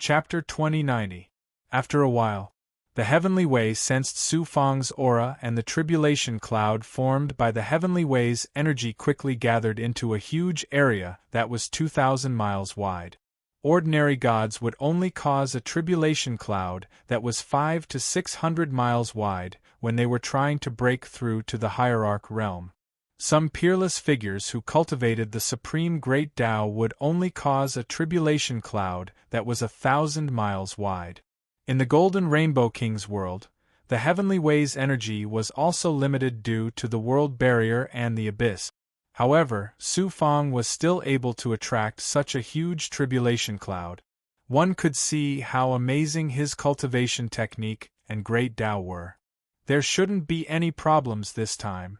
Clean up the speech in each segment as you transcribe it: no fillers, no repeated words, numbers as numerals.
Chapter 2090. After a while, the Heavenly Way sensed Su Fang's aura, and the tribulation cloud formed by the Heavenly Way's energy quickly gathered into a huge area that was 2,000 miles wide. Ordinary gods would only cause a tribulation cloud that was 500 to 600 miles wide when they were trying to break through to the hierarch realm. Some peerless figures who cultivated the supreme great Tao would only cause a tribulation cloud that was 1,000 miles wide. In the Golden Rainbow King's world, the Heavenly Way's energy was also limited due to the world barrier and the abyss. However, Su Fang was still able to attract such a huge tribulation cloud. One could see how amazing his cultivation technique and great Tao were. There shouldn't be any problems this time.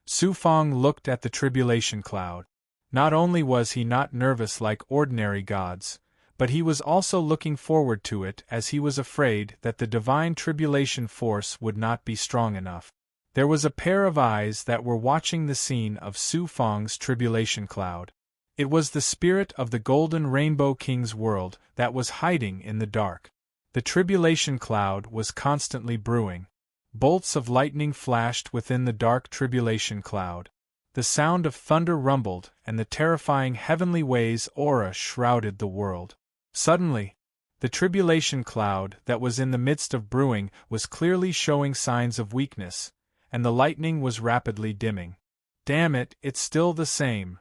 Su Fang looked at the tribulation cloud. Not only was he not nervous like ordinary gods, but he was also looking forward to it as he was afraid that the divine tribulation force would not be strong enough. There was a pair of eyes that were watching the scene of Su Fang's tribulation cloud. It was the spirit of the Golden Rainbow King's world that was hiding in the dark. The tribulation cloud was constantly brewing. Bolts of lightning flashed within the dark tribulation cloud. The sound of thunder rumbled, and the terrifying Heavenly Way's aura shrouded the world. Suddenly, the tribulation cloud that was in the midst of brewing was clearly showing signs of weakness, and the lightning was rapidly dimming. "Damn it, it's still the same!"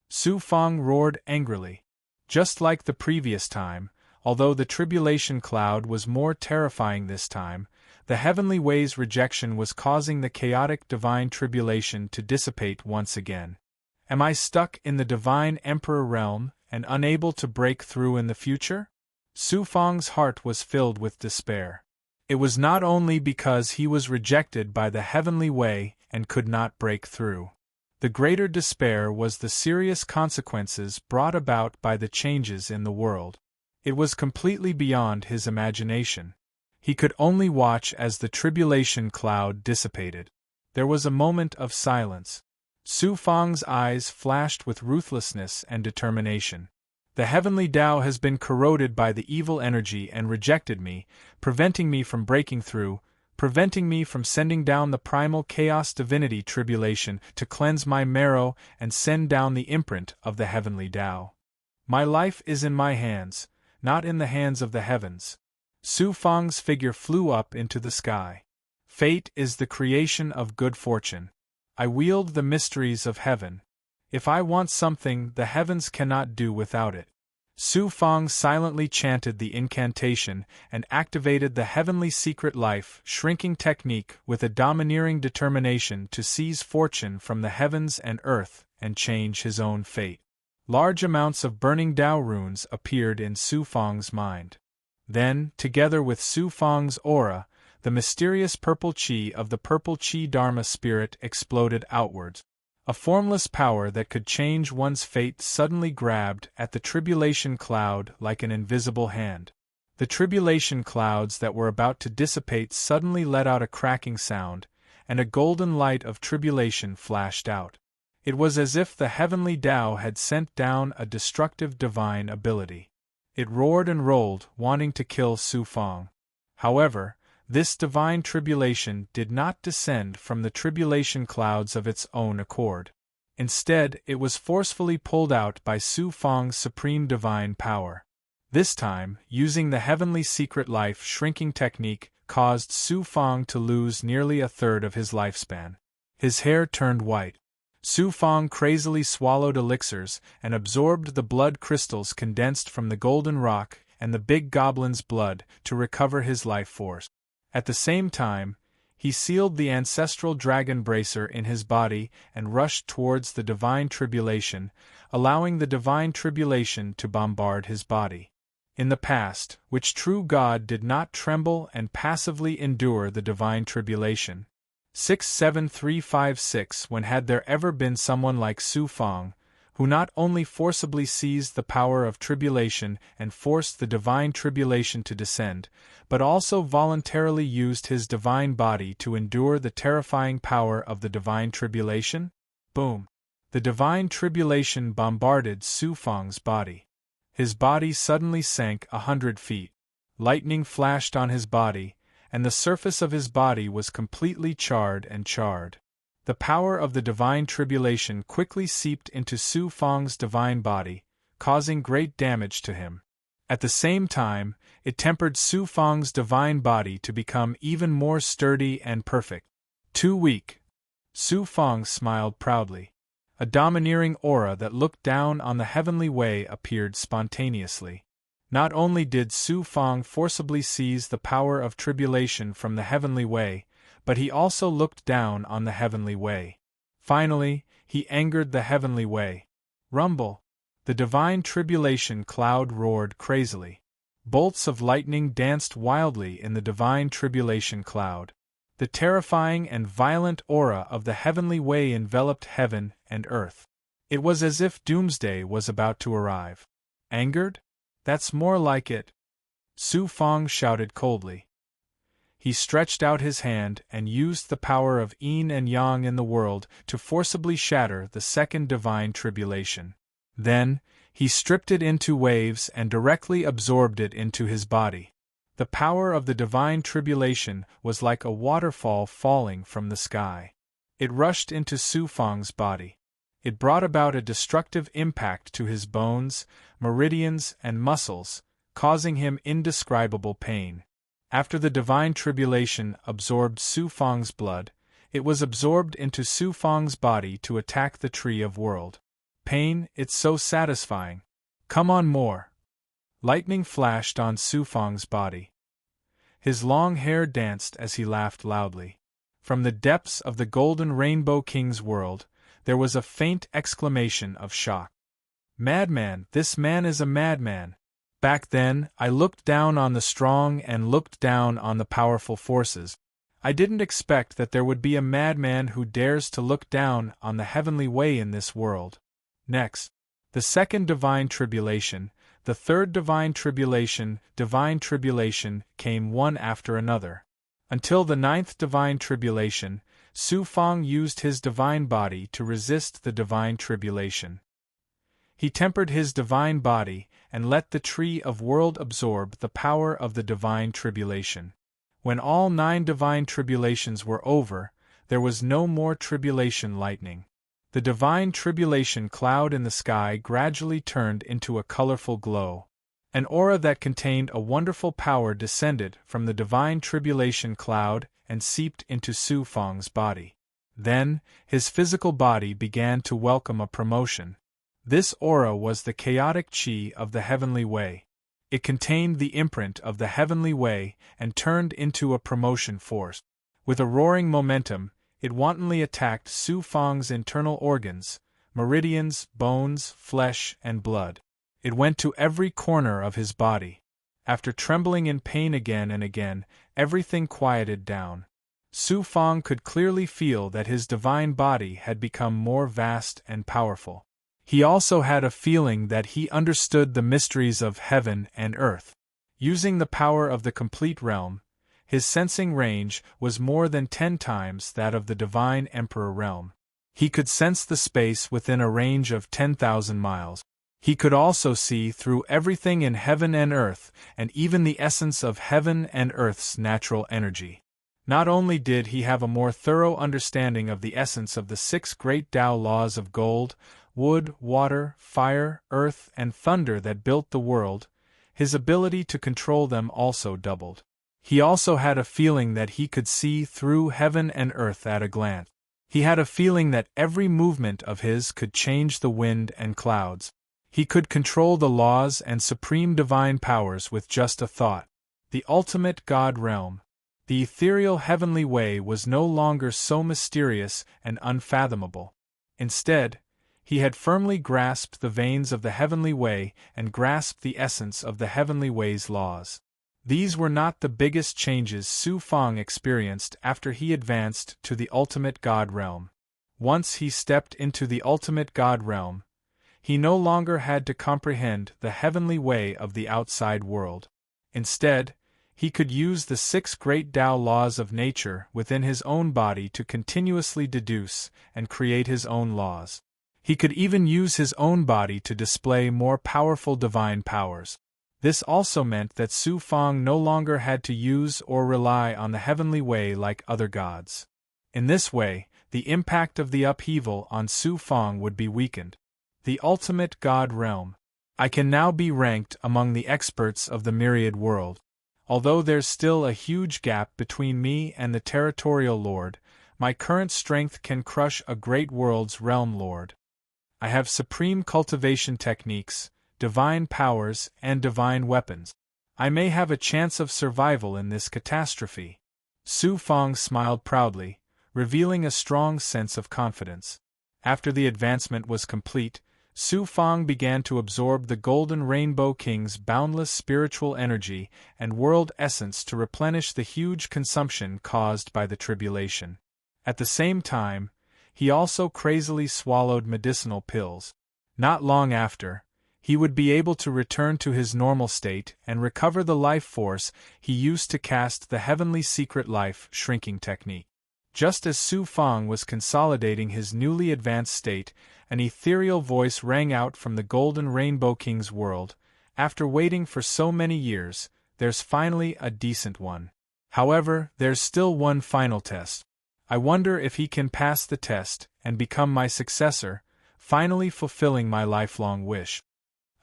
Su Fang roared angrily. Just like the previous time, although the tribulation cloud was more terrifying this time, the Heavenly Way's rejection was causing the chaotic divine tribulation to dissipate once again. Am I stuck in the divine emperor realm and unable to break through in the future? Su Fang's heart was filled with despair. It was not only because he was rejected by the Heavenly Way and could not break through. The greater despair was the serious consequences brought about by the changes in the world. It was completely beyond his imagination. He could only watch as the tribulation cloud dissipated. There was a moment of silence. Su Fang's eyes flashed with ruthlessness and determination. The Heavenly Tao has been corroded by the evil energy and rejected me, preventing me from breaking through, preventing me from sending down the primal chaos divinity tribulation to cleanse my marrow and send down the imprint of the Heavenly Tao. My life is in my hands, not in the hands of the heavens. Su Fang's figure flew up into the sky. Fate is the creation of good fortune. I wield the mysteries of heaven. If I want something, the heavens cannot do without it. Su Fang silently chanted the incantation and activated the heavenly secret life shrinking technique with a domineering determination to seize fortune from the heavens and earth and change his own fate. Large amounts of burning Tao runes appeared in Su Fang's mind. Then, together with Su Fang's aura, the mysterious purple chi of the purple chi Dharma spirit exploded outwards. A formless power that could change one's fate suddenly grabbed at the tribulation cloud like an invisible hand. The tribulation clouds that were about to dissipate suddenly let out a cracking sound, and a golden light of tribulation flashed out. It was as if the Heavenly Tao had sent down a destructive divine ability. It roared and rolled, wanting to kill Su Fang. However, this divine tribulation did not descend from the tribulation clouds of its own accord. Instead, it was forcefully pulled out by Su Fang's supreme divine power. This time, using the heavenly secret life shrinking technique caused Su Fang to lose nearly a third of his lifespan. His hair turned white. Su Fang crazily swallowed elixirs and absorbed the blood crystals condensed from the golden rock and the big goblin's blood to recover his life force. At the same time, he sealed the ancestral dragon bracer in his body and rushed towards the divine tribulation, allowing the divine tribulation to bombard his body. In the past, which true God did not tremble and passively endure the divine tribulation? 67356 When had there ever been someone like Su Fang, who not only forcibly seized the power of tribulation and forced the divine tribulation to descend, but also voluntarily used his divine body to endure the terrifying power of the divine tribulation? Boom! The divine tribulation bombarded Su Fang's body. His body suddenly sank 100 feet. Lightning flashed on his body, and the surface of his body was completely charred and charred. The power of the divine tribulation quickly seeped into Su Fang's divine body, causing great damage to him. At the same time, it tempered Su Fang's divine body to become even more sturdy and perfect. Too weak. Su Fang smiled proudly. A domineering aura that looked down on the heavenly way appeared spontaneously. Not only did Su Fang forcibly seize the power of tribulation from the heavenly way, but he also looked down on the heavenly way. Finally, he angered the heavenly way. Rumble! The divine tribulation cloud roared crazily. Bolts of lightning danced wildly in the divine tribulation cloud. The terrifying and violent aura of the heavenly way enveloped heaven and earth. It was as if doomsday was about to arrive. Angered? That's more like it. Su Fang shouted coldly. He stretched out his hand and used the power of yin and yang in the world to forcibly shatter the second divine tribulation. Then, he stripped it into waves and directly absorbed it into his body. The power of the divine tribulation was like a waterfall falling from the sky. It rushed into Su Fang's body. It brought about a destructive impact to his bones, meridians, and muscles, causing him indescribable pain. After the divine tribulation absorbed Su Fang's blood, it was absorbed into Su Fang's body to attack the Tree of World. Pain, it's so satisfying. Come on more. Lightning flashed on Su Fang's body. His long hair danced as he laughed loudly. From the depths of the Golden Rainbow King's world, there was a faint exclamation of shock. Madman, this man is a madman. Back then, I looked down on the strong and looked down on the powerful forces. I didn't expect that there would be a madman who dares to look down on the heavenly way in this world. Next, the second divine tribulation, the third divine tribulation came one after another. Until the ninth divine tribulation, Su Fang used his divine body to resist the divine tribulation. He tempered his divine body and let the Tree of World absorb the power of the divine tribulation. When all 9 divine tribulations were over, there was no more tribulation lightning. The divine tribulation cloud in the sky gradually turned into a colorful glow. An aura that contained a wonderful power descended from the divine tribulation cloud and seeped into Su Fang's body. Then, his physical body began to welcome a promotion. This aura was the chaotic chi of the heavenly way. It contained the imprint of the heavenly way and turned into a promotion force. With a roaring momentum, it wantonly attacked Su Fang's internal organs, meridians, bones, flesh, and blood. It went to every corner of his body. After trembling in pain again and again, everything quieted down. Su Fang could clearly feel that his divine body had become more vast and powerful. He also had a feeling that he understood the mysteries of heaven and earth. Using the power of the complete realm, his sensing range was more than 10 times that of the divine Emperor realm. He could sense the space within a range of 10,000 miles. He could also see through everything in heaven and earth, and even the essence of heaven and earth's natural energy. Not only did he have a more thorough understanding of the essence of the 6 great Tao laws of gold, wood, water, fire, earth, and thunder that built the world, his ability to control them also doubled. He also had a feeling that he could see through heaven and earth at a glance. He had a feeling that every movement of his could change the wind and clouds. He could control the laws and supreme divine powers with just a thought. The ultimate God realm. The ethereal heavenly way was no longer so mysterious and unfathomable. Instead, he had firmly grasped the veins of the heavenly way and grasped the essence of the heavenly way's laws. These were not the biggest changes Su Fang experienced after he advanced to the ultimate God realm. Once he stepped into the ultimate God realm, he no longer had to comprehend the heavenly way of the outside world. Instead, he could use the 6 great Tao laws of nature within his own body to continuously deduce and create his own laws. He could even use his own body to display more powerful divine powers. This also meant that Su Fang no longer had to use or rely on the heavenly way like other gods. In this way, the impact of the upheaval on Su Fang would be weakened. The ultimate god realm. I can now be ranked among the experts of the myriad world. Although there's still a huge gap between me and the territorial lord, my current strength can crush a great world's realm lord. I have supreme cultivation techniques, divine powers, and divine weapons. I may have a chance of survival in this catastrophe. Su Fang smiled proudly, revealing a strong sense of confidence. After the advancement was complete, Su Fang began to absorb the Golden Rainbow King's boundless spiritual energy and world essence to replenish the huge consumption caused by the tribulation. At the same time, he also crazily swallowed medicinal pills. Not long after, he would be able to return to his normal state and recover the life force he used to cast the heavenly secret life shrinking technique. Just as Su Fang was consolidating his newly advanced state, an ethereal voice rang out from the Golden Rainbow King's world. After waiting for so many years, there's finally a decent one. However, there's still one final test. I wonder if he can pass the test and become my successor, finally fulfilling my lifelong wish.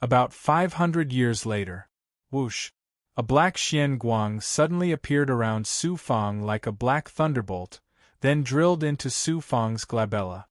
About 500 years later. Whoosh! A black Xian Guang suddenly appeared around Su Fang like a black thunderbolt, then drilled into Su Fang's glabella.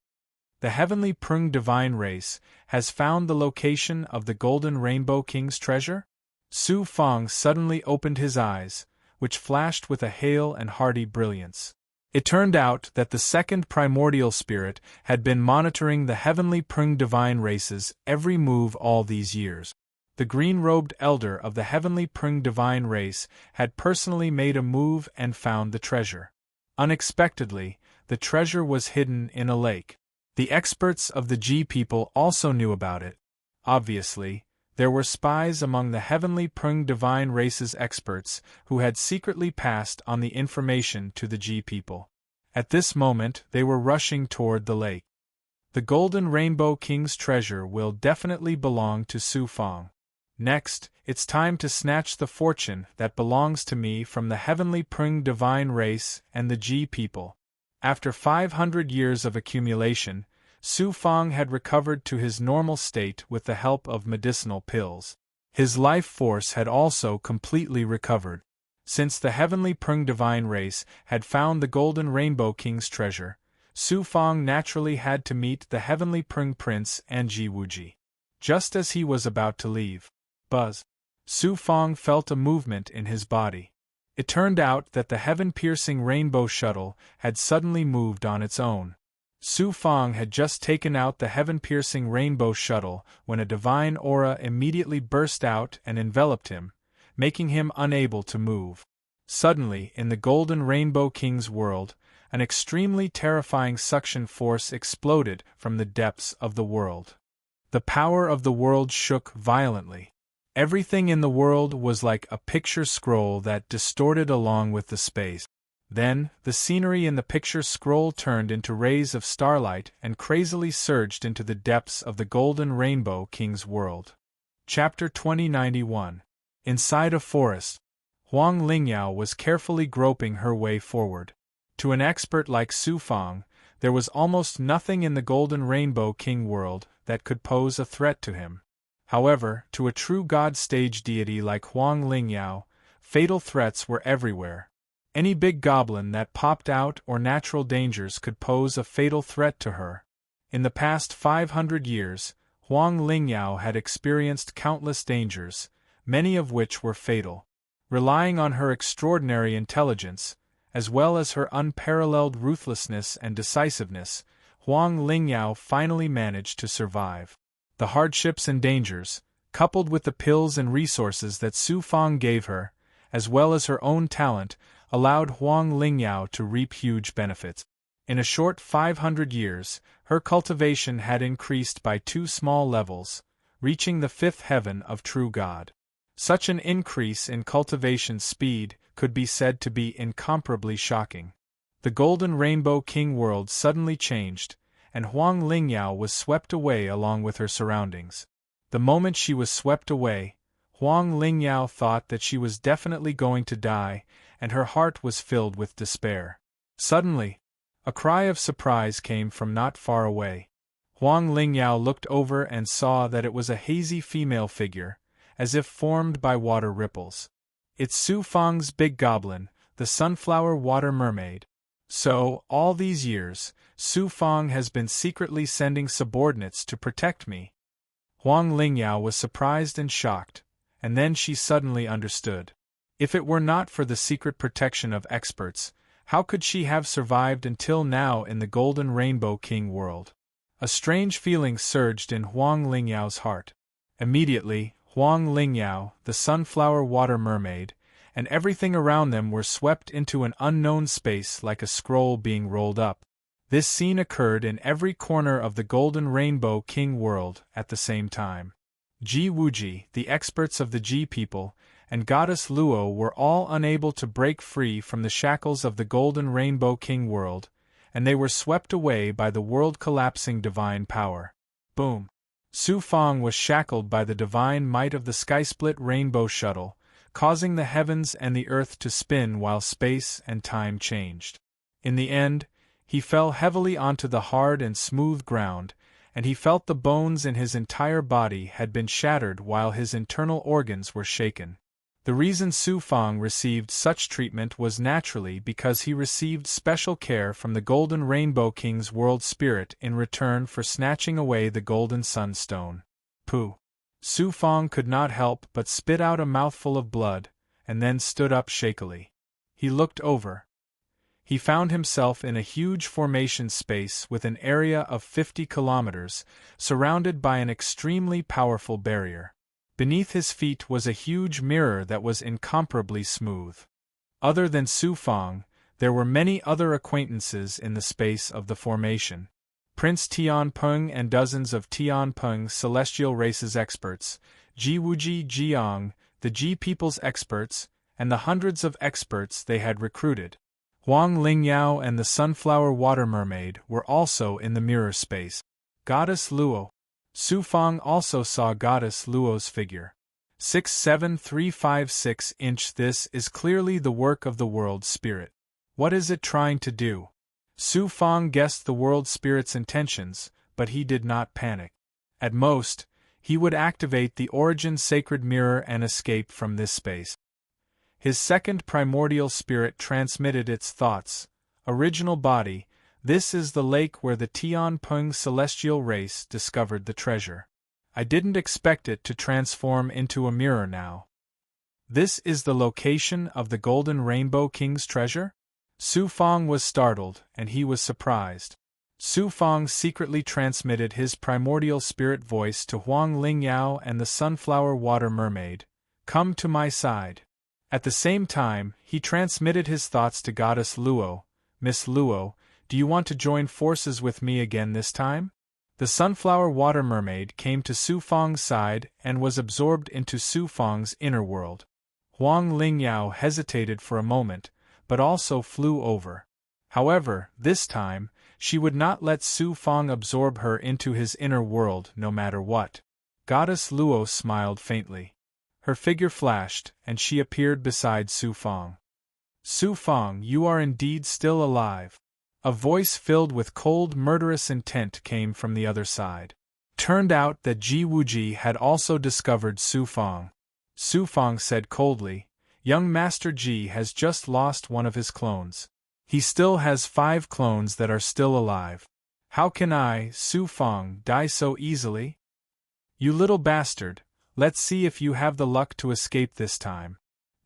The heavenly Prung divine race has found the location of the Golden Rainbow King's treasure? Su Fang suddenly opened his eyes, which flashed with a hale and hearty brilliance. It turned out that the second primordial spirit had been monitoring the heavenly Prung divine race's every move all these years. The green-robed elder of the heavenly Prung divine race had personally made a move and found the treasure. Unexpectedly, the treasure was hidden in a lake. The experts of the G people also knew about it. Obviously, there were spies among the heavenly Prung divine race's experts who had secretly passed on the information to the G people. At this moment, they were rushing toward the lake. The Golden Rainbow King's treasure will definitely belong to Su Fang. Next, it's time to snatch the fortune that belongs to me from the heavenly Prung divine race and the G people. After 500 years of accumulation, Su Fang had recovered to his normal state with the help of medicinal pills. His life force had also completely recovered. Since the heavenly Prung divine race had found the Golden Rainbow King's treasure, Su Fang naturally had to meet the heavenly Prung prince Anji Wuji. Just as he was about to leave, buzz! Su Fang felt a movement in his body. It turned out that the heaven-piercing rainbow shuttle had suddenly moved on its own. Su Fang had just taken out the heaven-piercing rainbow shuttle when a divine aura immediately burst out and enveloped him, making him unable to move. Suddenly, in the Golden Rainbow King's world, an extremely terrifying suction force exploded from the depths of the world. The power of the world shook violently. Everything in the world was like a picture scroll that distorted along with the space. Then, the scenery in the picture scroll turned into rays of starlight and crazily surged into the depths of the Golden Rainbow King's world. Chapter 2091. Inside a forest, Huang Lingyao was carefully groping her way forward. To an expert like Su Fang, there was almost nothing in the Golden Rainbow King world that could pose a threat to him. However, to a true god stage deity like Huang Lingyao, fatal threats were everywhere. Any big goblin that popped out or natural dangers could pose a fatal threat to her. In the past 500 years, Huang Lingyao had experienced countless dangers, many of which were fatal. Relying on her extraordinary intelligence, as well as her unparalleled ruthlessness and decisiveness, Huang Lingyao finally managed to survive. The hardships and dangers, coupled with the pills and resources that Su Fang gave her, as well as her own talent, allowed Huang Lingyao to reap huge benefits. In a short 500 years, her cultivation had increased by 2 small levels, reaching the 5th heaven of true God. Such an increase in cultivation speed could be said to be incomparably shocking. The Golden Rainbow King world suddenly changed, and Huang Lingyao was swept away along with her surroundings. The moment she was swept away, Huang Lingyao thought that she was definitely going to die, and her heart was filled with despair. Suddenly, a cry of surprise came from not far away. Huang Lingyao looked over and saw that it was a hazy female figure, as if formed by water ripples. It's Su Fang's big goblin, the sunflower water mermaid. So, all these years, Su Fang has been secretly sending subordinates to protect me. Huang Lingyao was surprised and shocked, and then she suddenly understood. If it were not for the secret protection of experts, how could she have survived until now in the Golden Rainbow King world? A strange feeling surged in Huang Lingyao's heart. Immediately, Huang Lingyao, the sunflower water mermaid, and everything around them were swept into an unknown space like a scroll being rolled up. This scene occurred in every corner of the Golden Rainbow King world at the same time. Ji Wuji, the experts of the Ji people, and Goddess Luo were all unable to break free from the shackles of the Golden Rainbow King world, and they were swept away by the world-collapsing divine power. Boom! Su Fang was shackled by the divine might of the sky-split rainbow shuttle, causing the heavens and the earth to spin while space and time changed. In the end, he fell heavily onto the hard and smooth ground, and he felt the bones in his entire body had been shattered while his internal organs were shaken. The reason Su Fang received such treatment was naturally because he received special care from the Golden Rainbow King's world spirit in return for snatching away the Golden Sunstone. Pooh! Su Fang could not help but spit out a mouthful of blood, and then stood up shakily. He looked over. He found himself in a huge formation space with an area of 50 kilometers, surrounded by an extremely powerful barrier. Beneath his feet was a huge mirror that was incomparably smooth. Other than Su Fang, there were many other acquaintances in the space of the formation. Prince Tianpeng and dozens of Tianpeng's celestial races experts, Ji Wuji Jiang, the Ji people's experts, and the hundreds of experts they had recruited. Huang Lingyao and the sunflower water mermaid were also in the mirror space. Goddess Luo. Su Fang also saw Goddess Luo's figure. 6'7" 3'5" This is clearly the work of the world spirit. What is it trying to do? Su Fang guessed the world spirit's intentions, but he did not panic. At most, he would activate the origin sacred mirror and escape from this space. His second primordial spirit transmitted its thoughts. Original body, this is the lake where the Tianpeng celestial race discovered the treasure. I didn't expect it to transform into a mirror now. This is the location of the Golden Rainbow King's treasure? Su Fang was startled, and he was surprised. Su Fang secretly transmitted his primordial spirit voice to Huang Lingyao and the sunflower water mermaid. Come to my side. At the same time, he transmitted his thoughts to Goddess Luo. Miss Luo, do you want to join forces with me again this time? The sunflower water mermaid came to Su Fang's side and was absorbed into Su Fang's inner world. Huang Lingyao hesitated for a moment, but also flew over. However, this time, she would not let Su Fang absorb her into his inner world no matter what. Goddess Luo smiled faintly. Her figure flashed, and she appeared beside Su Fang. Su Fang, you are indeed still alive. A voice filled with cold, murderous intent came from the other side. Turned out that Ji Wuji had also discovered Su Fang. Su Fang said coldly, Young Master Ji has just lost one of his clones. He still has 5 clones that are still alive. How can I, Su Fang, die so easily? You little bastard, let's see if you have the luck to escape this time.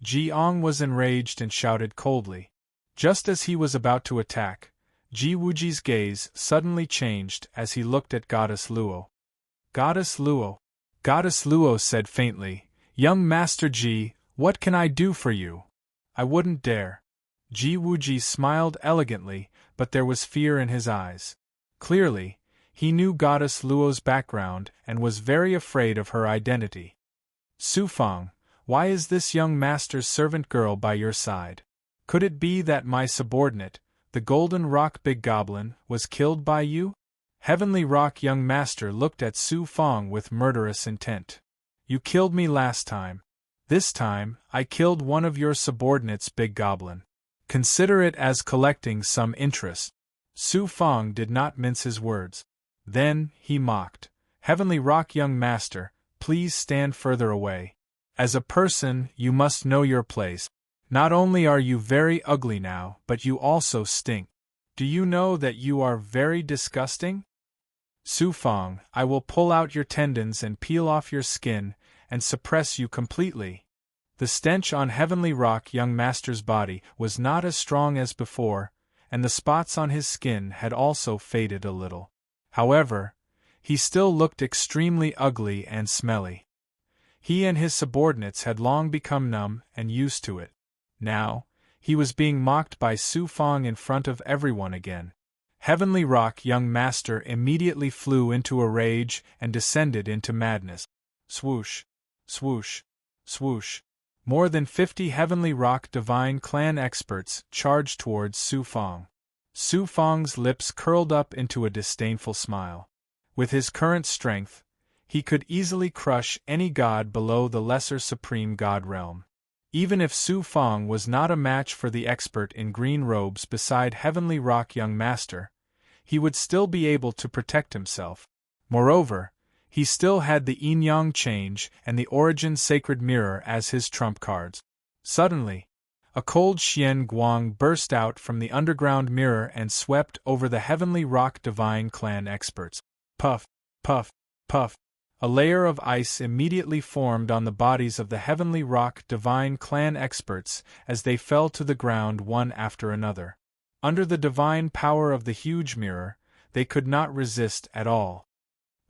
Jiang was enraged and shouted coldly. Just as he was about to attack, Ji Wuji's gaze suddenly changed as he looked at Goddess Luo. Goddess Luo. Goddess Luo said faintly, Young Master Ji, what can I do for you? I wouldn't dare. Ji Wuji smiled elegantly, but there was fear in his eyes. Clearly, he knew Goddess Luo's background and was very afraid of her identity. Su Fang, why is this young master's servant girl by your side? Could it be that my subordinate, the Golden Rock Big Goblin, was killed by you? Heavenly Rock young master looked at Su Fang with murderous intent. You killed me last time. This time, I killed one of your subordinates, Big Goblin. Consider it as collecting some interest. Su Fong did not mince his words. Then, he mocked. Heavenly Rock, young master, please stand further away. As a person, you must know your place. Not only are you very ugly now, but you also stink. Do you know that you are very disgusting? Su Fong, I will pull out your tendons and peel off your skin, and suppress you completely. The stench on Heavenly Rock, young master's body, was not as strong as before, and the spots on his skin had also faded a little. However, he still looked extremely ugly and smelly. He and his subordinates had long become numb and used to it. Now, he was being mocked by Su Fong in front of everyone again. Heavenly Rock, young master, immediately flew into a rage and descended into madness. Swoosh, swoosh, swoosh. More than 50 Heavenly Rock Divine Clan experts charged towards Su Fong. Su Fong's lips curled up into a disdainful smile. With his current strength, he could easily crush any god below the lesser supreme god realm. Even if Su Fong was not a match for the expert in green robes beside Heavenly Rock, young master, he would still be able to protect himself. Moreover, he still had the yin-yang change and the origin sacred mirror as his trump cards. Suddenly, a cold Xian Guang burst out from the underground mirror and swept over the Heavenly Rock Divine Clan experts. Puff, puff, puff. A layer of ice immediately formed on the bodies of the Heavenly Rock Divine Clan experts as they fell to the ground one after another. Under the divine power of the huge mirror, they could not resist at all.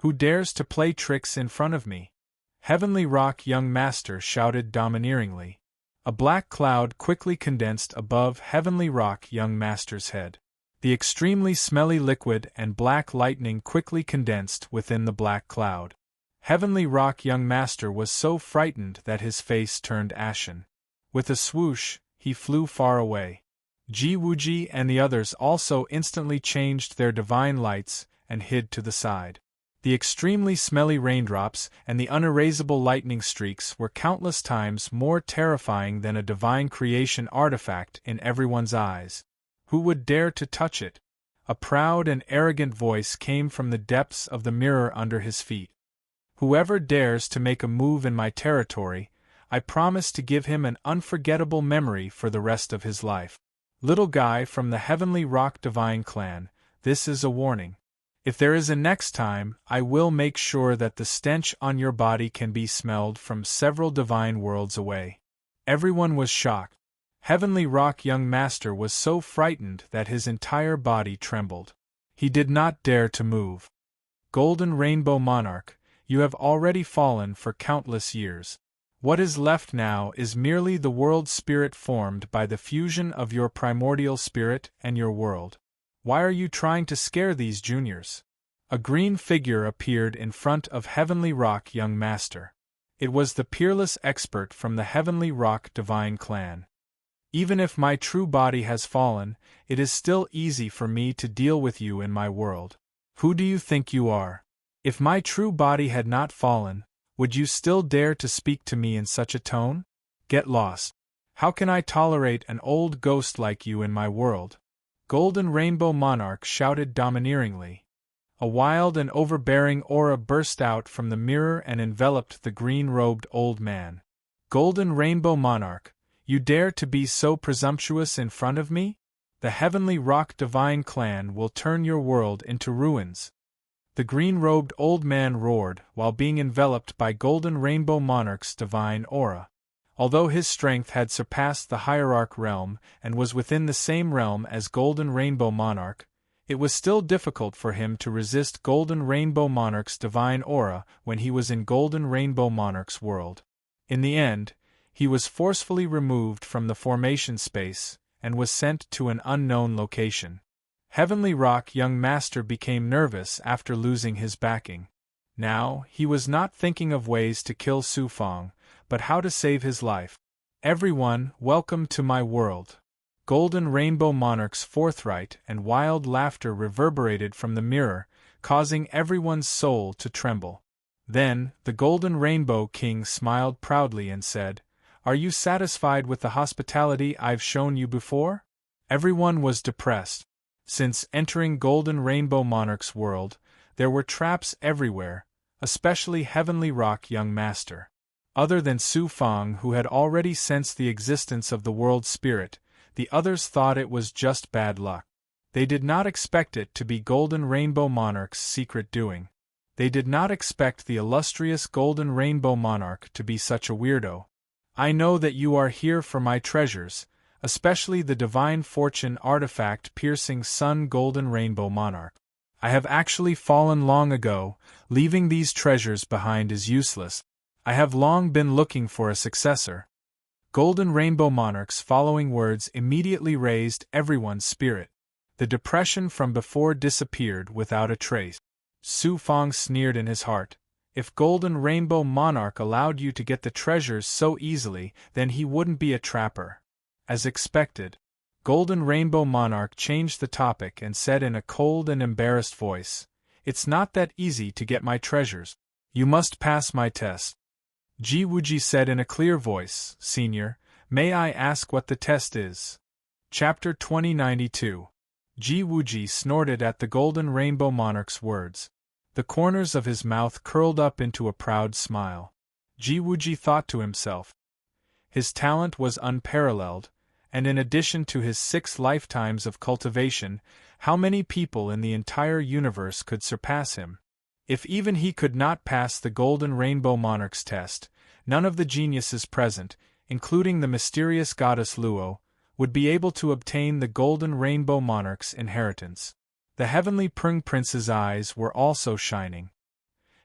Who dares to play tricks in front of me? Heavenly Rock, young master, shouted domineeringly. A black cloud quickly condensed above Heavenly Rock, young master's head. The extremely smelly liquid and black lightning quickly condensed within the black cloud. Heavenly Rock, young master, was so frightened that his face turned ashen. With a swoosh, he flew far away. Ji Wuji and the others also instantly changed their divine lights and hid to the side. The extremely smelly raindrops and the unerasable lightning streaks were countless times more terrifying than a divine creation artifact in everyone's eyes. Who would dare to touch it? A proud and arrogant voice came from the depths of the mirror under his feet. Whoever dares to make a move in my territory, I promise to give him an unforgettable memory for the rest of his life. Little guy from the Heavenly Rock Divine Clan, this is a warning. If there is a next time, I will make sure that the stench on your body can be smelled from several divine worlds away. Everyone was shocked. Heavenly Rock, young master, was so frightened that his entire body trembled. He did not dare to move. Golden Rainbow Monarch, you have already fallen for countless years. What is left now is merely the world spirit formed by the fusion of your primordial spirit and your world. Why are you trying to scare these juniors? A green figure appeared in front of Heavenly Rock, young master. It was the peerless expert from the Heavenly Rock Divine Clan. Even if my true body has fallen, it is still easy for me to deal with you in my world. Who do you think you are? If my true body had not fallen, would you still dare to speak to me in such a tone? Get lost. How can I tolerate an old ghost like you in my world? Golden Rainbow Monarch shouted domineeringly. A wild and overbearing aura burst out from the mirror and enveloped the green-robed old man. Golden Rainbow Monarch, you dare to be so presumptuous in front of me? The Heavenly Rock Divine Clan will turn your world into ruins. The green-robed old man roared while being enveloped by Golden Rainbow Monarch's divine aura. Although his strength had surpassed the Hierarch realm and was within the same realm as Golden Rainbow Monarch, it was still difficult for him to resist Golden Rainbow Monarch's divine aura when he was in Golden Rainbow Monarch's world. In the end, he was forcefully removed from the formation space and was sent to an unknown location. Heavenly Rock, young master, became nervous after losing his backing. Now, he was not thinking of ways to kill Su Fong, but how to save his life. Everyone, welcome to my world. Golden Rainbow Monarch's forthright and wild laughter reverberated from the mirror, causing everyone's soul to tremble. Then, the Golden Rainbow King smiled proudly and said, "Are you satisfied with the hospitality I've shown you before?" Everyone was depressed. Since entering Golden Rainbow Monarch's world, there were traps everywhere, especially Heavenly Rock Young Master. Other than Su Fang, who had already sensed the existence of the world spirit, the others thought it was just bad luck. They did not expect it to be Golden Rainbow Monarch's secret doing. They did not expect the illustrious Golden Rainbow Monarch to be such a weirdo. "I know that you are here for my treasures, especially the Divine Fortune artifact piercing Sun Golden Rainbow Monarch. I have actually fallen long ago, leaving these treasures behind is useless. I have long been looking for a successor." Golden Rainbow Monarch's following words immediately raised everyone's spirit. The depression from before disappeared without a trace. Su Fang sneered in his heart. If Golden Rainbow Monarch allowed you to get the treasures so easily, then he wouldn't be a trapper. As expected, Golden Rainbow Monarch changed the topic and said in a cold and embarrassed voice, "It's not that easy to get my treasures. You must pass my test." Ji Wuji said in a clear voice, "Senior, may I ask what the test is?" Chapter 2092. Ji Wuji snorted at the Golden Rainbow Monarch's words. The corners of his mouth curled up into a proud smile. Ji Wuji thought to himself. His talent was unparalleled, and in addition to his 6 lifetimes of cultivation, how many people in the entire universe could surpass him? If even he could not pass the Golden Rainbow Monarch's test, none of the geniuses present, including the mysterious goddess Luo, would be able to obtain the Golden Rainbow Monarch's inheritance. The heavenly Prung Prince's eyes were also shining.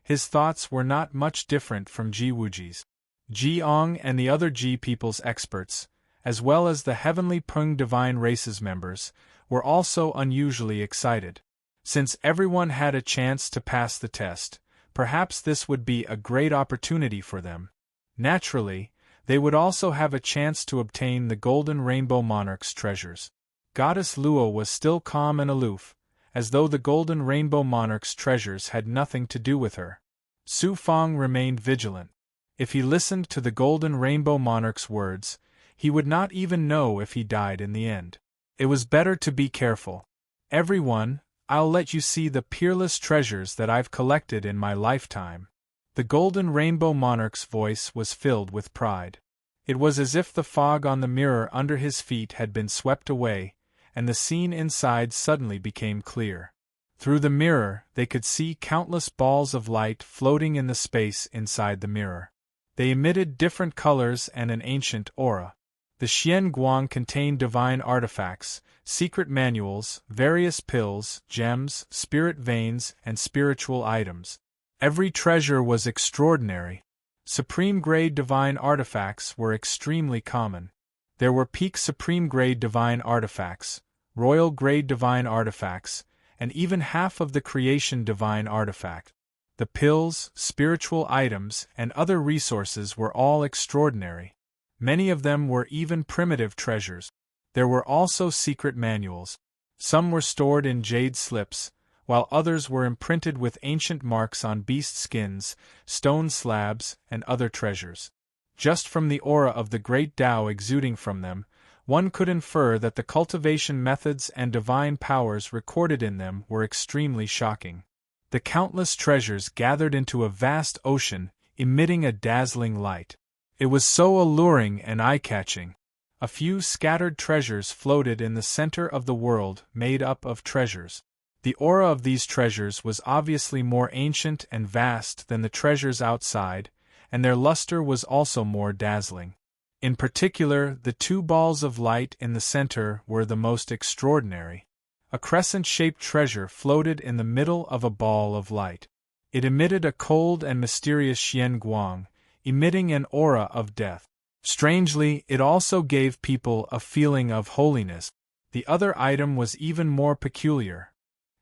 His thoughts were not much different from Ji Wuji's. Ji Ong and the other Ji people's experts, as well as the heavenly Prung Divine Race's members, were also unusually excited. Since everyone had a chance to pass the test, perhaps this would be a great opportunity for them. Naturally, they would also have a chance to obtain the Golden Rainbow Monarch's treasures. Goddess Luo was still calm and aloof, as though the Golden Rainbow Monarch's treasures had nothing to do with her. Su Fang remained vigilant. If he listened to the Golden Rainbow Monarch's words, he would not even know if he died in the end. It was better to be careful. "Everyone, I'll let you see the peerless treasures that I've collected in my lifetime." The Golden Rainbow Monarch's voice was filled with pride. It was as if the fog on the mirror under his feet had been swept away, and the scene inside suddenly became clear. Through the mirror, they could see countless balls of light floating in the space inside the mirror. They emitted different colors and an ancient aura. The Xian Guang contained divine artifacts, secret manuals, various pills, gems, spirit veins, and spiritual items. Every treasure was extraordinary. Supreme-grade divine artifacts were extremely common. There were peak supreme-grade divine artifacts, royal-grade divine artifacts, and even half of the creation divine artifact. The pills, spiritual items, and other resources were all extraordinary. Many of them were even primitive treasures. There were also secret manuals. Some were stored in jade slips, while others were imprinted with ancient marks on beast skins, stone slabs, and other treasures. Just from the aura of the great Tao exuding from them, one could infer that the cultivation methods and divine powers recorded in them were extremely shocking. The countless treasures gathered into a vast ocean, emitting a dazzling light. It was so alluring and eye-catching. A few scattered treasures floated in the center of the world, made up of treasures. The aura of these treasures was obviously more ancient and vast than the treasures outside, and their luster was also more dazzling. In particular, the 2 balls of light in the center were the most extraordinary. A crescent-shaped treasure floated in the middle of a ball of light. It emitted a cold and mysterious Xian Guang, emitting an aura of death. Strangely, it also gave people a feeling of holiness. The other item was even more peculiar.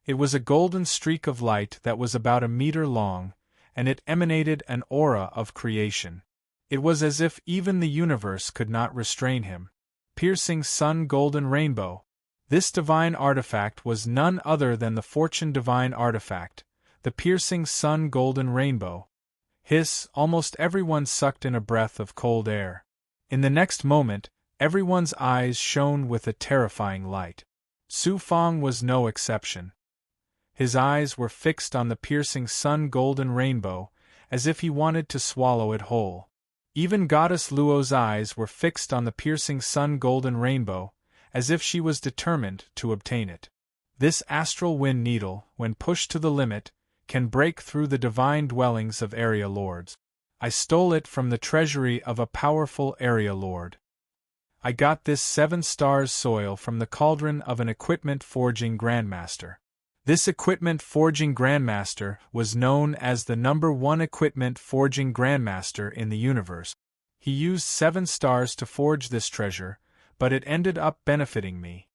It was a golden streak of light that was about a meter long, and it emanated an aura of creation. It was as if even the universe could not restrain him. Piercing Sun Golden Rainbow. This divine artifact was none other than the Fortune Divine Artifact, the Piercing Sun Golden Rainbow. Hiss, almost everyone sucked in a breath of cold air. In the next moment, everyone's eyes shone with a terrifying light. Su Fang was no exception. His eyes were fixed on the piercing sun-golden rainbow, as if he wanted to swallow it whole. Even Goddess Luo's eyes were fixed on the piercing sun-golden rainbow, as if she was determined to obtain it. This astral wind needle, when pushed to the limit, can break through the divine dwellings of area lords. I stole it from the treasury of a powerful area lord. I got this 7 stars soil from the cauldron of an equipment forging grandmaster. This equipment forging grandmaster was known as the #1 equipment forging grandmaster in the universe. He used 7 stars to forge this treasure, but it ended up benefiting me.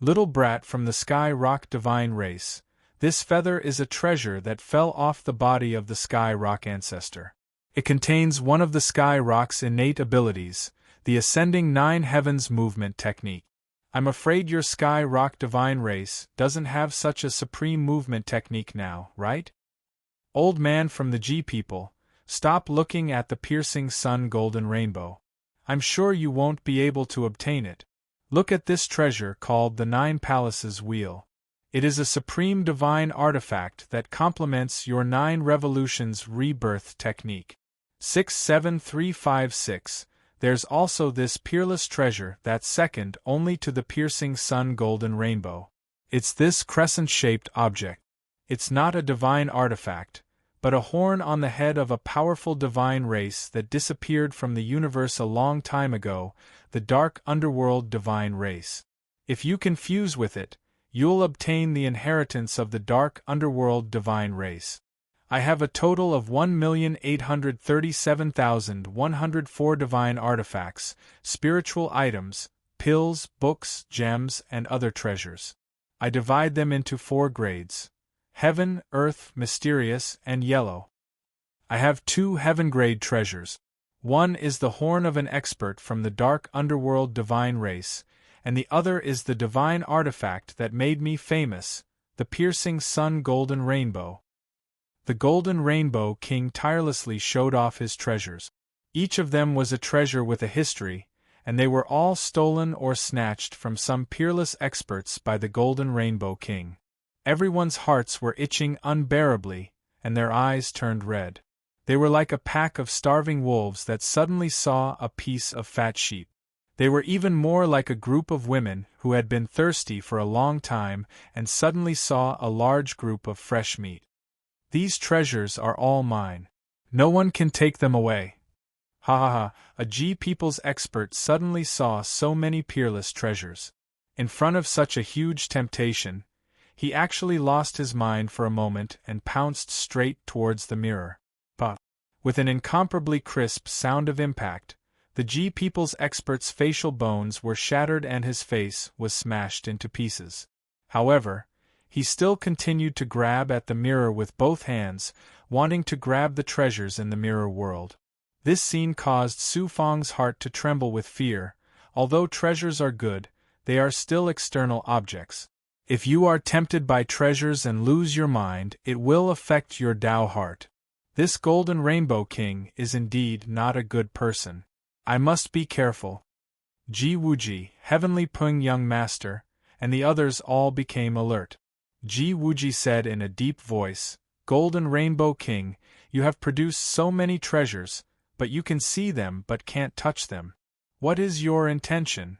Little brat from the Sky Rock divine race, this feather is a treasure that fell off the body of the Sky Rock ancestor. It contains one of the Sky Rock's innate abilities, the ascending 9 heavens movement technique. I'm afraid your Sky Rock divine race doesn't have such a supreme movement technique now, right? Old man from the G people, stop looking at the piercing sun golden rainbow. I'm sure you won't be able to obtain it. Look at this treasure called the 9 Palaces Wheel. It is a supreme divine artifact that complements your 9 revolutions rebirth technique. 67356. There's also this peerless treasure that's second only to the piercing sun golden rainbow. It's this crescent-shaped object. It's not a divine artifact, but a horn on the head of a powerful divine race that disappeared from the universe a long time ago, the dark underworld divine race. If you confuse with it, you'll obtain the inheritance of the dark underworld divine race. I have a total of 1,837,104 divine artifacts, spiritual items, pills, books, gems, and other treasures. I divide them into 4 grades: heaven, earth, mysterious, and yellow. I have 2 heaven-grade treasures. One is the horn of an expert from the dark underworld divine race, and the other is the divine artifact that made me famous, the piercing sun golden rainbow. The Golden Rainbow King tirelessly showed off his treasures. Each of them was a treasure with a history, and they were all stolen or snatched from some peerless experts by the Golden Rainbow King. Everyone's hearts were itching unbearably, and their eyes turned red. They were like a pack of starving wolves that suddenly saw a piece of fat sheep. They were even more like a group of women who had been thirsty for a long time and suddenly saw a large group of fresh meat. These treasures are all mine. No one can take them away. Ha ha ha, a G people's expert suddenly saw so many peerless treasures. In front of such a huge temptation, he actually lost his mind for a moment and pounced straight towards the mirror. But, with an incomparably crisp sound of impact, the G people's expert's facial bones were shattered and his face was smashed into pieces. However, he still continued to grab at the mirror with both hands, wanting to grab the treasures in the mirror world. This scene caused Su Fang's heart to tremble with fear. Although treasures are good, they are still external objects. If you are tempted by treasures and lose your mind, it will affect your Tao heart. This Golden Rainbow King is indeed not a good person. I must be careful. Ji Wuji, Heavenly Pung Young Master, and the others all became alert. Ji Wuji said in a deep voice, "Golden Rainbow King, you have produced so many treasures, but you can see them but can't touch them. What is your intention?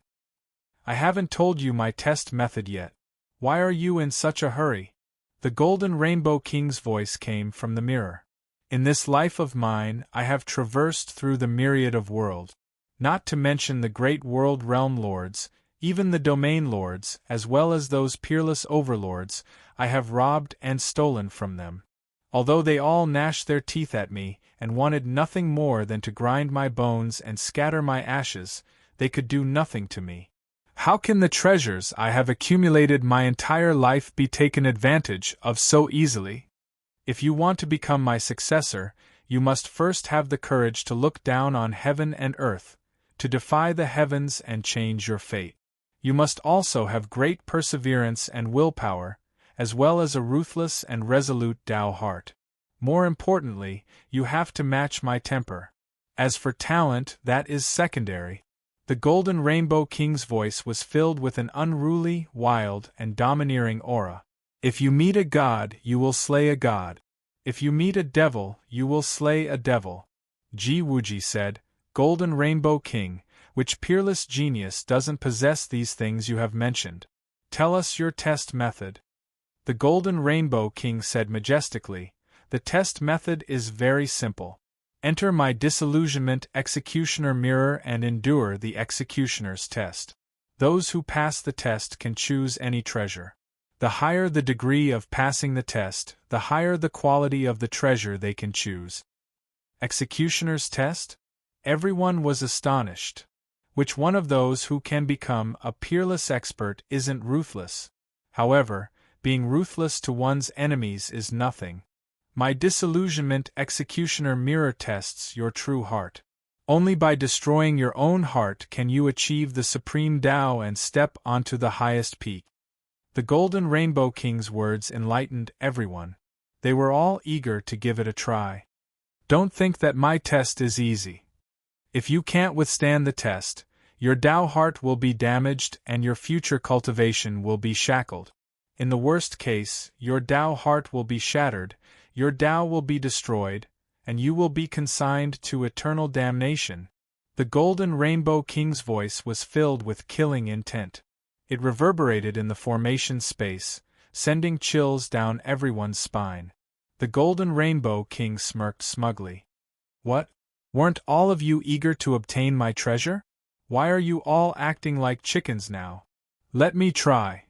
I haven't told you my test method yet. Why are you in such a hurry?" The Golden Rainbow King's voice came from the mirror. "In this life of mine, I have traversed through the myriad of worlds. Not to mention the great world realm lords, even the domain lords, as well as those peerless overlords, I have robbed and stolen from them. Although they all gnashed their teeth at me, and wanted nothing more than to grind my bones and scatter my ashes, they could do nothing to me. How can the treasures I have accumulated my entire life be taken advantage of so easily? If you want to become my successor, you must first have the courage to look down on heaven and earth, to defy the heavens and change your fate. You must also have great perseverance and willpower, as well as a ruthless and resolute Tao heart. More importantly, you have to match my temper. As for talent, that is secondary. The Golden Rainbow King's voice was filled with an unruly, wild, and domineering aura. If you meet a god, you will slay a god. If you meet a devil, you will slay a devil. Ji Wuji said, Golden Rainbow King, which peerless genius doesn't possess these things you have mentioned? Tell us your test method. The Golden Rainbow King said majestically, the test method is very simple. Enter my disillusionment executioner mirror and endure the executioner's test. Those who pass the test can choose any treasure. The higher the degree of passing the test, the higher the quality of the treasure they can choose. Executioner's test? Everyone was astonished. Which one of those who can become a peerless expert isn't ruthless? However, being ruthless to one's enemies is nothing. My disillusionment executioner mirror tests your true heart. Only by destroying your own heart can you achieve the supreme Tao and step onto the highest peak. The Golden Rainbow King's words enlightened everyone. They were all eager to give it a try. Don't think that my test is easy. If you can't withstand the test, your Tao heart will be damaged and your future cultivation will be shackled. In the worst case, your Tao heart will be shattered, your Tao will be destroyed, and you will be consigned to eternal damnation. The Golden Rainbow King's voice was filled with killing intent. It reverberated in the formation space, sending chills down everyone's spine. The Golden Rainbow King smirked smugly. What? Weren't all of you eager to obtain my treasure? Why are you all acting like chickens now? Let me try.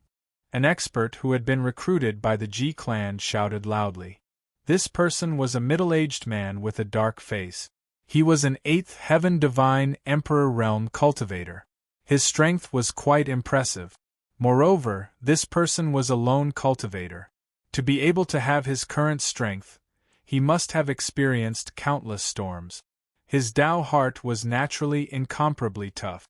An expert who had been recruited by the Ji clan shouted loudly. This person was a middle-aged man with a dark face. He was an 8th Heaven Divine Emperor Realm cultivator. His strength was quite impressive. Moreover, this person was a lone cultivator. To be able to have his current strength, he must have experienced countless storms. His Tao heart was naturally incomparably tough.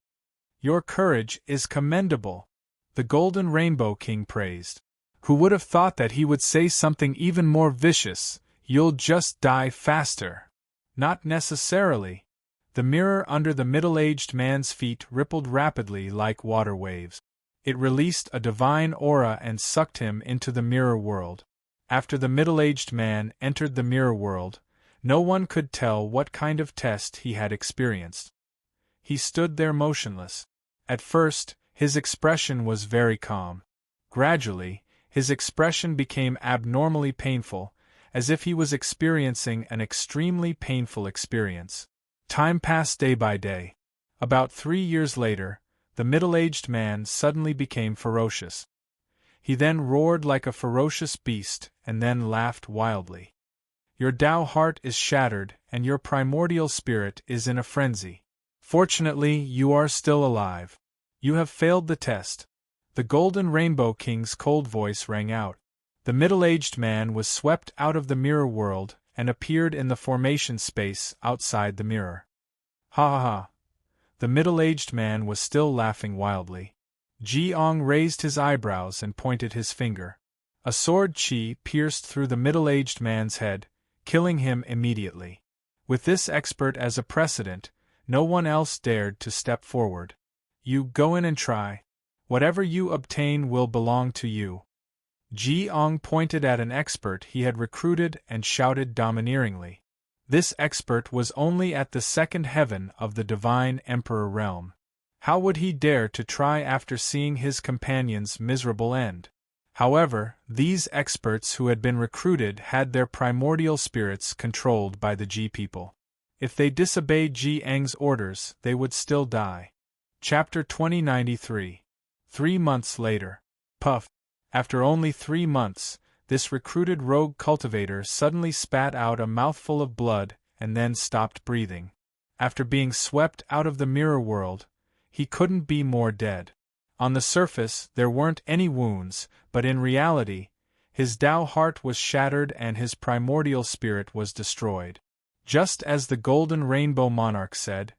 Your courage is commendable, the Golden Rainbow King praised. Who would have thought that he would say something even more vicious? You'll just die faster. Not necessarily. The mirror under the middle-aged man's feet rippled rapidly like water waves. It released a divine aura and sucked him into the mirror world. After the middle-aged man entered the mirror world, no one could tell what kind of test he had experienced. He stood there motionless. At first, his expression was very calm. Gradually, his expression became abnormally painful, as if he was experiencing an extremely painful experience. Time passed day by day. About 3 years later, the middle-aged man suddenly became ferocious. He then roared like a ferocious beast and then laughed wildly. Your Tao heart is shattered and your primordial spirit is in a frenzy. Fortunately, you are still alive. You have failed the test. The Golden Rainbow King's cold voice rang out. The middle-aged man was swept out of the mirror world and appeared in the formation space outside the mirror. Ha ha ha. The middle-aged man was still laughing wildly. Ji-ong raised his eyebrows and pointed his finger. A sword chi pierced through the middle-aged man's head, killing him immediately. With this expert as a precedent, no one else dared to step forward. You go in and try. Whatever you obtain will belong to you. Ji-ong pointed at an expert he had recruited and shouted domineeringly. This expert was only at the 2nd heaven of the Divine Emperor realm. How would he dare to try after seeing his companion's miserable end? However, these experts who had been recruited had their primordial spirits controlled by the Ji people. If they disobeyed Ji-eng's orders, they would still die. Chapter 2093. 3 months later. Puff. After only 3 months, this recruited rogue cultivator suddenly spat out a mouthful of blood and then stopped breathing. After being swept out of the mirror world, he couldn't be more dead. On the surface, there weren't any wounds, but in reality, his Tao heart was shattered and his primordial spirit was destroyed. Just as the Golden Rainbow Monarch said,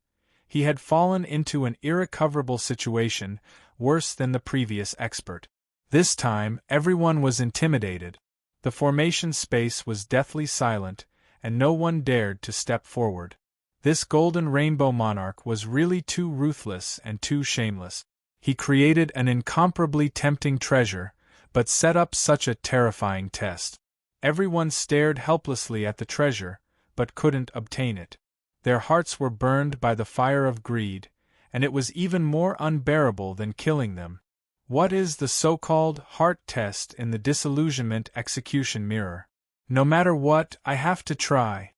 he had fallen into an irrecoverable situation, worse than the previous expert. This time, everyone was intimidated. The formation space was deathly silent, and no one dared to step forward. This golden rainbow monarch was really too ruthless and too shameless. He created an incomparably tempting treasure, but set up such a terrifying test. Everyone stared helplessly at the treasure, but couldn't obtain it. Their hearts were burned by the fire of greed, and it was even more unbearable than killing them. What is the so-called heart test in the disillusionment execution mirror? No matter what, I have to try.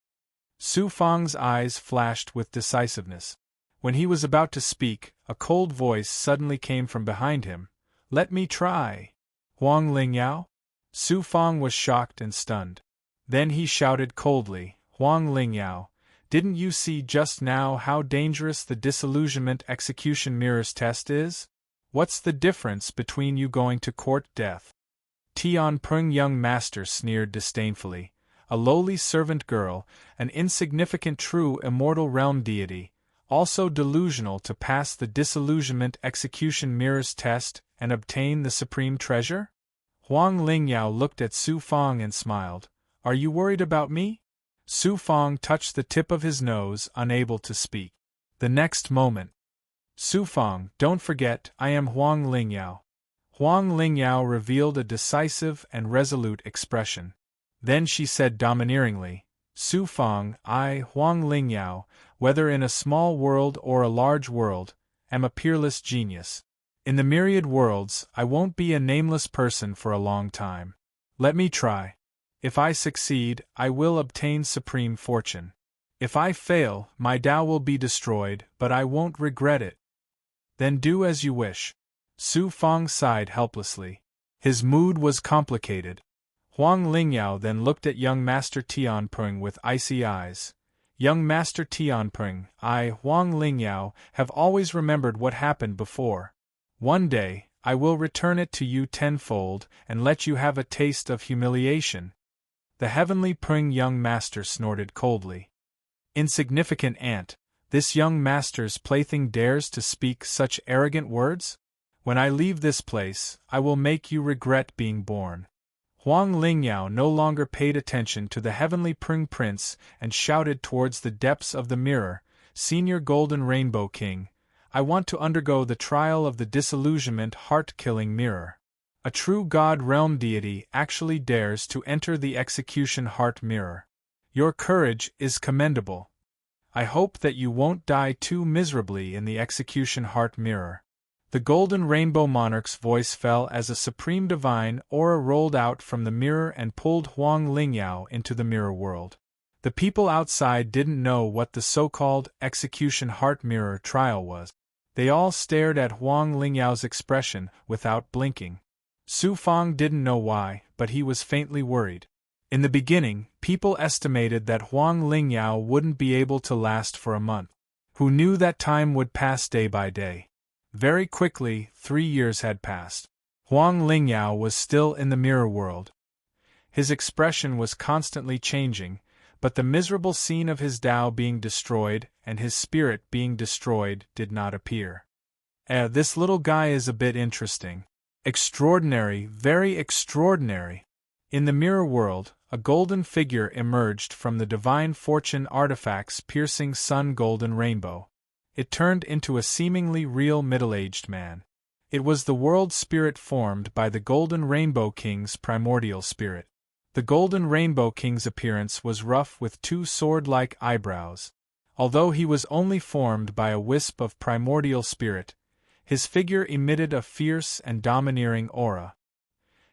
Su Fang's eyes flashed with decisiveness. When he was about to speak, a cold voice suddenly came from behind him. Let me try. Huang Lingyao? Su Fang was shocked and stunned. Then he shouted coldly, Huang Lingyao, didn't you see just now how dangerous the disillusionment execution mirror's test is? What's the difference between you going to court death? Tian Peng young master sneered disdainfully. A lowly servant girl, an insignificant true immortal realm deity, also delusional to pass the disillusionment execution mirror's test and obtain the supreme treasure? Huang Lingyao looked at Su Fang and smiled. Are you worried about me? Su Fang touched the tip of his nose, unable to speak. The next moment, Su Fang, don't forget, I am Huang Lingyao. Huang Lingyao revealed a decisive and resolute expression. Then she said domineeringly, Su Fang, I, Huang Lingyao, whether in a small world or a large world, am a peerless genius. In the myriad worlds, I won't be a nameless person for a long time. Let me try. If I succeed, I will obtain supreme fortune. If I fail, my Tao will be destroyed, but I won't regret it. Then do as you wish. Su Fang sighed helplessly. His mood was complicated. Huang Lingyao then looked at young Master Tian Peng with icy eyes. Young Master Tian Peng, I, Huang Lingyao, have always remembered what happened before. One day, I will return it to you tenfold and let you have a taste of humiliation. The heavenly Peng young master snorted coldly. Insignificant ant, this young master's plaything dares to speak such arrogant words? When I leave this place, I will make you regret being born. Huang Lingyao no longer paid attention to the heavenly Peng prince and shouted towards the depths of the mirror, Senior Golden Rainbow King, I want to undergo the trial of the disillusionment heart-killing mirror. A true god realm deity actually dares to enter the execution heart mirror. Your courage is commendable. I hope that you won't die too miserably in the execution heart mirror. The golden rainbow monarch's voice fell as a supreme divine aura rolled out from the mirror and pulled Huang Lingyao into the mirror world. The people outside didn't know what the so-called execution heart mirror trial was. They all stared at Huang Lingyao's expression without blinking. Su Fang didn't know why, but he was faintly worried. In the beginning, people estimated that Huang Lingyao wouldn't be able to last for a month. Who knew that time would pass day by day? Very quickly, 3 years had passed. Huang Lingyao was still in the mirror world. His expression was constantly changing, but the miserable scene of his Tao being destroyed and his spirit being destroyed did not appear. This little guy is a bit interesting. Extraordinary, very extraordinary. In the mirror world, a golden figure emerged from the divine fortune artifact's piercing sun golden rainbow. It turned into a seemingly real middle-aged man. It was the world spirit formed by the Golden Rainbow King's primordial spirit. The Golden Rainbow King's appearance was rough with 2 sword-like eyebrows. Although he was only formed by a wisp of primordial spirit, his figure emitted a fierce and domineering aura.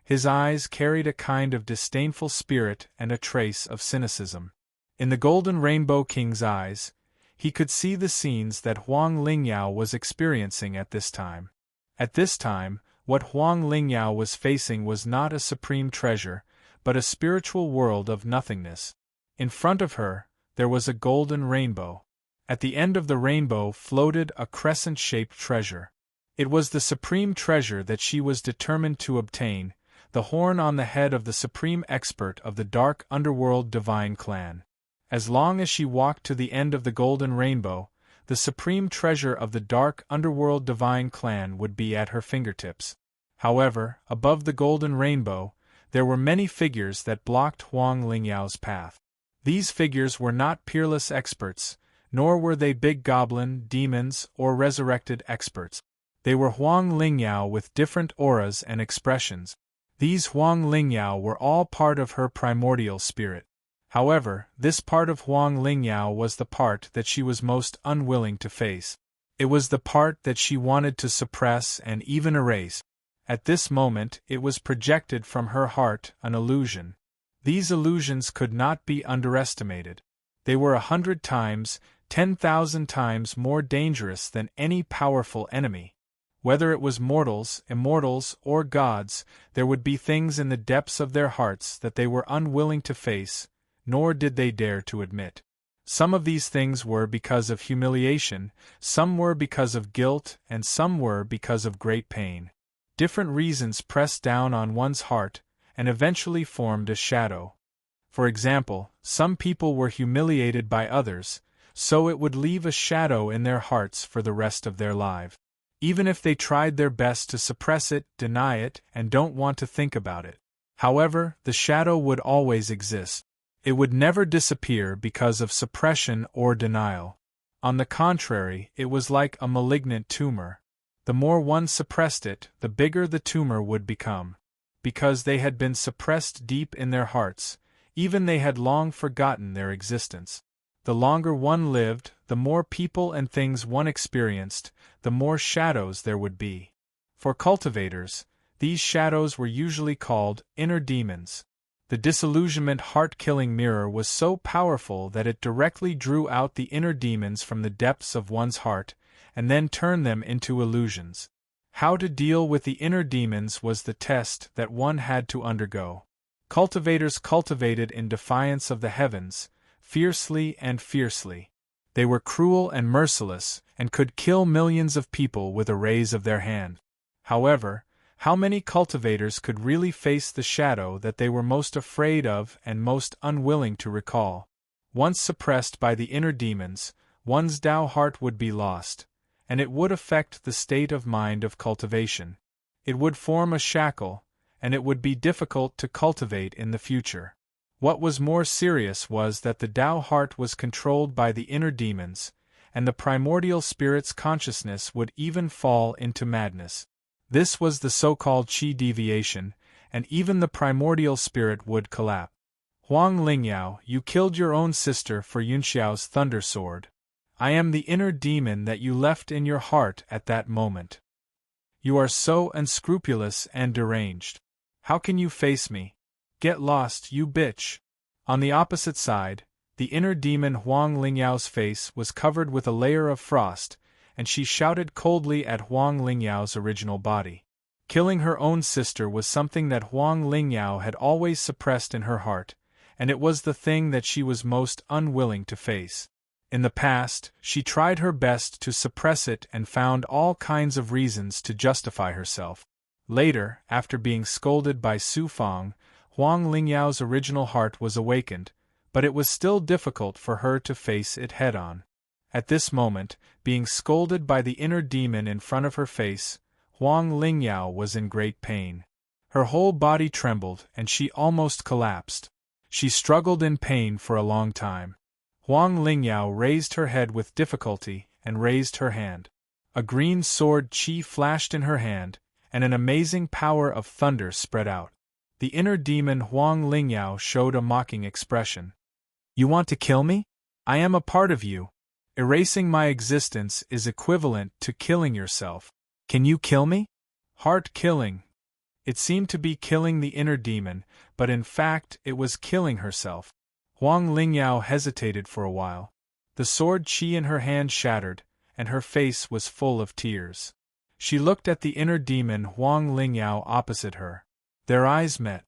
His eyes carried a kind of disdainful spirit and a trace of cynicism. In the Golden Rainbow King's eyes, he could see the scenes that Huang Lingyao was experiencing at this time. At this time, what Huang Lingyao was facing was not a supreme treasure, but a spiritual world of nothingness. In front of her, there was a golden rainbow. At the end of the rainbow floated a crescent-shaped treasure. It was the supreme treasure that she was determined to obtain, the horn on the head of the supreme expert of the dark underworld divine clan. As long as she walked to the end of the golden rainbow, the supreme treasure of the dark underworld divine clan would be at her fingertips. However, above the golden rainbow, There were many figures that blocked Huang Lingyao's path. These figures were not peerless experts, nor were they big goblin, demons, or resurrected experts. They were Huang Lingyao with different auras and expressions. These Huang Lingyao were all part of her primordial spirit. However, this part of Huang Lingyao was the part that she was most unwilling to face. It was the part that she wanted to suppress and even erase. At this moment, it was projected from her heart, an illusion. These illusions could not be underestimated. They were 100 times, 10,000 times more dangerous than any powerful enemy. Whether it was mortals, immortals, or gods, there would be things in the depths of their hearts that they were unwilling to face, nor did they dare to admit. Some of these things were because of humiliation, some were because of guilt, and some were because of great pain. Different reasons pressed down on one's heart, and eventually formed a shadow. For example, some people were humiliated by others, so it would leave a shadow in their hearts for the rest of their life. Even if they tried their best to suppress it, deny it, and don't want to think about it. However, the shadow would always exist. It would never disappear because of suppression or denial. On the contrary, it was like a malignant tumor. The more one suppressed it, the bigger the tumor would become. Because they had been suppressed deep in their hearts, even they had long forgotten their existence. The longer one lived, the more people and things one experienced, the more shadows there would be. For cultivators, these shadows were usually called inner demons. The disillusionment heart-killing mirror was so powerful that it directly drew out the inner demons from the depths of one's heart, and then turned them into illusions. How to deal with the inner demons was the test that one had to undergo. Cultivators cultivated in defiance of the heavens, fiercely and fiercely. They were cruel and merciless, and could kill millions of people with a raise of their hand. However, how many cultivators could really face the shadow that they were most afraid of and most unwilling to recall? Once suppressed by the inner demons, one's Tao heart would be lost, and it would affect the state of mind of cultivation. It would form a shackle, and it would be difficult to cultivate in the future. What was more serious was that the Tao heart was controlled by the inner demons, and the primordial spirit's consciousness would even fall into madness. This was the so-called qi deviation, and even the primordial spirit would collapse. Huang Lingyao, you killed your own sister for Yunxiao's thunder sword. I am the inner demon that you left in your heart at that moment. You are so unscrupulous and deranged. How can you face me? Get lost, you bitch. On the opposite side, the inner demon Huang Lingyao's face was covered with a layer of frost, and she shouted coldly at Huang Lingyao's original body. Killing her own sister was something that Huang Lingyao had always suppressed in her heart, and it was the thing that she was most unwilling to face. In the past, she tried her best to suppress it and found all kinds of reasons to justify herself. Later, after being scolded by Su Fang, Huang Lingyao's original heart was awakened, but it was still difficult for her to face it head-on. At this moment, being scolded by the inner demon in front of her face, Huang Lingyao was in great pain. Her whole body trembled and she almost collapsed. She struggled in pain for a long time. Huang Lingyao raised her head with difficulty and raised her hand. A green sword qi flashed in her hand, and an amazing power of thunder spread out. The inner demon Huang Lingyao showed a mocking expression. You want to kill me? I am a part of you. Erasing my existence is equivalent to killing yourself. Can you kill me? Heart killing. It seemed to be killing the inner demon, but in fact it was killing herself. Huang Lingyao hesitated for a while. The sword qi in her hand shattered, and her face was full of tears. She looked at the inner demon Huang Lingyao opposite her. Their eyes met.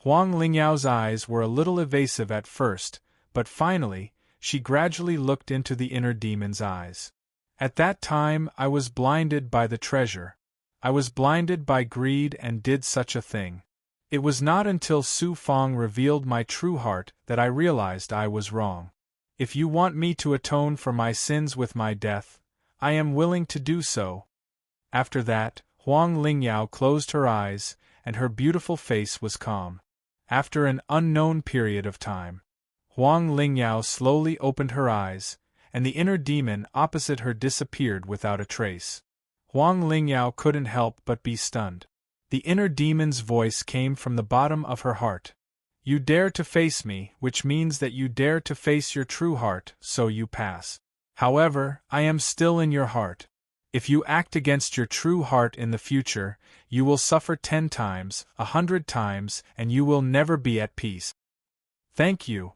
Huang Lingyao's eyes were a little evasive at first, but finally, she gradually looked into the inner demon's eyes. At that time I was blinded by the treasure. I was blinded by greed and did such a thing. It was not until Su Fang revealed my true heart that I realized I was wrong. If you want me to atone for my sins with my death, I am willing to do so. After that, Huang Lingyao closed her eyes, and her beautiful face was calm. After an unknown period of time, Huang Lingyao slowly opened her eyes, and the inner demon opposite her disappeared without a trace. Huang Lingyao couldn't help but be stunned. The inner demon's voice came from the bottom of her heart. You dare to face me, which means that you dare to face your true heart, so you pass. However, I am still in your heart. If you act against your true heart in the future, you will suffer 10 times, 100 times, and you will never be at peace. Thank you.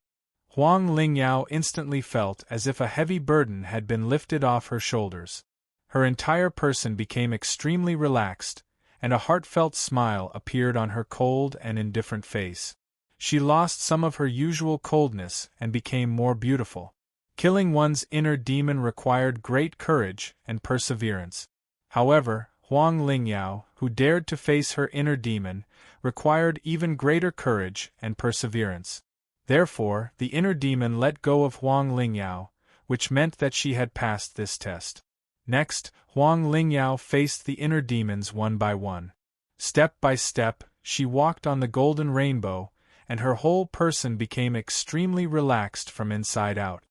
Huang Lingyao instantly felt as if a heavy burden had been lifted off her shoulders. Her entire person became extremely relaxed, and a heartfelt smile appeared on her cold and indifferent face. She lost some of her usual coldness and became more beautiful. Killing one's inner demon required great courage and perseverance. However, Huang Lingyao, who dared to face her inner demon, required even greater courage and perseverance. Therefore, the inner demon let go of Huang Lingyao, which meant that she had passed this test. Next, Huang Lingyao faced the inner demons one by one. Step by step, she walked on the golden rainbow, and her whole person became extremely relaxed from inside out.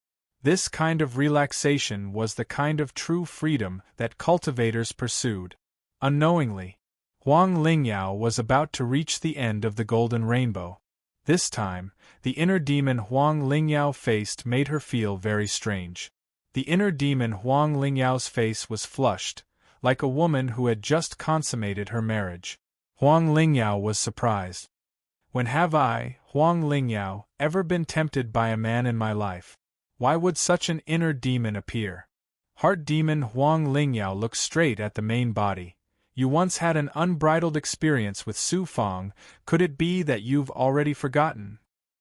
This kind of relaxation was the kind of true freedom that cultivators pursued. Unknowingly, Huang Lingyao was about to reach the end of the golden rainbow. This time, the inner demon Huang Lingyao faced made her feel very strange. The inner demon Huang Lingyao's face was flushed, like a woman who had just consummated her marriage. Huang Lingyao was surprised. When have I, Huang Lingyao, ever been tempted by a man in my life? Why would such an inner demon appear? Heart demon Huang Lingyao looked straight at the main body. You once had an unbridled experience with Su Fang, could it be that you've already forgotten?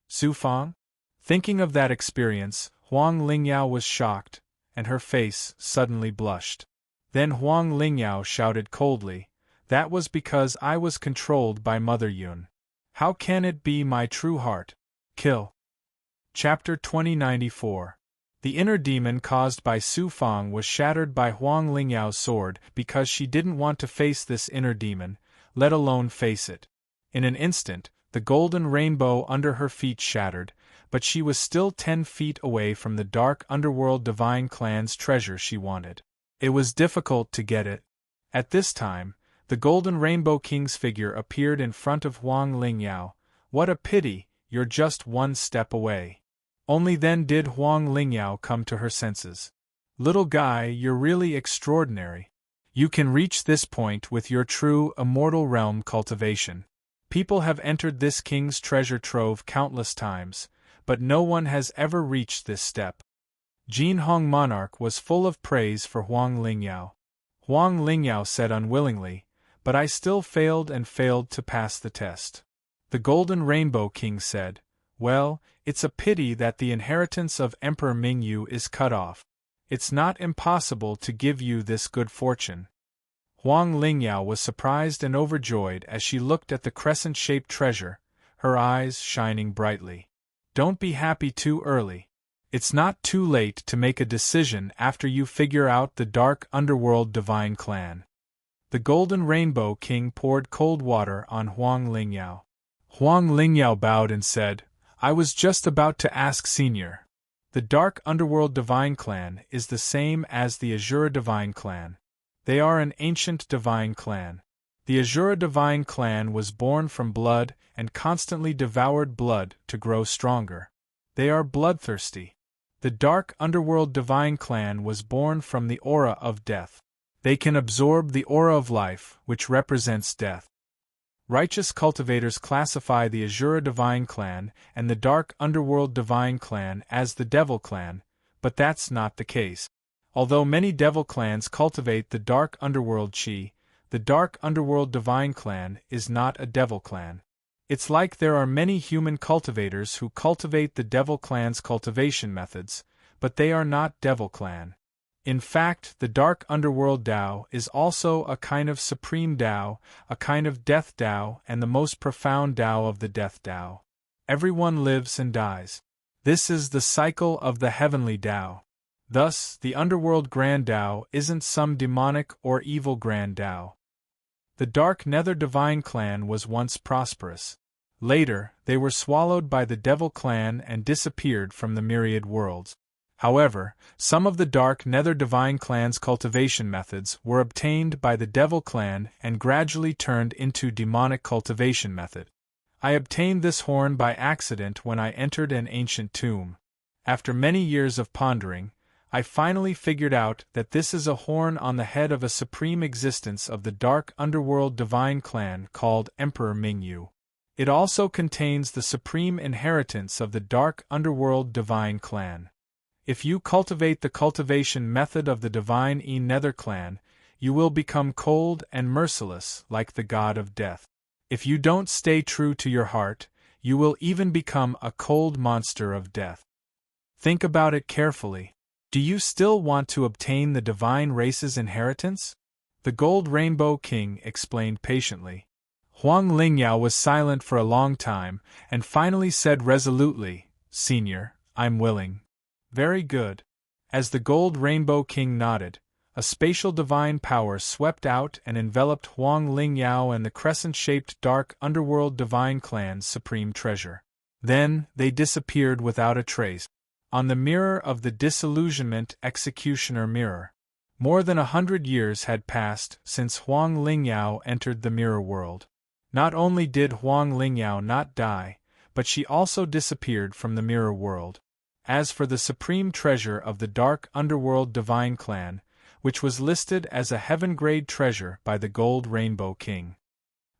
Su Fang? Thinking of that experience, Huang Lingyao was shocked, and her face suddenly blushed. Then Huang Lingyao shouted coldly, "That was because I was controlled by Mother Yun. How can it be my true heart? Kill." Chapter 2094. The inner demon caused by Su Fang was shattered by Huang Lingyao's sword because she didn't want to face this inner demon, let alone face it. In an instant, the golden rainbow under her feet shattered, but she was still 10 feet away from the dark underworld divine clan's treasure she wanted. It was difficult to get it. At this time, the golden rainbow king's figure appeared in front of Huang Lingyao. What a pity, you're just 1 step away. Only then did Huang Lingyao come to her senses. Little guy, you're really extraordinary. You can reach this point with your true immortal realm cultivation. People have entered this king's treasure trove countless times, but no one has ever reached this step. Jin Hong monarch was full of praise for Huang Lingyao. Huang Lingyao said unwillingly, "But I still failed to pass the test." The Golden Rainbow King said, "Well, it's a pity that the inheritance of Emperor Mingyu is cut off. It's not impossible to give you this good fortune." Huang Lingyao was surprised and overjoyed as she looked at the crescent-shaped treasure, her eyes shining brightly. Don't be happy too early. It's not too late to make a decision after you figure out the dark underworld divine clan. The Golden Rainbow King poured cold water on Huang Lingyao. Huang Lingyao bowed and said, "I was just about to ask Senior. The Dark Underworld Divine Clan is the same as the Azura Divine Clan. They are an ancient divine clan. The Azura Divine Clan was born from blood and constantly devoured blood to grow stronger. They are bloodthirsty. The Dark Underworld Divine Clan was born from the aura of death. They can absorb the aura of life, which represents death. Righteous cultivators classify the Azura Divine Clan and the Dark Underworld Divine Clan as the Devil Clan, but that's not the case. Although many Devil Clans cultivate the Dark Underworld Chi, the Dark Underworld Divine Clan is not a Devil Clan. It's like there are many human cultivators who cultivate the Devil Clan's cultivation methods, but they are not Devil Clan. In fact, the Dark Underworld Tao is also a kind of Supreme Tao, a kind of Death Tao, and the most profound Tao of the Death Tao. Everyone lives and dies. This is the cycle of the Heavenly Tao. Thus, the Underworld Grand Tao isn't some demonic or evil Grand Tao. The Dark Nether Divine Clan was once prosperous. Later, they were swallowed by the Devil clan and disappeared from the myriad worlds. However, some of the Dark Nether Divine clan's cultivation methods were obtained by the Devil clan and gradually turned into demonic cultivation method. I obtained this horn by accident when I entered an ancient tomb. After many years of pondering, I finally figured out that this is a horn on the head of a supreme existence of the Dark Underworld Divine clan called Emperor Mingyu. It also contains the supreme inheritance of the Dark Underworld Divine clan. If you cultivate the cultivation method of the Divine Nether clan, you will become cold and merciless like the god of death. If you don't stay true to your heart, you will even become a cold monster of death. Think about it carefully. Do you still want to obtain the divine race's inheritance? The Gold Rainbow King explained patiently. Huang Lingyao was silent for a long time, and finally said resolutely, "Senior, I'm willing." Very good. As the Gold Rainbow King nodded, a spatial divine power swept out and enveloped Huang Lingyao and the crescent-shaped Dark Underworld Divine clan's supreme treasure. Then, they disappeared without a trace. On the mirror of the Disillusionment Executioner Mirror. More than 100 years had passed since Huang Lingyao entered the mirror world. Not only did Huang Lingyao not die, but she also disappeared from the mirror world. As for the supreme treasure of the Dark Underworld Divine clan, which was listed as a heaven-grade treasure by the Gold Rainbow King,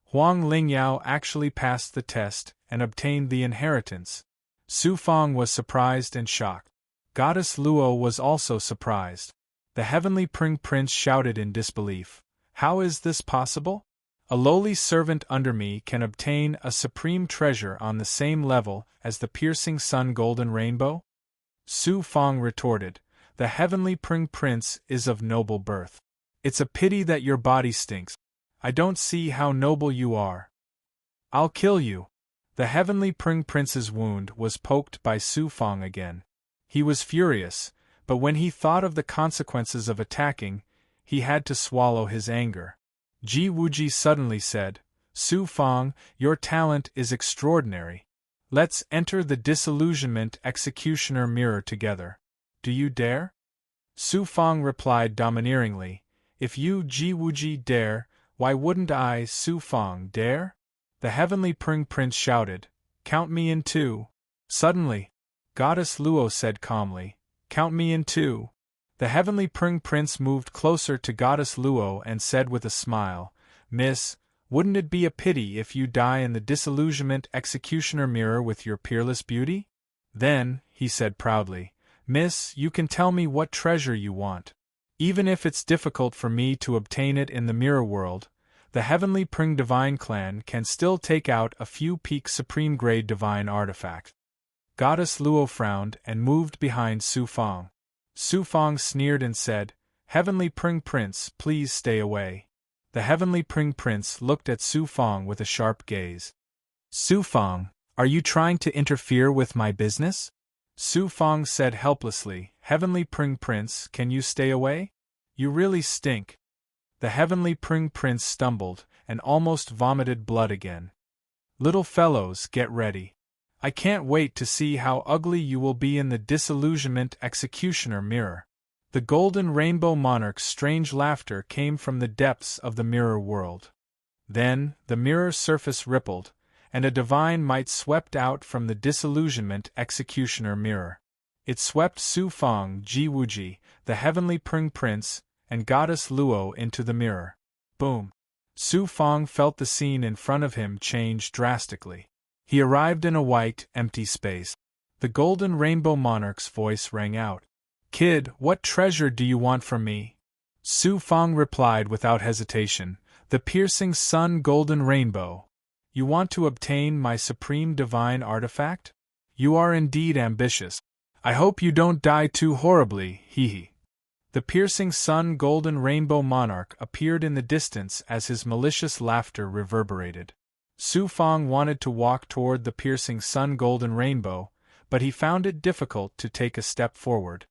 Huang Lingyao actually passed the test and obtained the inheritance. Su Fang was surprised and shocked. Goddess Luo was also surprised. The heavenly Prince shouted in disbelief, "How is this possible? A lowly servant under me can obtain a supreme treasure on the same level as the piercing sun golden rainbow?" Su Fang retorted, "The heavenly Prince is of noble birth. It's a pity that your body stinks. I don't see how noble you are. I'll kill you." The heavenly Prince's wound was poked by Su Fang again. He was furious, but when he thought of the consequences of attacking, he had to swallow his anger. Ji Wuji suddenly said, "Su Fang, your talent is extraordinary. Let's enter the Disillusionment Executioner Mirror together. Do you dare?" Su Fang replied domineeringly, "If you Ji Wuji dare, why wouldn't I Su Fang dare?" The heavenly Prince shouted, "Count me in two." Suddenly, Goddess Luo said calmly, "Count me in two." The heavenly Prince moved closer to Goddess Luo and said with a smile, "Miss, wouldn't it be a pity if you die in the Disillusionment Executioner Mirror with your peerless beauty? Then," he said proudly, "Miss, you can tell me what treasure you want. Even if it's difficult for me to obtain it in the mirror world, the heavenly Divine clan can still take out a few peak supreme grade divine artifacts." Goddess Luo frowned and moved behind Su Fang. Su Fang sneered and said, "Heavenly Prince, please stay away." The heavenly Prince looked at Su Fang with a sharp gaze. "Su Fang, are you trying to interfere with my business?" Su Fang said helplessly, "Heavenly Prince, can you stay away? You really stink." The heavenly Prince stumbled and almost vomited blood again. "Little fellows, get ready. I can't wait to see how ugly you will be in the Disillusionment Executioner Mirror." The Golden Rainbow Monarch's strange laughter came from the depths of the mirror world. Then, the mirror surface rippled, and a divine might swept out from the Disillusionment Executioner Mirror. It swept Su Fang, Ji Wuji, the heavenly Prince, and Goddess Luo into the mirror. Boom! Su Fang felt the scene in front of him change drastically. He arrived in a white, empty space. The Golden Rainbow Monarch's voice rang out. "Kid, what treasure do you want from me?" Su Fang replied without hesitation, "The piercing sun golden rainbow. You want to obtain my supreme divine artifact? You are indeed ambitious. I hope you don't die too horribly, hee hee." The piercing sun golden rainbow monarch appeared in the distance as his malicious laughter reverberated. Su Fang wanted to walk toward the piercing sun golden rainbow, but he found it difficult to take a step forward.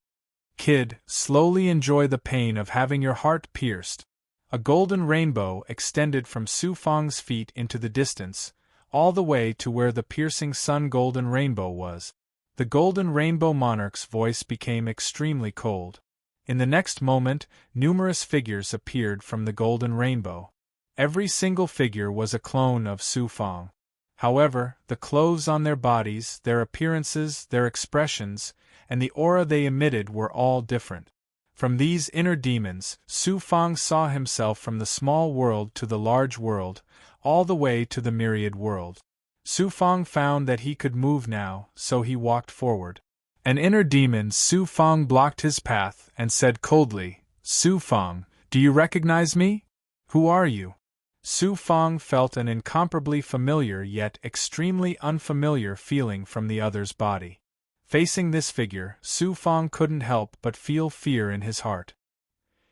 "Kid, slowly enjoy the pain of having your heart pierced." A golden rainbow extended from Su Fang's feet into the distance, all the way to where the piercing sun golden rainbow was. The golden rainbow monarch's voice became extremely cold. In the next moment, numerous figures appeared from the golden rainbow. Every single figure was a clone of Su Fang. However, the clothes on their bodies, their appearances, their expressions, and the aura they emitted were all different. From these inner demons, Su Fang saw himself from the small world to the large world, all the way to the myriad world. Su Fang found that he could move now, so he walked forward. An inner demon, Su Fang, blocked his path and said coldly, "Su Fang, do you recognize me? Who are you?" Su Fang felt an incomparably familiar yet extremely unfamiliar feeling from the other's body. Facing this figure, Su Fang couldn't help but feel fear in his heart.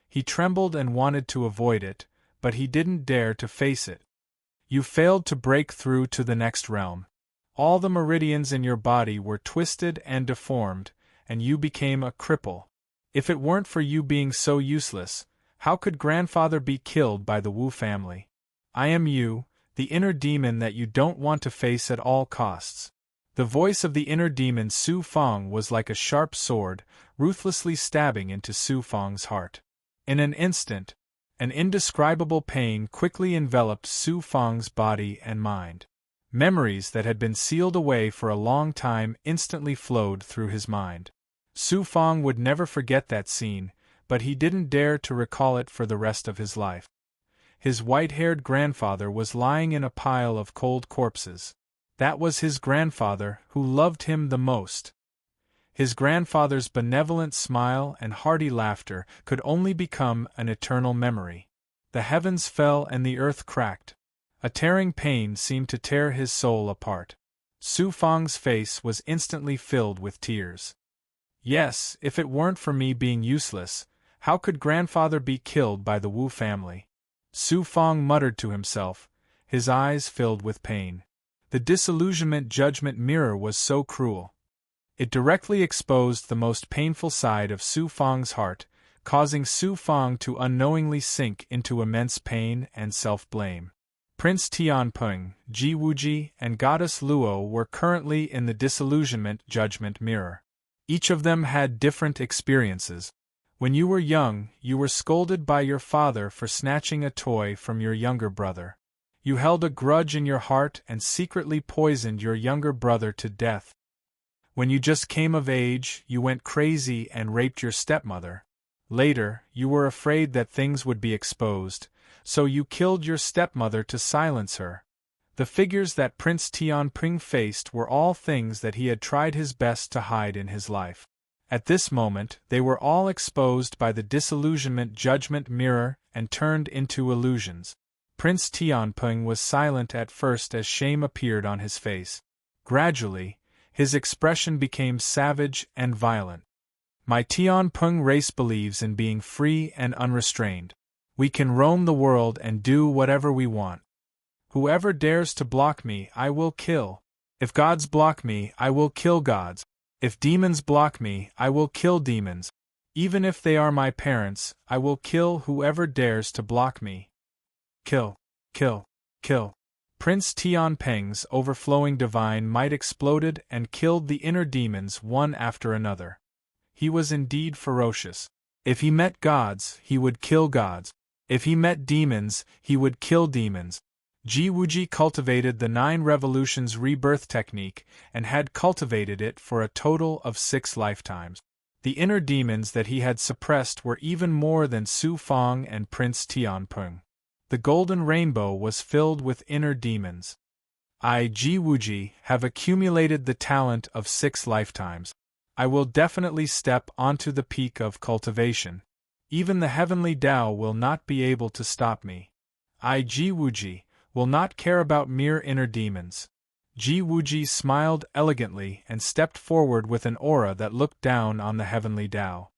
He trembled and wanted to avoid it, but he didn't dare to face it. You failed to break through to the next realm. All the meridians in your body were twisted and deformed, and you became a cripple. If it weren't for you being so useless, how could grandfather be killed by the Wu family? I am you, the inner demon that you don't want to face at all costs. The voice of the inner demon Su Fang was like a sharp sword, ruthlessly stabbing into Su Fang's heart. In an instant, an indescribable pain quickly enveloped Su Fang's body and mind. Memories that had been sealed away for a long time instantly flowed through his mind. Su Fang would never forget that scene, but he didn't dare to recall it for the rest of his life. His white-haired grandfather was lying in a pile of cold corpses. That was his grandfather, who loved him the most. His grandfather's benevolent smile and hearty laughter could only become an eternal memory. The heavens fell and the earth cracked. A tearing pain seemed to tear his soul apart. Su Fang's face was instantly filled with tears. Yes, if it weren't for me being useless, how could grandfather be killed by the Wu family? Su Fang muttered to himself, his eyes filled with pain. The disillusionment judgment mirror was so cruel. It directly exposed the most painful side of Su Fang's heart, causing Su Fang to unknowingly sink into immense pain and self-blame. Prince Tianping, Ji Wuji, and Goddess Luo were currently in the disillusionment judgment mirror. Each of them had different experiences. When you were young, you were scolded by your father for snatching a toy from your younger brother. You held a grudge in your heart and secretly poisoned your younger brother to death. When you just came of age, you went crazy and raped your stepmother. Later, you were afraid that things would be exposed, so you killed your stepmother to silence her. The figures that Prince Tianping faced were all things that he had tried his best to hide in his life. At this moment, they were all exposed by the disillusionment judgment mirror and turned into illusions. Prince Tianping was silent at first as shame appeared on his face. Gradually, his expression became savage and violent. My Tianping race believes in being free and unrestrained. We can roam the world and do whatever we want. Whoever dares to block me, I will kill. If gods block me, I will kill gods. If demons block me, I will kill demons. Even if they are my parents, I will kill whoever dares to block me. Kill, kill, kill. Prince Tianping's overflowing divine might exploded and killed the inner demons one after another. He was indeed ferocious. If he met gods, he would kill gods. If he met demons, he would kill demons. Ji Wuji cultivated the 9 revolutions rebirth technique and had cultivated it for a total of 6 lifetimes. The inner demons that he had suppressed were even more than Su Fang and Prince Tianping. The golden rainbow was filled with inner demons. I, Ji Wuji, have accumulated the talent of 6 lifetimes. I will definitely step onto the peak of cultivation. Even the heavenly Tao will not be able to stop me. I, Ji Wuji, will not care about mere inner demons. Ji Wuji smiled elegantly and stepped forward with an aura that looked down on the heavenly Tao.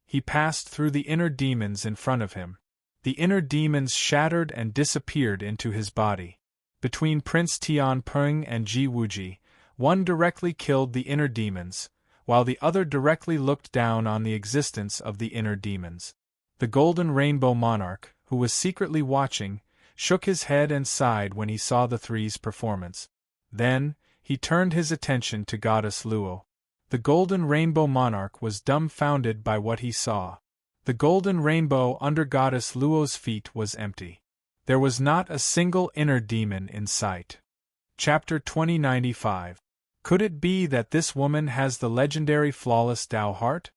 He passed through the inner demons in front of him. The inner demons shattered and disappeared into his body. Between Prince Tianping and Ji Wuji, one directly killed the inner demons, while the other directly looked down on the existence of the inner demons. The Golden Rainbow Monarch, who was secretly watching, shook his head and sighed when he saw the three's performance. Then, he turned his attention to Goddess Luo. The golden rainbow monarch was dumbfounded by what he saw. The golden rainbow under Goddess Luo's feet was empty. There was not a single inner demon in sight. Chapter 2095. Could it be that this woman has the legendary flawless Tao heart?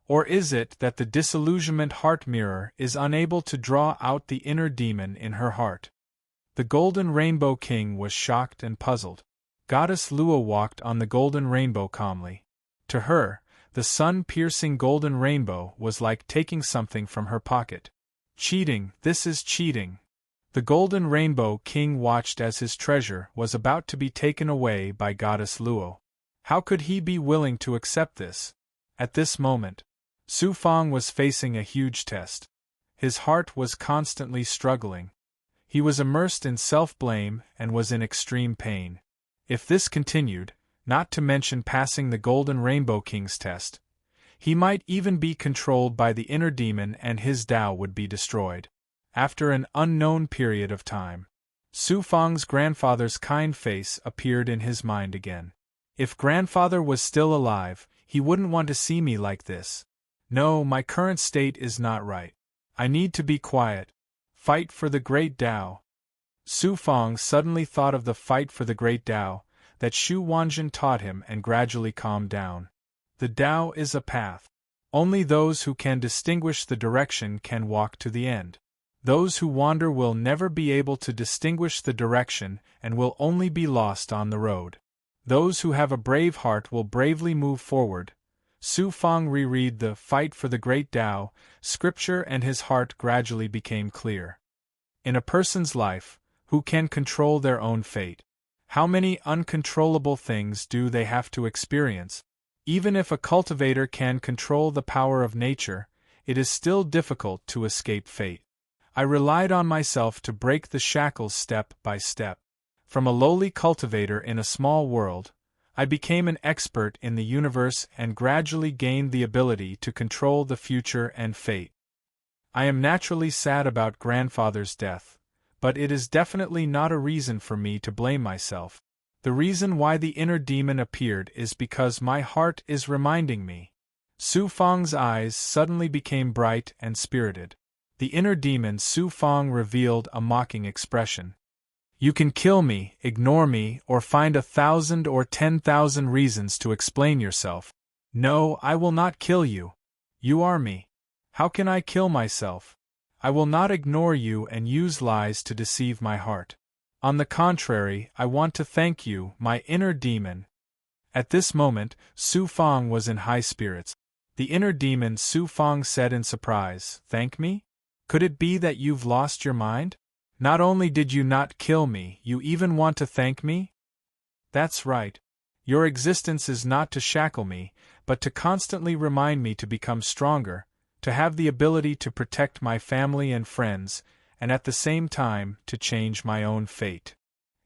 Or is it that the disillusionment heart mirror is unable to draw out the inner demon in her heart? The Golden Rainbow King was shocked and puzzled. Goddess Luo walked on the golden rainbow calmly. To her, the sun-piercing golden rainbow was like taking something from her pocket. Cheating, this is cheating. The Golden Rainbow King watched as his treasure was about to be taken away by Goddess Luo. How could he be willing to accept this? At this moment, Su Fang was facing a huge test. His heart was constantly struggling. He was immersed in self-blame and was in extreme pain. If this continued, not to mention passing the Golden Rainbow King's test, he might even be controlled by the inner demon and his Tao would be destroyed. After an unknown period of time, Su Fang's grandfather's kind face appeared in his mind again. If grandfather was still alive, he wouldn't want to see me like this. No, my current state is not right. I need to be quiet. Fight for the great Tao. Su Fang suddenly thought of the fight for the great Tao that Xu Wanjin taught him and gradually calmed down. The Tao is a path. Only those who can distinguish the direction can walk to the end. Those who wander will never be able to distinguish the direction and will only be lost on the road. Those who have a brave heart will bravely move forward. Su Fang reread the Fight for the Great Tao scripture and his heart gradually became clear. In a person's life, who can control their own fate? How many uncontrollable things do they have to experience? Even if a cultivator can control the power of nature, it is still difficult to escape fate. I relied on myself to break the shackles step by step. From a lowly cultivator in a small world, I became an expert in the universe and gradually gained the ability to control the future and fate. I am naturally sad about grandfather's death, but it is definitely not a reason for me to blame myself. The reason why the inner demon appeared is because my heart is reminding me. Su Fang's eyes suddenly became bright and spirited. The inner demon Su Fang revealed a mocking expression. You can kill me, ignore me, or find 1,000 or 10,000 reasons to explain yourself. No, I will not kill you. You are me. How can I kill myself? I will not ignore you and use lies to deceive my heart. On the contrary, I want to thank you, my inner demon. At this moment, Su Fang was in high spirits. The inner demon Su Fang said in surprise, "Thank me? Could it be that you've lost your mind? Not only did you not kill me, you even want to thank me? That's right. Your existence is not to shackle me, but to constantly remind me to become stronger, to have the ability to protect my family and friends, and at the same time, to change my own fate.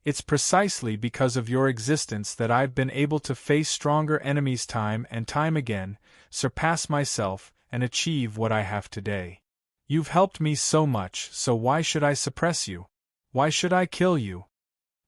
It's precisely because of your existence that I've been able to face stronger enemies time and time again, surpass myself, and achieve what I have today. You've helped me so much, so why should I suppress you? Why should I kill you?"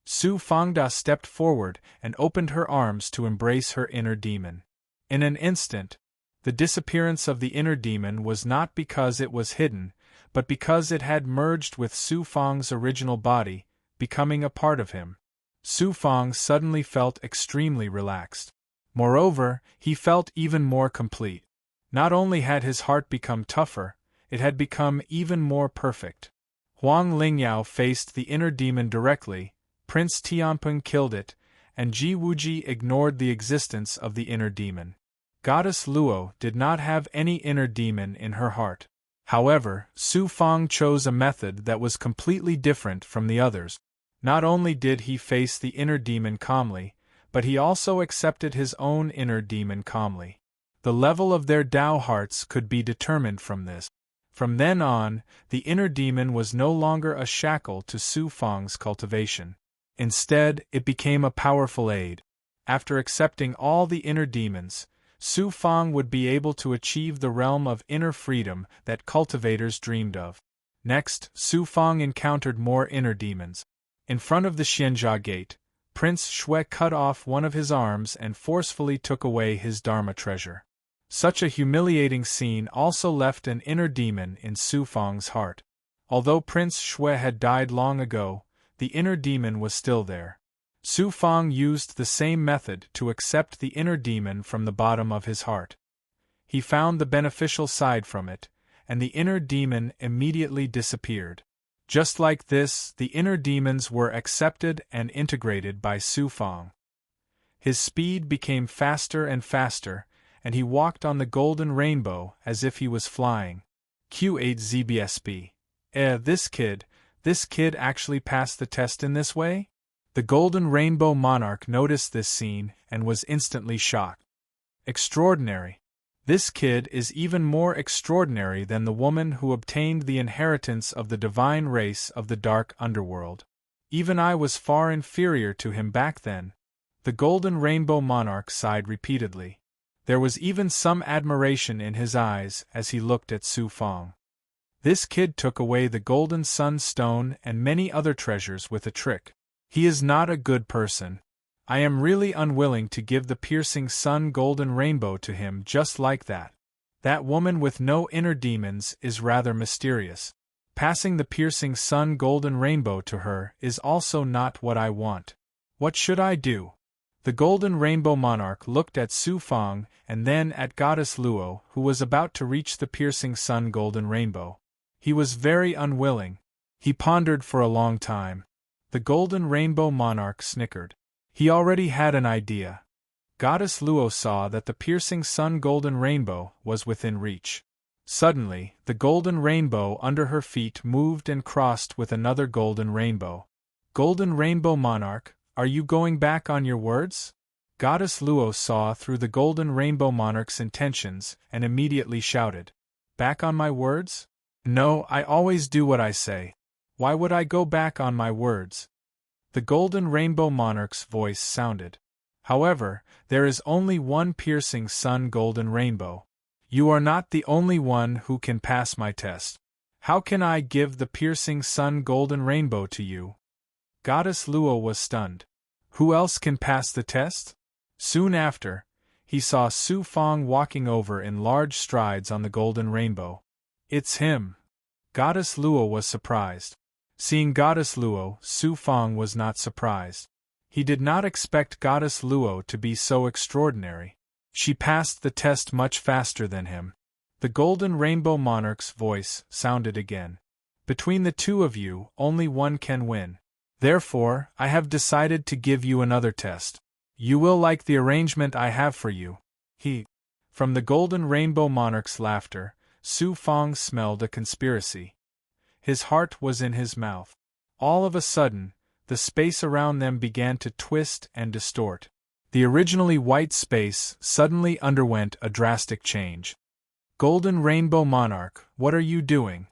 Su Fangda stepped forward and opened her arms to embrace her inner demon. In an instant, the disappearance of the inner demon was not because it was hidden, but because it had merged with Su Fang's original body, becoming a part of him. Su Fang suddenly felt extremely relaxed. Moreover, he felt even more complete. Not only had his heart become tougher, it had become even more perfect. Huang Lingyao faced the inner demon directly, Prince Tianping killed it, and Ji Wuji ignored the existence of the inner demon. Goddess Luo did not have any inner demon in her heart. However, Su Fang chose a method that was completely different from the others. Not only did he face the inner demon calmly, but he also accepted his own inner demon calmly. The level of their Tao hearts could be determined from this. From then on, the inner demon was no longer a shackle to Su Fang's cultivation. Instead, it became a powerful aid. After accepting all the inner demons, Su Fang would be able to achieve the realm of inner freedom that cultivators dreamed of. Next, Su Fang encountered more inner demons. In front of the Xianjia Gate, Prince Shui cut off one of his arms and forcefully took away his Dharma treasure. Such a humiliating scene also left an inner demon in Su Fang's heart. Although Prince Shui had died long ago, the inner demon was still there. Su Fang used the same method to accept the inner demon from the bottom of his heart. He found the beneficial side from it, and the inner demon immediately disappeared. Just like this, the inner demons were accepted and integrated by Su Fang. His speed became faster and faster, and he walked on the golden rainbow as if he was flying. Q8ZBSB. This kid actually passed the test in this way? The golden rainbow monarch noticed this scene and was instantly shocked. Extraordinary. This kid is even more extraordinary than the woman who obtained the inheritance of the divine race of the dark underworld. Even I was far inferior to him back then. The golden rainbow monarch sighed repeatedly. There was even some admiration in his eyes as he looked at Su Fang. This kid took away the golden sun stone and many other treasures with a trick. He is not a good person. I am really unwilling to give the piercing sun golden rainbow to him just like that. That woman with no inner demons is rather mysterious. Passing the piercing sun golden rainbow to her is also not what I want. What should I do? The golden rainbow monarch looked at Su Fang and then at Goddess Luo, who was about to reach the piercing sun golden rainbow. He was very unwilling. He pondered for a long time. The golden rainbow monarch snickered. He already had an idea. Goddess Luo saw that the piercing sun golden rainbow was within reach. Suddenly, the golden rainbow under her feet moved and crossed with another golden rainbow. Golden rainbow monarch, are you going back on your words? Goddess Luo saw through the golden rainbow monarch's intentions and immediately shouted. Back on my words? No, I always do what I say. Why would I go back on my words? The golden rainbow monarch's voice sounded. However, there is only one piercing sun golden rainbow. You are not the only one who can pass my test. How can I give the piercing sun golden rainbow to you? Goddess Luo was stunned. Who else can pass the test? Soon after, he saw Su Fang walking over in large strides on the golden rainbow. It's him. Goddess Luo was surprised. Seeing Goddess Luo, Su Fang was not surprised. He did not expect Goddess Luo to be so extraordinary. She passed the test much faster than him. The golden rainbow monarch's voice sounded again. Between the two of you, only one can win. Therefore, I have decided to give you another test. You will like the arrangement I have for you. From the golden rainbow monarch's laughter, Su Fang smelled a conspiracy. His heart was in his mouth. All of a sudden, the space around them began to twist and distort. The originally white space suddenly underwent a drastic change. Golden rainbow monarch, what are you doing?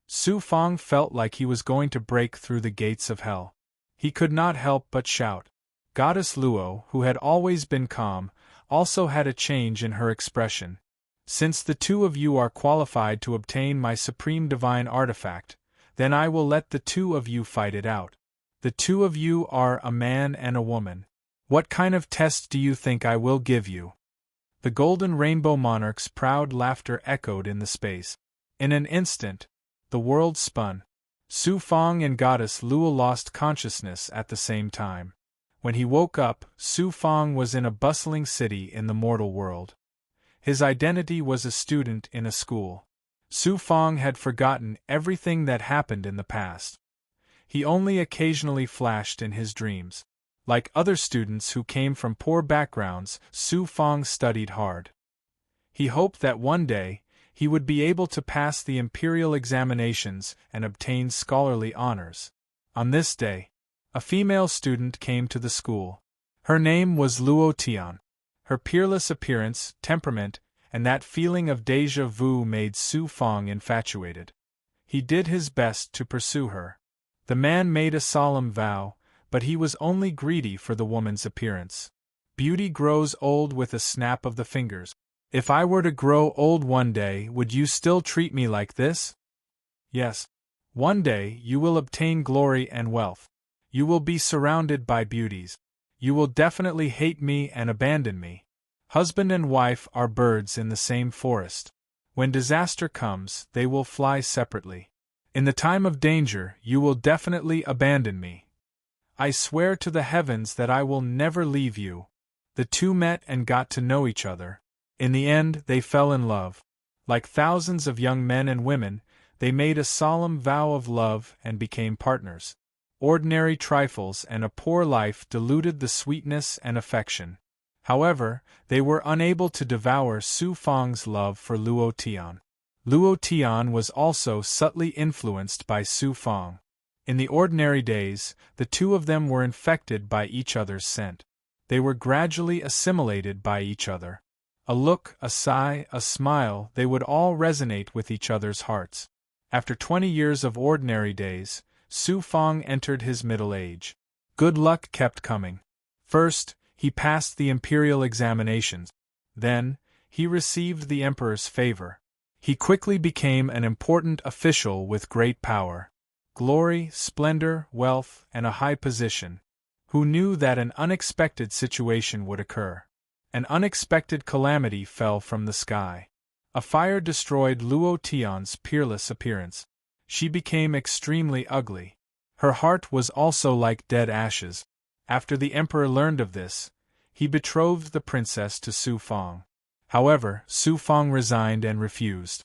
Su Fang felt like he was going to break through the gates of hell. He could not help but shout. Goddess Luo, who had always been calm, also had a change in her expression. Since the two of you are qualified to obtain my supreme divine artifact, then I will let the two of you fight it out. The two of you are a man and a woman. What kind of test do you think I will give you? The golden rainbow monarch's proud laughter echoed in the space. In an instant, the world spun. Su Fang and Goddess Luo lost consciousness at the same time. When he woke up, Su Fang was in a bustling city in the mortal world. His identity was a student in a school. Su Fang had forgotten everything that happened in the past. He only occasionally flashed in his dreams. Like other students who came from poor backgrounds, Su Fang studied hard. He hoped that one day, he would be able to pass the imperial examinations and obtain scholarly honors. On this day, a female student came to the school. Her name was Luo Tian. Her peerless appearance, temperament, and that feeling of déjà vu made Su Fang infatuated. He did his best to pursue her. The man made a solemn vow, but he was only greedy for the woman's appearance. Beauty grows old with a snap of the fingers. If I were to grow old one day, would you still treat me like this? Yes. One day you will obtain glory and wealth. You will be surrounded by beauties. You will definitely hate me and abandon me. Husband and wife are birds in the same forest. When disaster comes, they will fly separately. In the time of danger, you will definitely abandon me. I swear to the heavens that I will never leave you. The two met and got to know each other. In the end, they fell in love. Like thousands of young men and women, they made a solemn vow of love and became partners. Ordinary trifles and a poor life diluted the sweetness and affection. However, they were unable to devour Su Fang's love for Luo Tian. Luo Tian was also subtly influenced by Su Fang. In the ordinary days, the two of them were infected by each other's scent. They were gradually assimilated by each other. A look, a sigh, a smile, they would all resonate with each other's hearts. After 20 years of ordinary days, Su Fang entered his middle age. Good luck kept coming. First, he passed the imperial examinations. Then, he received the emperor's favor. He quickly became an important official with great power. Glory, splendor, wealth, and a high position. Who knew that an unexpected situation would occur? An unexpected calamity fell from the sky. A fire destroyed Luo Tian's peerless appearance. She became extremely ugly. Her heart was also like dead ashes. After the emperor learned of this, he betrothed the princess to Su Fang. However, Su Fang resigned and refused.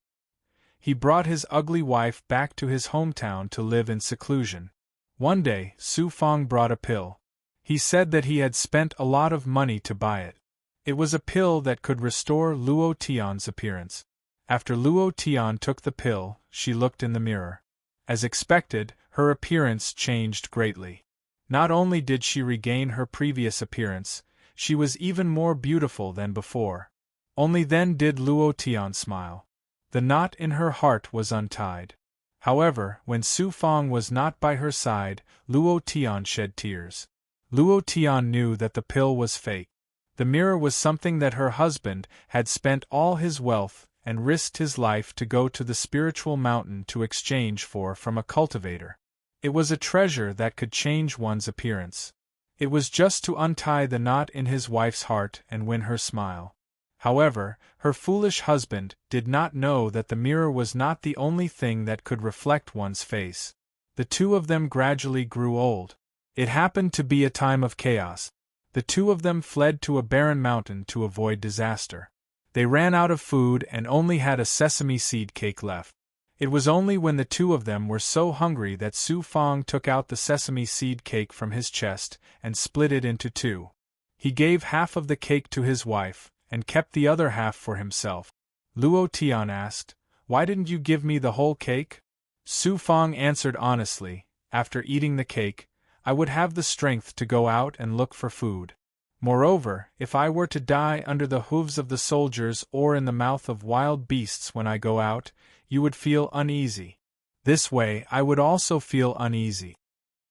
He brought his ugly wife back to his hometown to live in seclusion. One day, Su Fang brought a pill. He said that he had spent a lot of money to buy it. It was a pill that could restore Luo Tian's appearance. After Luo Tian took the pill, she looked in the mirror. As expected, her appearance changed greatly. Not only did she regain her previous appearance, she was even more beautiful than before. Only then did Luo Tian smile. The knot in her heart was untied. However, when Su Fang was not by her side, Luo Tian shed tears. Luo Tian knew that the pill was fake. The mirror was something that her husband had spent all his wealth and risked his life to go to the spiritual mountain to exchange for from a cultivator. It was a treasure that could change one's appearance. It was just to untie the knot in his wife's heart and win her smile. However, her foolish husband did not know that the mirror was not the only thing that could reflect one's face. The two of them gradually grew old. It happened to be a time of chaos. The two of them fled to a barren mountain to avoid disaster. They ran out of food and only had a sesame seed cake left. It was only when the two of them were so hungry that Su Fang took out the sesame seed cake from his chest and split it into two. He gave half of the cake to his wife, and kept the other half for himself. Luo Tian asked, "Why didn't you give me the whole cake?" Su Fang answered honestly, "After eating the cake, I would have the strength to go out and look for food. Moreover, if I were to die under the hooves of the soldiers or in the mouth of wild beasts when I go out, you would feel uneasy. This way I would also feel uneasy."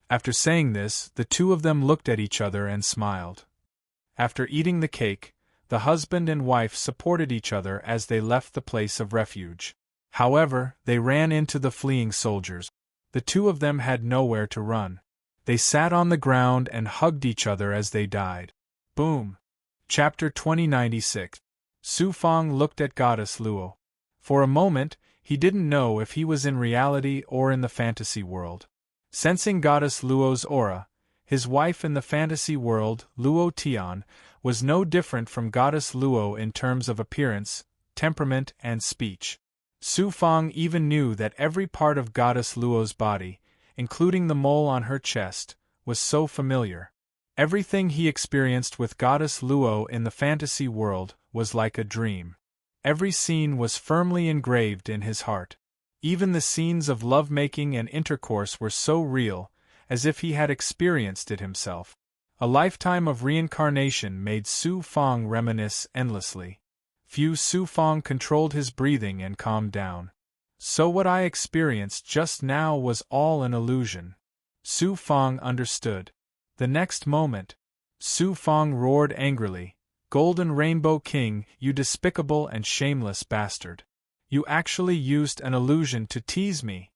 After saying this, the two of them looked at each other and smiled. After eating the cake, the husband and wife supported each other as they left the place of refuge. However, they ran into the fleeing soldiers. The two of them had nowhere to run. They sat on the ground and hugged each other as they died. Boom! Chapter 2096. Su Fang looked at Goddess Luo. For a moment, he didn't know if he was in reality or in the fantasy world. Sensing Goddess Luo's aura, his wife in the fantasy world, Luo Tian, was no different from Goddess Luo in terms of appearance, temperament, and speech. Su Fang even knew that every part of Goddess Luo's body, including the mole on her chest, was so familiar. Everything he experienced with Goddess Luo in the fantasy world was like a dream. Every scene was firmly engraved in his heart. Even the scenes of lovemaking and intercourse were so real, as if he had experienced it himself. A lifetime of reincarnation made Su Fang reminisce endlessly. Su Fang controlled his breathing and calmed down. So what I experienced just now was all an illusion. Su Fang understood. The next moment, Su Fang roared angrily, "Golden Rainbow King, you despicable and shameless bastard! You actually used an illusion to tease me!"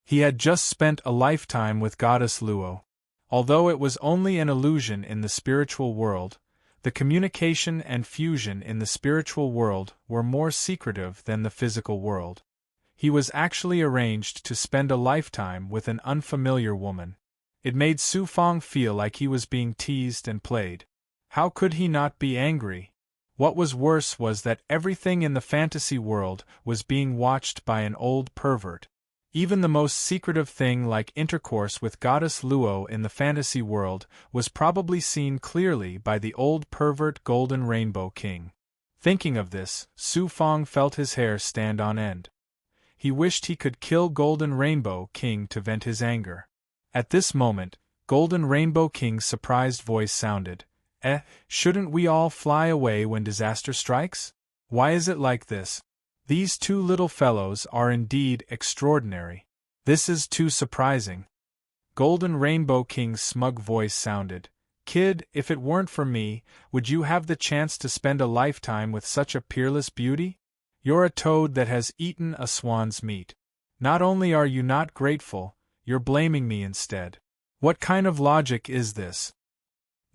He had just spent a lifetime with Goddess Luo. Although it was only an illusion in the spiritual world, the communication and fusion in the spiritual world were more secretive than the physical world. He was actually arranged to spend a lifetime with an unfamiliar woman. It made Su Fang feel like he was being teased and played. How could he not be angry? What was worse was that everything in the fantasy world was being watched by an old pervert. Even the most secretive thing like intercourse with Goddess Luo in the fantasy world was probably seen clearly by the old pervert Golden Rainbow King. Thinking of this, Su Fang felt his hair stand on end. He wished he could kill Golden Rainbow King to vent his anger. At this moment, Golden Rainbow King's surprised voice sounded. Shouldn't we all fly away when disaster strikes? Why is it like this? These two little fellows are indeed extraordinary. This is too surprising. Golden Rainbow King's smug voice sounded. Kid, if it weren't for me, would you have the chance to spend a lifetime with such a peerless beauty? You're a toad that has eaten a swan's meat. Not only are you not grateful, you're blaming me instead. What kind of logic is this?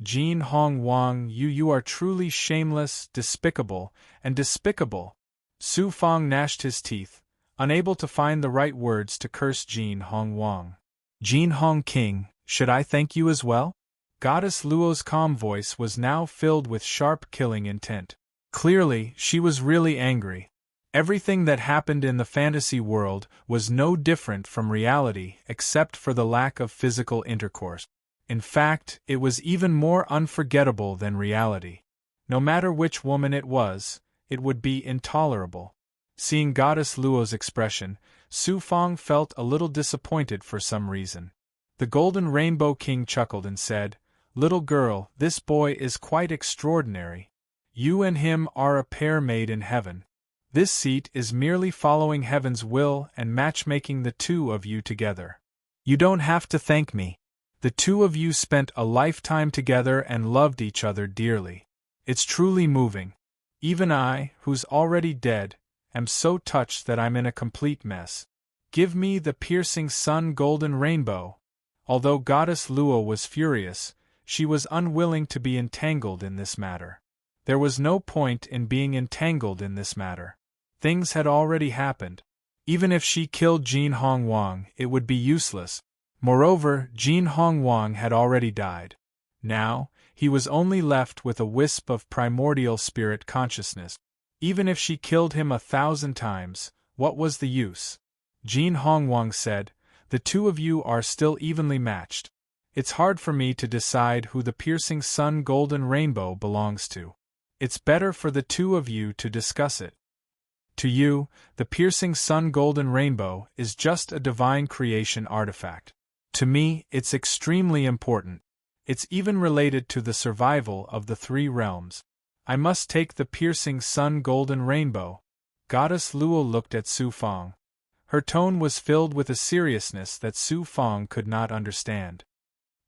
Jin Hong Wang, you are truly shameless, despicable, and despicable. Su Fang gnashed his teeth, unable to find the right words to curse Jin Hong Wang. Jin Hong King, should I thank you as well? Goddess Luo's calm voice was now filled with sharp killing intent. Clearly, she was really angry. Everything that happened in the fantasy world was no different from reality except for the lack of physical intercourse. In fact, it was even more unforgettable than reality. No matter which woman it was, it would be intolerable. Seeing Goddess Luo's expression, Su Fang felt a little disappointed for some reason. The Golden Rainbow King chuckled and said, "Little girl, this boy is quite extraordinary. You and him are a pair made in heaven. This seat is merely following heaven's will and matchmaking the two of you together. You don't have to thank me. The two of you spent a lifetime together and loved each other dearly. It's truly moving. Even I, who's already dead, am so touched that I'm in a complete mess. Give me the piercing sun golden rainbow." Although Goddess Luo was furious, she was unwilling to be entangled in this matter. There was no point in being entangled in this matter. Things had already happened. Even if she killed Jin Hong Wang, it would be useless. Moreover, Jin Hong Wang had already died. Now, he was only left with a wisp of primordial spirit consciousness. Even if she killed him 1,000 times, what was the use? Jin Hong Wang said, "The two of you are still evenly matched. It's hard for me to decide who the piercing sun golden rainbow belongs to. It's better for the two of you to discuss it. To you, the piercing sun golden rainbow is just a divine creation artifact. To me, it's extremely important. It's even related to the survival of the three realms. I must take the piercing sun golden rainbow." Goddess Luo looked at Su Fang. Her tone was filled with a seriousness that Su Fang could not understand.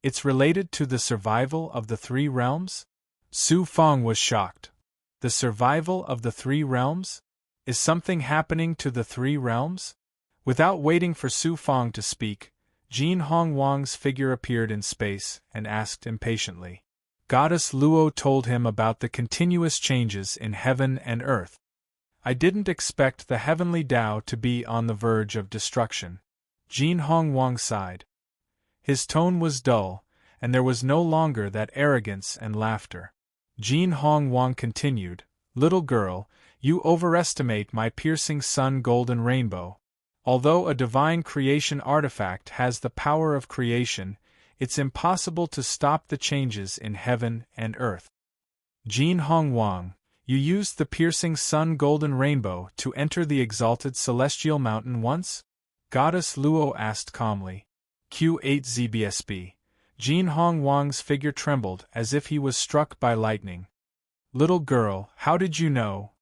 It's related to the survival of the three realms? Su Fang was shocked. The survival of the three realms? Is something happening to the three realms? Without waiting for Su Fang to speak, Jin Hong Wang's figure appeared in space and asked impatiently. Goddess Luo told him about the continuous changes in heaven and earth. "I didn't expect the heavenly Tao to be on the verge of destruction." Jin Hong Wang sighed. His tone was dull, and there was no longer that arrogance and laughter. Jin Hong Wang continued, "Little girl, you overestimate my piercing sun golden rainbow. Although a divine creation artifact has the power of creation, it's impossible to stop the changes in heaven and earth. Jin Hong Wang, you used the piercing sun golden rainbow to enter the exalted celestial mountain once?" Goddess Luo asked calmly. Q8 ZBSB. Jin Hong Wang's figure trembled as if he was struck by lightning. "Little girl, how did you know?"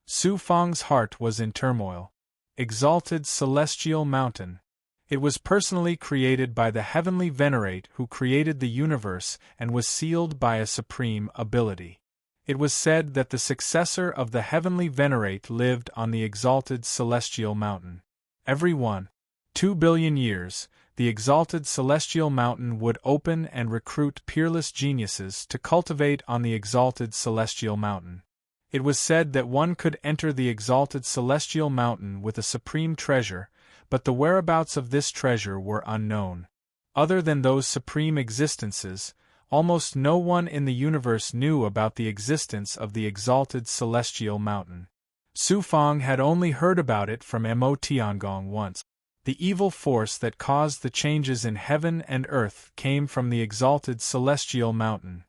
Su Fang's heart was in turmoil. Exalted celestial mountain. It was personally created by the heavenly Venerate who created the universe and was sealed by a supreme ability. It was said that the successor of the heavenly Venerate lived on the exalted celestial mountain. Every 1.2 billion years, the exalted celestial mountain would open and recruit peerless geniuses to cultivate on the exalted celestial mountain. It was said that one could enter the exalted celestial mountain with a supreme treasure, but the whereabouts of this treasure were unknown. Other than those supreme existences, almost no one in the universe knew about the existence of the exalted celestial mountain. Su Fang had only heard about it from Mo Tiangong once. The evil force that caused the changes in heaven and earth came from the exalted celestial mountain.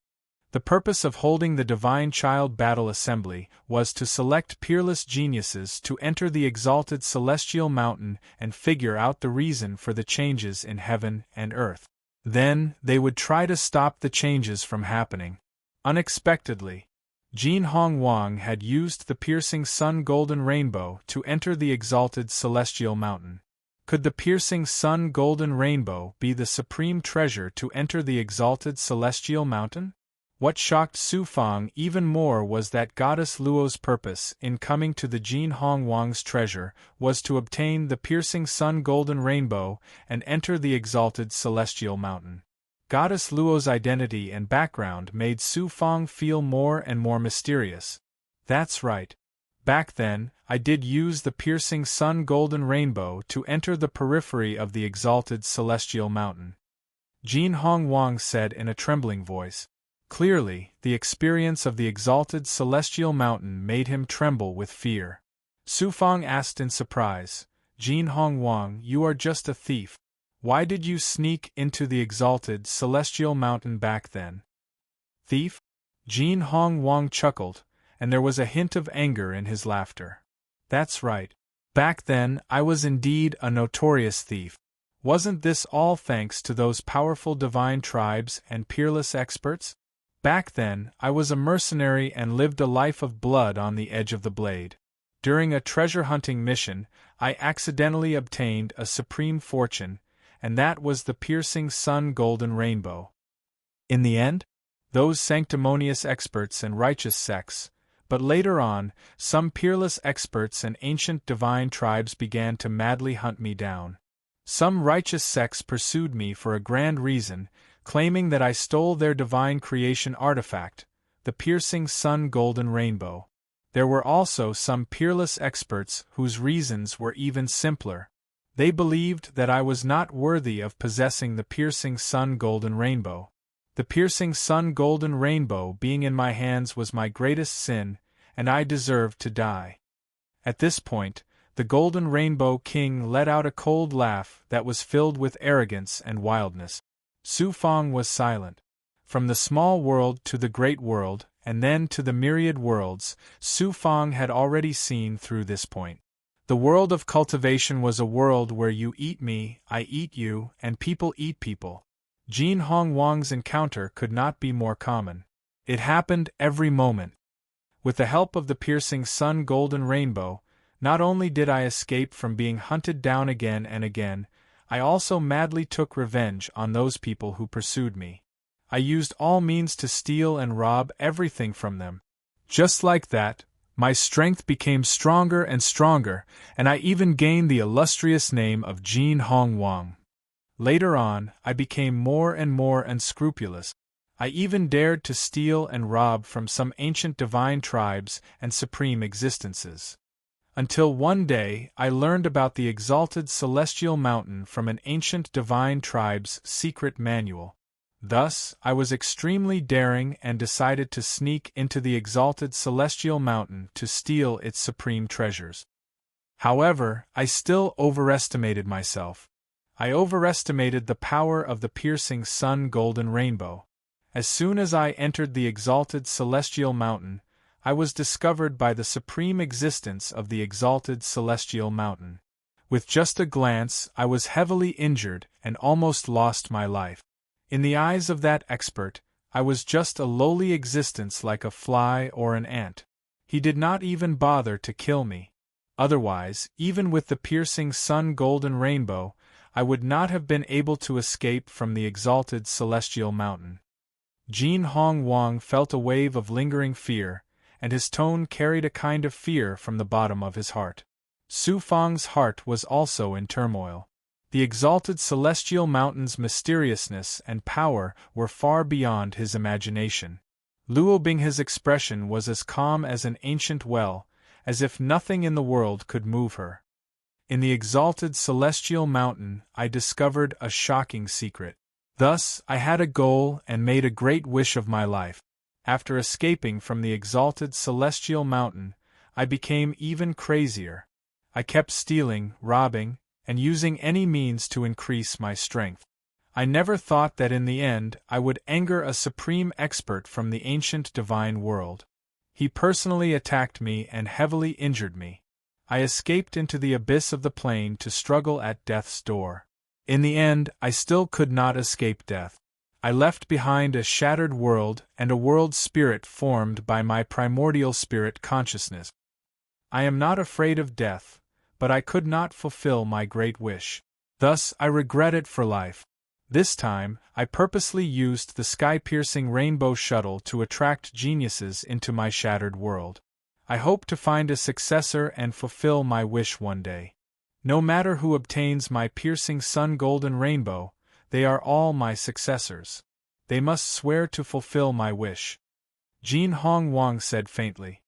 The purpose of holding the Divine Child Battle Assembly was to select peerless geniuses to enter the exalted celestial mountain and figure out the reason for the changes in heaven and earth. Then, they would try to stop the changes from happening. Unexpectedly, Jin Hong Wang had used the piercing sun golden rainbow to enter the exalted celestial mountain. Could the piercing sun golden rainbow be the supreme treasure to enter the exalted celestial mountain? What shocked Su Fang even more was that Goddess Luo's purpose in coming to the Jin Hong Wang's treasure was to obtain the piercing sun golden rainbow and enter the exalted celestial mountain. Goddess Luo's identity and background made Su Fang feel more and more mysterious. That's right. Back then, I did use the piercing sun golden rainbow to enter the periphery of the exalted celestial mountain. Jin Hong Wang said in a trembling voice. Clearly, the experience of the exalted celestial mountain made him tremble with fear. Su Fang asked in surprise, Jin Hong Wang, you are just a thief. Why did you sneak into the exalted celestial mountain back then? Thief? Jin Hong Wang chuckled, and there was a hint of anger in his laughter. That's right. Back then, I was indeed a notorious thief. Wasn't this all thanks to those powerful divine tribes and peerless experts? Back then, I was a mercenary and lived a life of blood on the edge of the blade. During a treasure-hunting mission, I accidentally obtained a supreme fortune, and that was the piercing sun golden rainbow. In the end, those sanctimonious experts and righteous sects, but later on, some peerless experts and ancient divine tribes began to madly hunt me down. Some righteous sects pursued me for a grand reason, claiming that I stole their divine creation artifact, the piercing sun golden rainbow. There were also some peerless experts whose reasons were even simpler. They believed that I was not worthy of possessing the piercing sun golden rainbow. The piercing sun golden rainbow being in my hands was my greatest sin, and I deserved to die. At this point, the Golden Rainbow King let out a cold laugh that was filled with arrogance and wildness. Su Fang was silent. From the small world to the great world, and then to the myriad worlds, Su Fang had already seen through this point. The world of cultivation was a world where you eat me, I eat you, and people eat people. Jin Hong Wang's encounter could not be more common. It happened every moment. With the help of the piercing sun golden rainbow, not only did I escape from being hunted down again and again, I also madly took revenge on those people who pursued me. I used all means to steal and rob everything from them. Just like that, my strength became stronger and stronger, and I even gained the illustrious name of Jin Hong Wang. Later on, I became more and more unscrupulous. I even dared to steal and rob from some ancient divine tribes and supreme existences. Until one day I learned about the exalted celestial mountain from an ancient divine tribe's secret manual. Thus, I was extremely daring and decided to sneak into the exalted celestial mountain to steal its supreme treasures. However, I still overestimated myself. I overestimated the power of the piercing sun golden rainbow. As soon as I entered the exalted celestial mountain, I was discovered by the supreme existence of the exalted celestial mountain. With just a glance, I was heavily injured and almost lost my life. In the eyes of that expert, I was just a lowly existence like a fly or an ant. He did not even bother to kill me. Otherwise, even with the piercing sun golden rainbow, I would not have been able to escape from the exalted celestial mountain. Jin Hong Wang felt a wave of lingering fear, and his tone carried a kind of fear from the bottom of his heart. Su Fang's heart was also in turmoil. The exalted celestial mountain's mysteriousness and power were far beyond his imagination. Luo Binghe's expression was as calm as an ancient well, as if nothing in the world could move her. In the exalted celestial mountain, I discovered a shocking secret. Thus, I had a goal and made a great wish of my life. After escaping from the exalted celestial mountain, I became even crazier. I kept stealing, robbing, and using any means to increase my strength. I never thought that in the end I would anger a supreme expert from the ancient divine world. He personally attacked me and heavily injured me. I escaped into the abyss of the plane to struggle at death's door. In the end, I still could not escape death. I left behind a shattered world and a world spirit formed by my primordial spirit consciousness. I am not afraid of death, but I could not fulfill my great wish. Thus, I regret it for life. This time, I purposely used the sky-piercing rainbow shuttle to attract geniuses into my shattered world. I hope to find a successor and fulfill my wish one day. No matter who obtains my piercing sun-golden rainbow, they are all my successors. They must swear to fulfill my wish. Jin Hong Wang said faintly.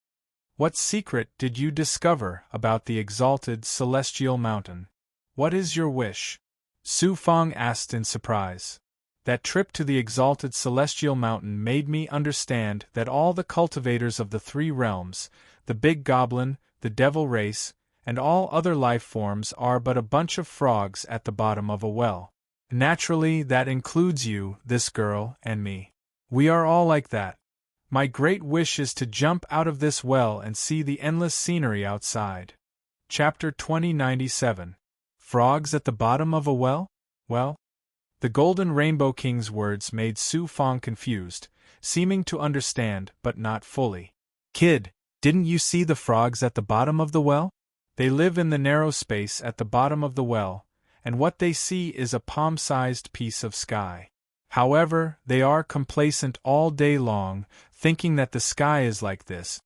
What secret did you discover about the exalted celestial mountain? What is your wish? Su Fang asked in surprise. That trip to the exalted celestial mountain made me understand that all the cultivators of the three realms, the big goblin, the devil race, and all other life forms are but a bunch of frogs at the bottom of a well. Naturally, that includes you, this girl, and me. We are all like that. My great wish is to jump out of this well and see the endless scenery outside. Chapter 2097. Frogs at the bottom of a well? Well? The Golden Rainbow King's words made Su Fang confused, seeming to understand but not fully. Kid, didn't you see the frogs at the bottom of the well? They live in the narrow space at the bottom of the well, and what they see is a palm-sized piece of sky. However, they are complacent all day long, thinking that the sky is like this.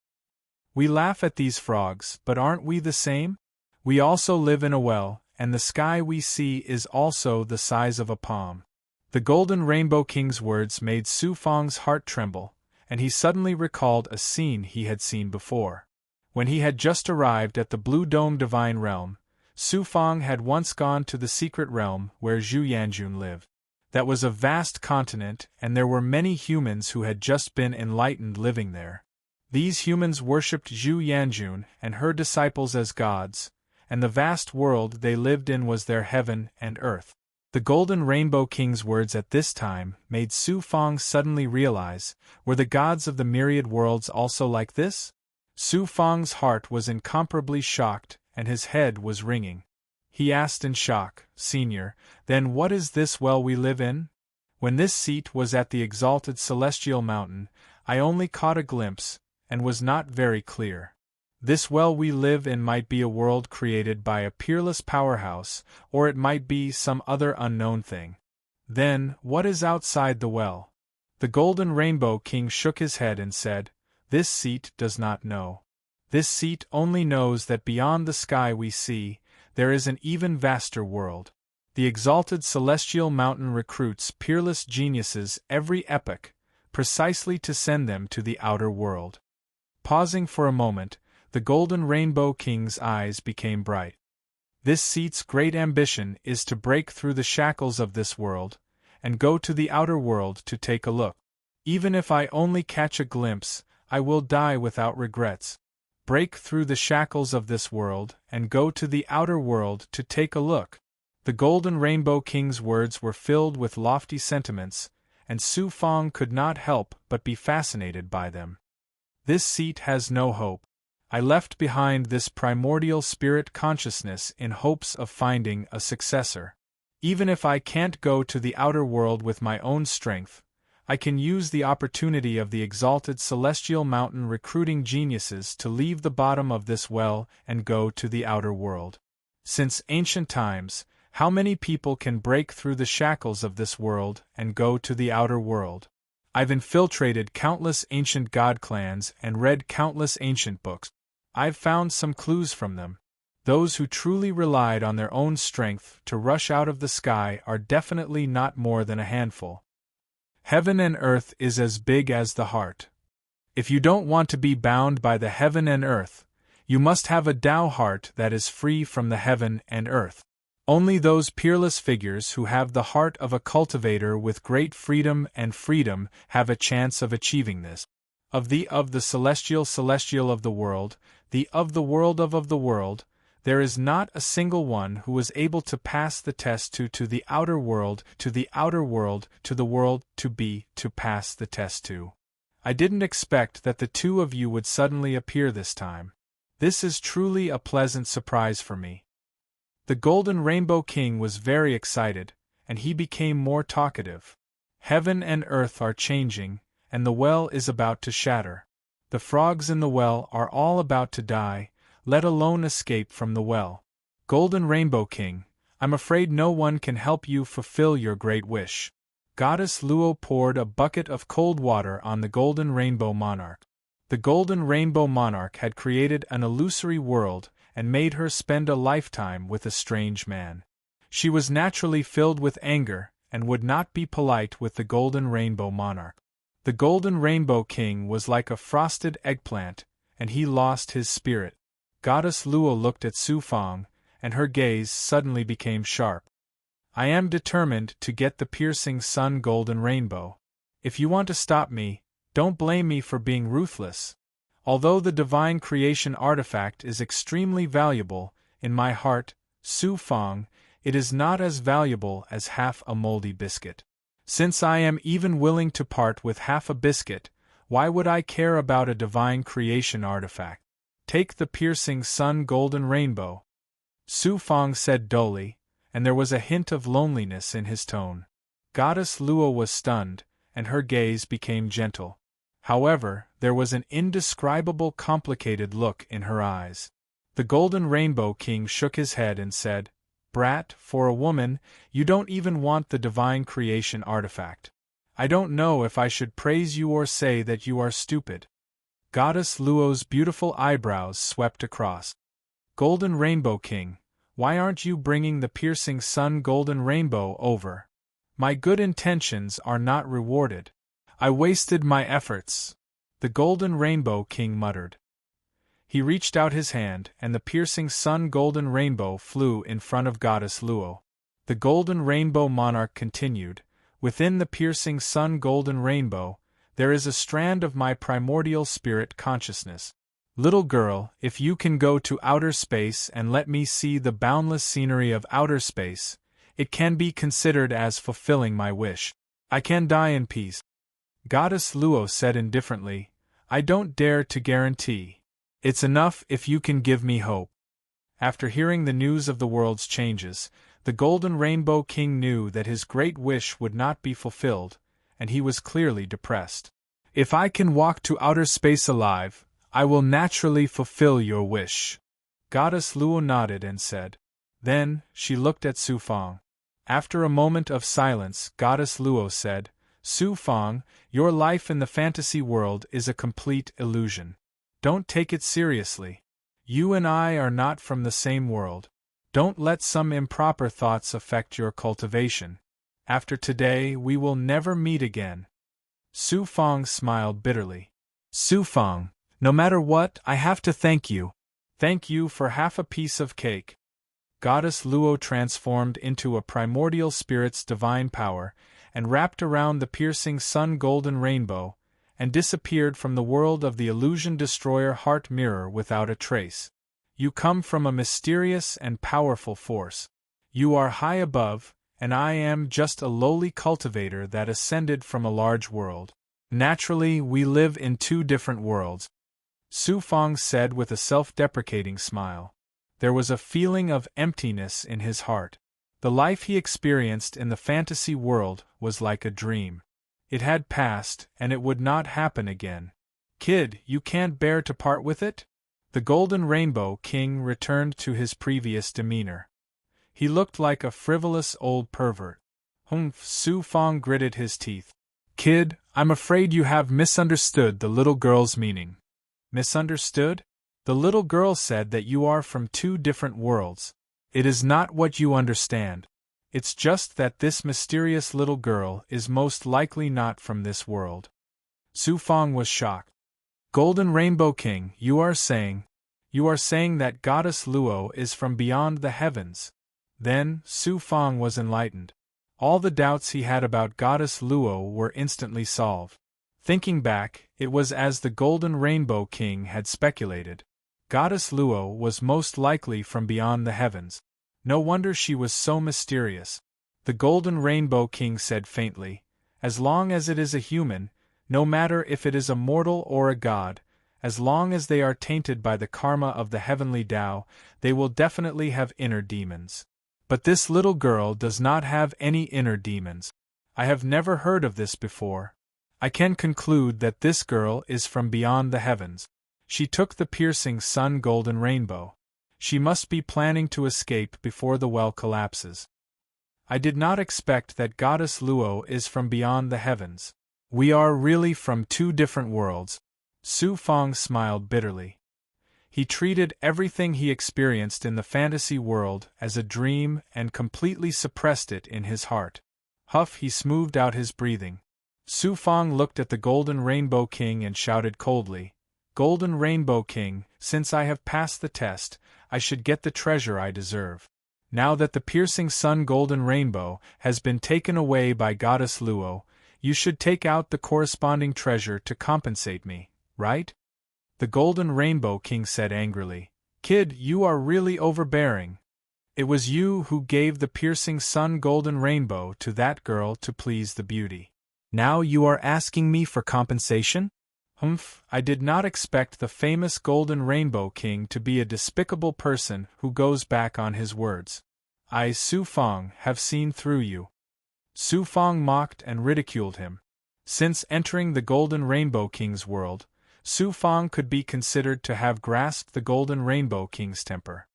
We laugh at these frogs, but aren't we the same? We also live in a well, and the sky we see is also the size of a palm. The Golden Rainbow King's words made Su Fang's heart tremble, and he suddenly recalled a scene he had seen before. When he had just arrived at the Blue Dome Divine Realm, Su Fang had once gone to the secret realm where Zhu Yanjun lived. That was a vast continent, and there were many humans who had just been enlightened living there. These humans worshipped Zhu Yanjun and her disciples as gods, and the vast world they lived in was their heaven and earth. The Golden Rainbow King's words at this time made Su Fang suddenly realize, were the gods of the myriad worlds also like this? Su Fang's heart was incomparably shocked, and his head was ringing. He asked in shock, Senior, then what is this well we live in? When this seat was at the exalted celestial mountain, I only caught a glimpse, and was not very clear. This well we live in might be a world created by a peerless powerhouse, or it might be some other unknown thing. Then, what is outside the well? The Golden Rainbow King shook his head and said, This seat does not know. This seat only knows that beyond the sky we see, there is an even vaster world. The exalted celestial mountain recruits peerless geniuses every epoch, precisely to send them to the outer world. Pausing for a moment, the Golden Rainbow King's eyes became bright. This seat's great ambition is to break through the shackles of this world, and go to the outer world to take a look. Even if I only catch a glimpse, I will die without regrets. Break through the shackles of this world, and go to the outer world to take a look. The Golden Rainbow King's words were filled with lofty sentiments, and Su Fang could not help but be fascinated by them. This seat has no hope. I left behind this primordial spirit consciousness in hopes of finding a successor. Even if I can't go to the outer world with my own strength, I can use the opportunity of the exalted celestial mountain recruiting geniuses to leave the bottom of this well and go to the outer world. Since ancient times, how many people can break through the shackles of this world and go to the outer world? I've infiltrated countless ancient god clans and read countless ancient books. I've found some clues from them. Those who truly relied on their own strength to rush out of the sky are definitely not more than a handful. Heaven and earth is as big as the heart. If you don't want to be bound by the heaven and earth, you must have a Tao heart that is free from the heaven and earth. Only those peerless figures who have the heart of a cultivator with great freedom have a chance of achieving this. Of the celestial of the world, of the world, there is not a single one who was able to pass the test to the outer world, to the world to pass the test to. I didn't expect that the two of you would suddenly appear this time. This is truly a pleasant surprise for me. The Golden Rainbow King was very excited, and he became more talkative. Heaven and earth are changing, and the well is about to shatter. The frogs in the well are all about to die, let alone escape from the well. Golden Rainbow King, I'm afraid no one can help you fulfill your great wish. Goddess Luo poured a bucket of cold water on the Golden Rainbow Monarch. The Golden Rainbow Monarch had created an illusory world and made her spend a lifetime with a strange man. She was naturally filled with anger and would not be polite with the Golden Rainbow Monarch. The Golden Rainbow King was like a frosted eggplant, and he lost his spirit. Goddess Luo looked at Su Fang, and her gaze suddenly became sharp. I am determined to get the piercing sun Golden Rainbow. If you want to stop me, don't blame me for being ruthless. Although the divine creation artifact is extremely valuable, in my heart, Su Fang, it is not as valuable as half a moldy biscuit. Since I am even willing to part with half a biscuit, why would I care about a divine creation artifact? Take the piercing sun Golden Rainbow, Su Fang said dully, and there was a hint of loneliness in his tone. Goddess Luo was stunned, and her gaze became gentle. However, there was an indescribable complicated look in her eyes. The Golden Rainbow King shook his head and said, Brat, for a woman, you don't even want the divine creation artifact. I don't know if I should praise you or say that you are stupid. Goddess Luo's beautiful eyebrows swept across. Golden Rainbow King, why aren't you bringing the piercing sun Golden Rainbow over? My good intentions are not rewarded. I wasted my efforts. The Golden Rainbow King muttered. He reached out his hand, and the piercing sun Golden Rainbow flew in front of Goddess Luo. The Golden Rainbow Monarch continued, Within the piercing sun Golden Rainbow, there is a strand of my primordial spirit consciousness. Little girl, if you can go to outer space and let me see the boundless scenery of outer space, it can be considered as fulfilling my wish. I can die in peace. Goddess Luo said indifferently, I don't dare to guarantee. It's enough if you can give me hope. After hearing the news of the world's changes, the Golden Rainbow King knew that his great wish would not be fulfilled, and he was clearly depressed. If I can walk to outer space alive, I will naturally fulfill your wish. Goddess Luo nodded and said. Then, she looked at Su Fang. After a moment of silence, Goddess Luo said, Su Fang, your life in the fantasy world is a complete illusion. Don't take it seriously. You and I are not from the same world. Don't let some improper thoughts affect your cultivation. After today, we will never meet again. Su Fang smiled bitterly. Su Fang, no matter what, I have to thank you. Thank you for half a piece of cake. Goddess Luo transformed into a primordial spirit's divine power, and wrapped around the piercing sun Golden Rainbow, and disappeared from the world of the illusion destroyer heart mirror without a trace. You come from a mysterious and powerful force. You are high above, and I am just a lowly cultivator that ascended from a large world. Naturally, we live in two different worlds. Su Fang said with a self-deprecating smile. There was a feeling of emptiness in his heart. The life he experienced in the fantasy world was like a dream. It had passed, and it would not happen again. Kid, you can't bear to part with it? The Golden Rainbow King returned to his previous demeanor. He looked like a frivolous old pervert. Humph, Su Fang gritted his teeth. Kid, I'm afraid you have misunderstood the little girl's meaning. Misunderstood? The little girl said that you are from two different worlds. It is not what you understand. It's just that this mysterious little girl is most likely not from this world. Su Fang was shocked. Golden Rainbow King, you are saying that Goddess Luo is from beyond the heavens. Then, Su Fang was enlightened. All the doubts he had about Goddess Luo were instantly solved. Thinking back, it was as the Golden Rainbow King had speculated. Goddess Luo was most likely from beyond the heavens. No wonder she was so mysterious. The Golden Rainbow King said faintly, as long as it is a human, no matter if it is a mortal or a god, as long as they are tainted by the karma of the heavenly Tao, they will definitely have inner demons. But this little girl does not have any inner demons. I have never heard of this before. I can conclude that this girl is from beyond the heavens. She took the piercing sun golden rainbow. She must be planning to escape before the well collapses. I did not expect that Goddess Luo is from beyond the heavens. We are really from two different worlds. Su Fang smiled bitterly. He treated everything he experienced in the fantasy world as a dream and completely suppressed it in his heart. Huff, he smoothed out his breathing. Su Fang looked at the Golden Rainbow King and shouted coldly, Golden Rainbow King, since I have passed the test, I should get the treasure I deserve. Now that the piercing sun golden rainbow has been taken away by Goddess Luo, you should take out the corresponding treasure to compensate me, right? The Golden Rainbow King said angrily, Kid, you are really overbearing. It was you who gave the piercing sun golden rainbow to that girl to please the beauty. Now you are asking me for compensation? Humph, I did not expect the famous Golden Rainbow King to be a despicable person who goes back on his words. I, Su Fang, have seen through you. Su Fang mocked and ridiculed him. Since entering the Golden Rainbow King's world, Su Fang could be considered to have grasped the Golden Rainbow King's temper.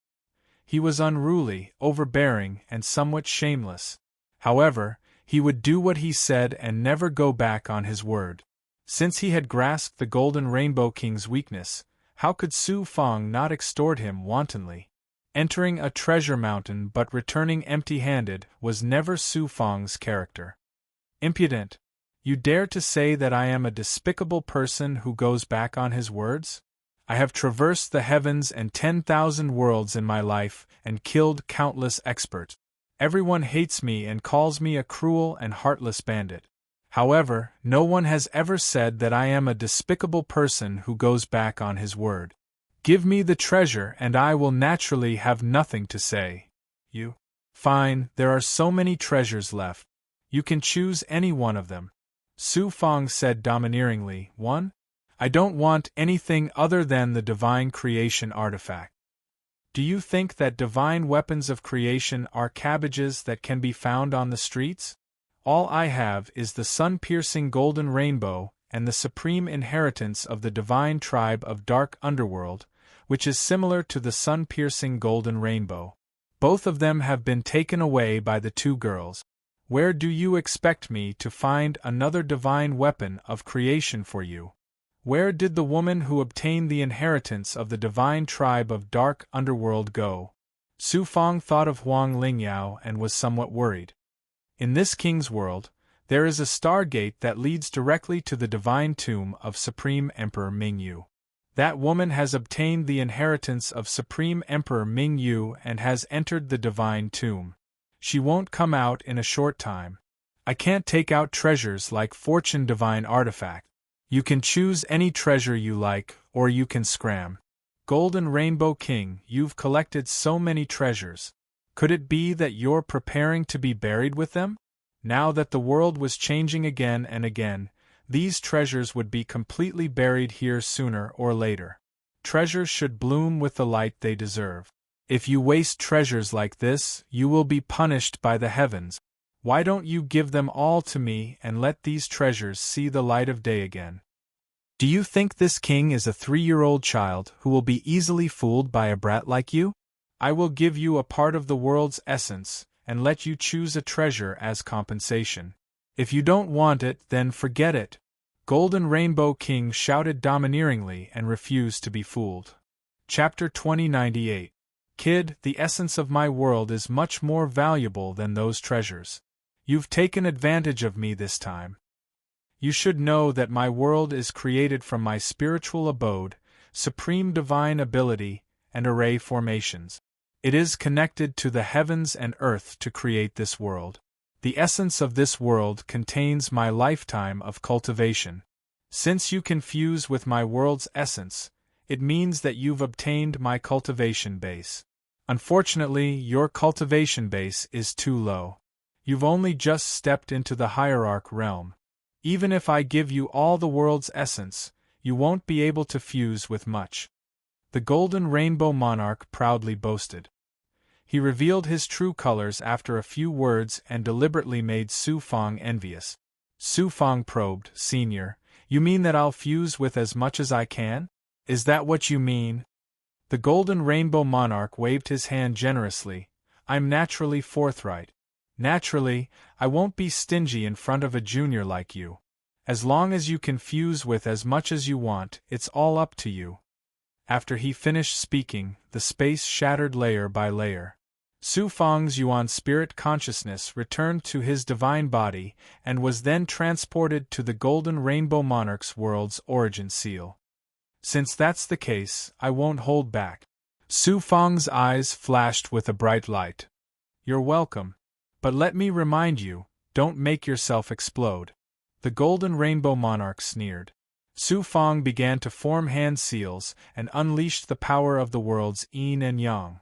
He was unruly, overbearing, and somewhat shameless. However, he would do what he said and never go back on his word. Since he had grasped the Golden Rainbow King's weakness, how could Su Fang not extort him wantonly? Entering a treasure mountain but returning empty-handed was never Su Fang's character. Impudent! You dare to say that I am a despicable person who goes back on his words? I have traversed the heavens and 10,000 worlds in my life and killed countless experts. Everyone hates me and calls me a cruel and heartless bandit. However, no one has ever said that I am a despicable person who goes back on his word. Give me the treasure and I will naturally have nothing to say. You? Fine, there are so many treasures left. You can choose any one of them. Su Fang said domineeringly, One? I don't want anything other than the divine creation artifact. Do you think that divine weapons of creation are cabbages that can be found on the streets? All I have is the sun-piercing golden rainbow and the supreme inheritance of the divine tribe of dark underworld, which is similar to the sun-piercing golden rainbow. Both of them have been taken away by the two girls. Where do you expect me to find another divine weapon of creation for you? Where did the woman who obtained the inheritance of the divine tribe of dark underworld go? Su Fang thought of Huang Lingyao and was somewhat worried. In this king's world, there is a stargate that leads directly to the divine tomb of Supreme Emperor Mingyu. That woman has obtained the inheritance of Supreme Emperor Mingyu and has entered the divine tomb. She won't come out in a short time. I can't take out treasures like Fortune Divine Artifact. You can choose any treasure you like, or you can scram. Golden Rainbow King, you've collected so many treasures. Could it be that you're preparing to be buried with them? Now that the world was changing again and again, these treasures would be completely buried here sooner or later. Treasures should bloom with the light they deserve. If you waste treasures like this, you will be punished by the heavens. Why don't you give them all to me and let these treasures see the light of day again? Do you think this king is a 3-year-old child who will be easily fooled by a brat like you? I will give you a part of the world's essence, and let you choose a treasure as compensation. If you don't want it, then forget it. Golden Rainbow King shouted domineeringly and refused to be fooled. Chapter 2098. Kid, the essence of my world is much more valuable than those treasures. You've taken advantage of me this time. You should know that my world is created from my spiritual abode, supreme divine ability, and array formations. It is connected to the heavens and earth to create this world. The essence of this world contains my lifetime of cultivation. Since you confuse with my world's essence, it means that you've obtained my cultivation base. Unfortunately, your cultivation base is too low. You've only just stepped into the hierarch realm. Even if I give you all the world's essence, you won't be able to fuse with much. The golden rainbow monarch proudly boasted. He revealed his true colors after a few words and deliberately made Su Fang envious. Su Fang probed, Senior, you mean that I'll fuse with as much as I can? Is that what you mean? The golden rainbow monarch waved his hand generously. I'm naturally forthright. Naturally, I won't be stingy in front of a junior like you. As long as you can fuse with as much as you want, it's all up to you. After he finished speaking, the space shattered layer by layer. Su Fang's Yuan spirit consciousness returned to his divine body and was then transported to the golden rainbow monarch's world's origin seal. Since that's the case, I won't hold back. Su Fang's eyes flashed with a bright light. You're welcome. But let me remind you, don't make yourself explode. The golden rainbow monarch sneered. Su Fang began to form hand seals and unleashed the power of the world's yin and yang.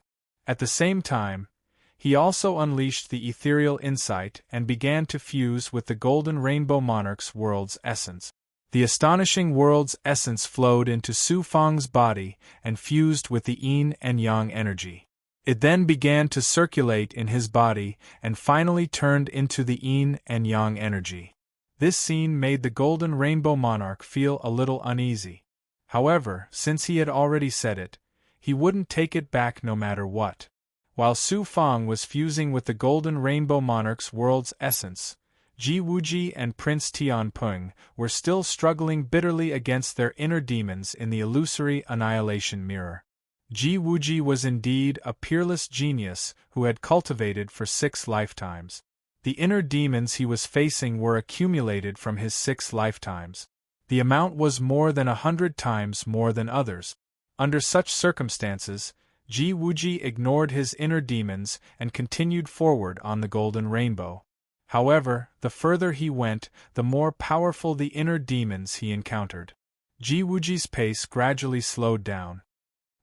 At the same time, he also unleashed the ethereal insight and began to fuse with the golden rainbow monarch's world's essence. The astonishing world's essence flowed into Su Fang's body and fused with the yin and yang energy. It then began to circulate in his body and finally turned into the yin and yang energy. This scene made the golden rainbow monarch feel a little uneasy. However, since he had already said it, he wouldn't take it back no matter what. While Su Fang was fusing with the golden rainbow monarch's world's essence, Ji Wuji and Prince Tianpeng were still struggling bitterly against their inner demons in the illusory annihilation mirror. Ji Wuji was indeed a peerless genius who had cultivated for 6 lifetimes. The inner demons he was facing were accumulated from his 6 lifetimes. The amount was more than 100 times more than others. Under such circumstances, Ji Wuji ignored his inner demons and continued forward on the golden rainbow. However, the further he went, the more powerful the inner demons he encountered. Ji Wuji's pace gradually slowed down.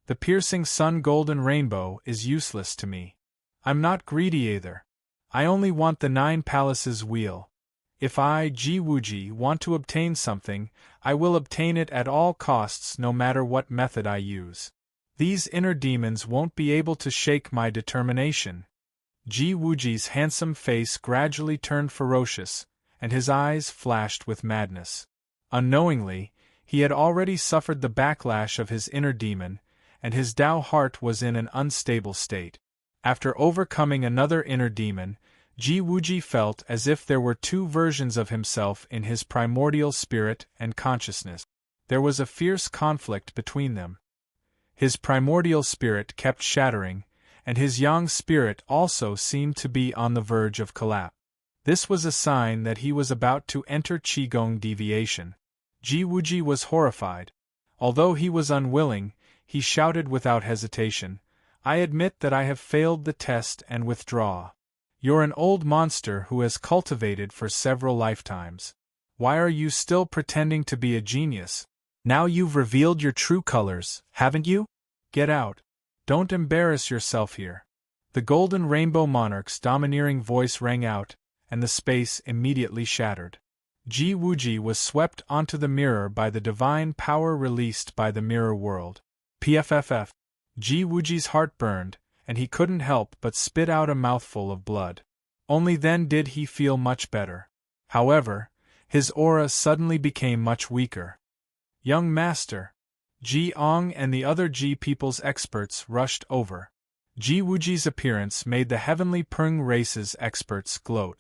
The piercing sun golden rainbow is useless to me. I'm not greedy either. I only want the 9 palaces wheel. If I, Ji Wuji, want to obtain something, I will obtain it at all costs no matter what method I use. These inner demons won't be able to shake my determination. Ji Wuji's handsome face gradually turned ferocious, and his eyes flashed with madness. Unknowingly, he had already suffered the backlash of his inner demon, and his Tao heart was in an unstable state. After overcoming another inner demon, Ji Wuji felt as if there were 2 versions of himself in his primordial spirit and consciousness. There was a fierce conflict between them. His primordial spirit kept shattering, and his yang spirit also seemed to be on the verge of collapse. This was a sign that he was about to enter Qigong deviation. Ji Wuji was horrified. Although he was unwilling, he shouted without hesitation, I admit that I have failed the test and withdraw. You're an old monster who has cultivated for several lifetimes. Why are you still pretending to be a genius? Now you've revealed your true colors, haven't you? Get out. Don't embarrass yourself here. The golden rainbow monarch's domineering voice rang out, and the space immediately shattered. Ji Wuji was swept onto the mirror by the divine power released by the mirror world. PFFF. Ji Wuji's heart burned, and he couldn't help but spit out a mouthful of blood. Only then did he feel much better. However, his aura suddenly became much weaker. Young master. Ji Ong and the other Ji people's experts rushed over. Ji Wuji's appearance made the heavenly Peng race's experts gloat.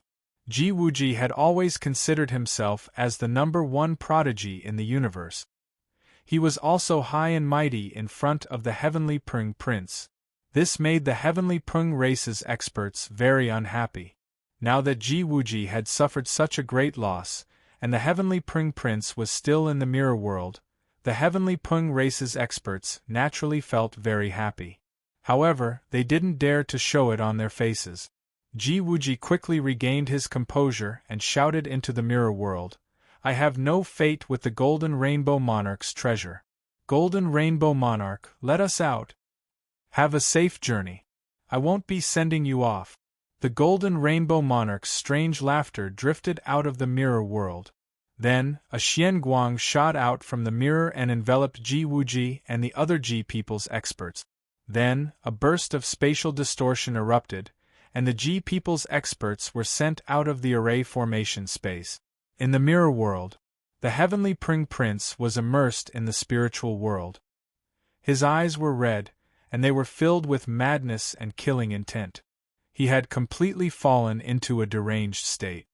Ji Wuji had always considered himself as the #1 prodigy in the universe. He was also high and mighty in front of the heavenly Pung Prince. This made the heavenly Pung race's experts very unhappy. Now that Ji Wuji had suffered such a great loss, and the heavenly Pung Prince was still in the mirror world, the heavenly Pung race's experts naturally felt very happy. However, they didn't dare to show it on their faces. Ji Wuji quickly regained his composure and shouted into the mirror world, "I have no fate with the Golden Rainbow Monarch's treasure. Golden Rainbow Monarch, let us out. Have a safe journey. I won't be sending you off." The Golden Rainbow Monarch's strange laughter drifted out of the mirror world. Then, a Xian Guang shot out from the mirror and enveloped Ji Wuji and the other Ji people's experts. Then, a burst of spatial distortion erupted, and the Ji people's experts were sent out of the array formation space. In the mirror world, the heavenly Pung Prince was immersed in the spiritual world. His eyes were red, and they were filled with madness and killing intent. He had completely fallen into a deranged state.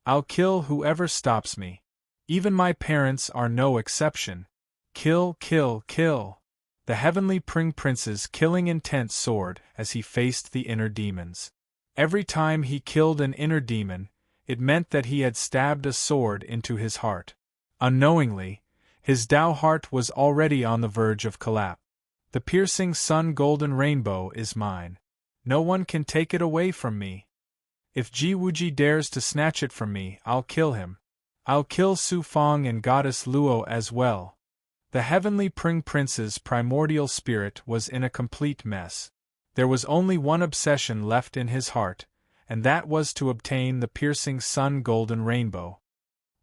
"I'll kill whoever stops me. Even my parents are no exception. Kill, kill, kill." The heavenly Pung Prince's killing intent soared as he faced the inner demons. Every time he killed an inner demon, it meant that he had stabbed a sword into his heart. Unknowingly, his Tao heart was already on the verge of collapse. "The piercing sun golden rainbow is mine. No one can take it away from me. If Ji Wuji dares to snatch it from me, I'll kill him. I'll kill Su Fang and Goddess Luo as well." The heavenly Pung Prince's primordial spirit was in a complete mess. There was only one obsession left in his heart, and that was to obtain the piercing sun golden rainbow.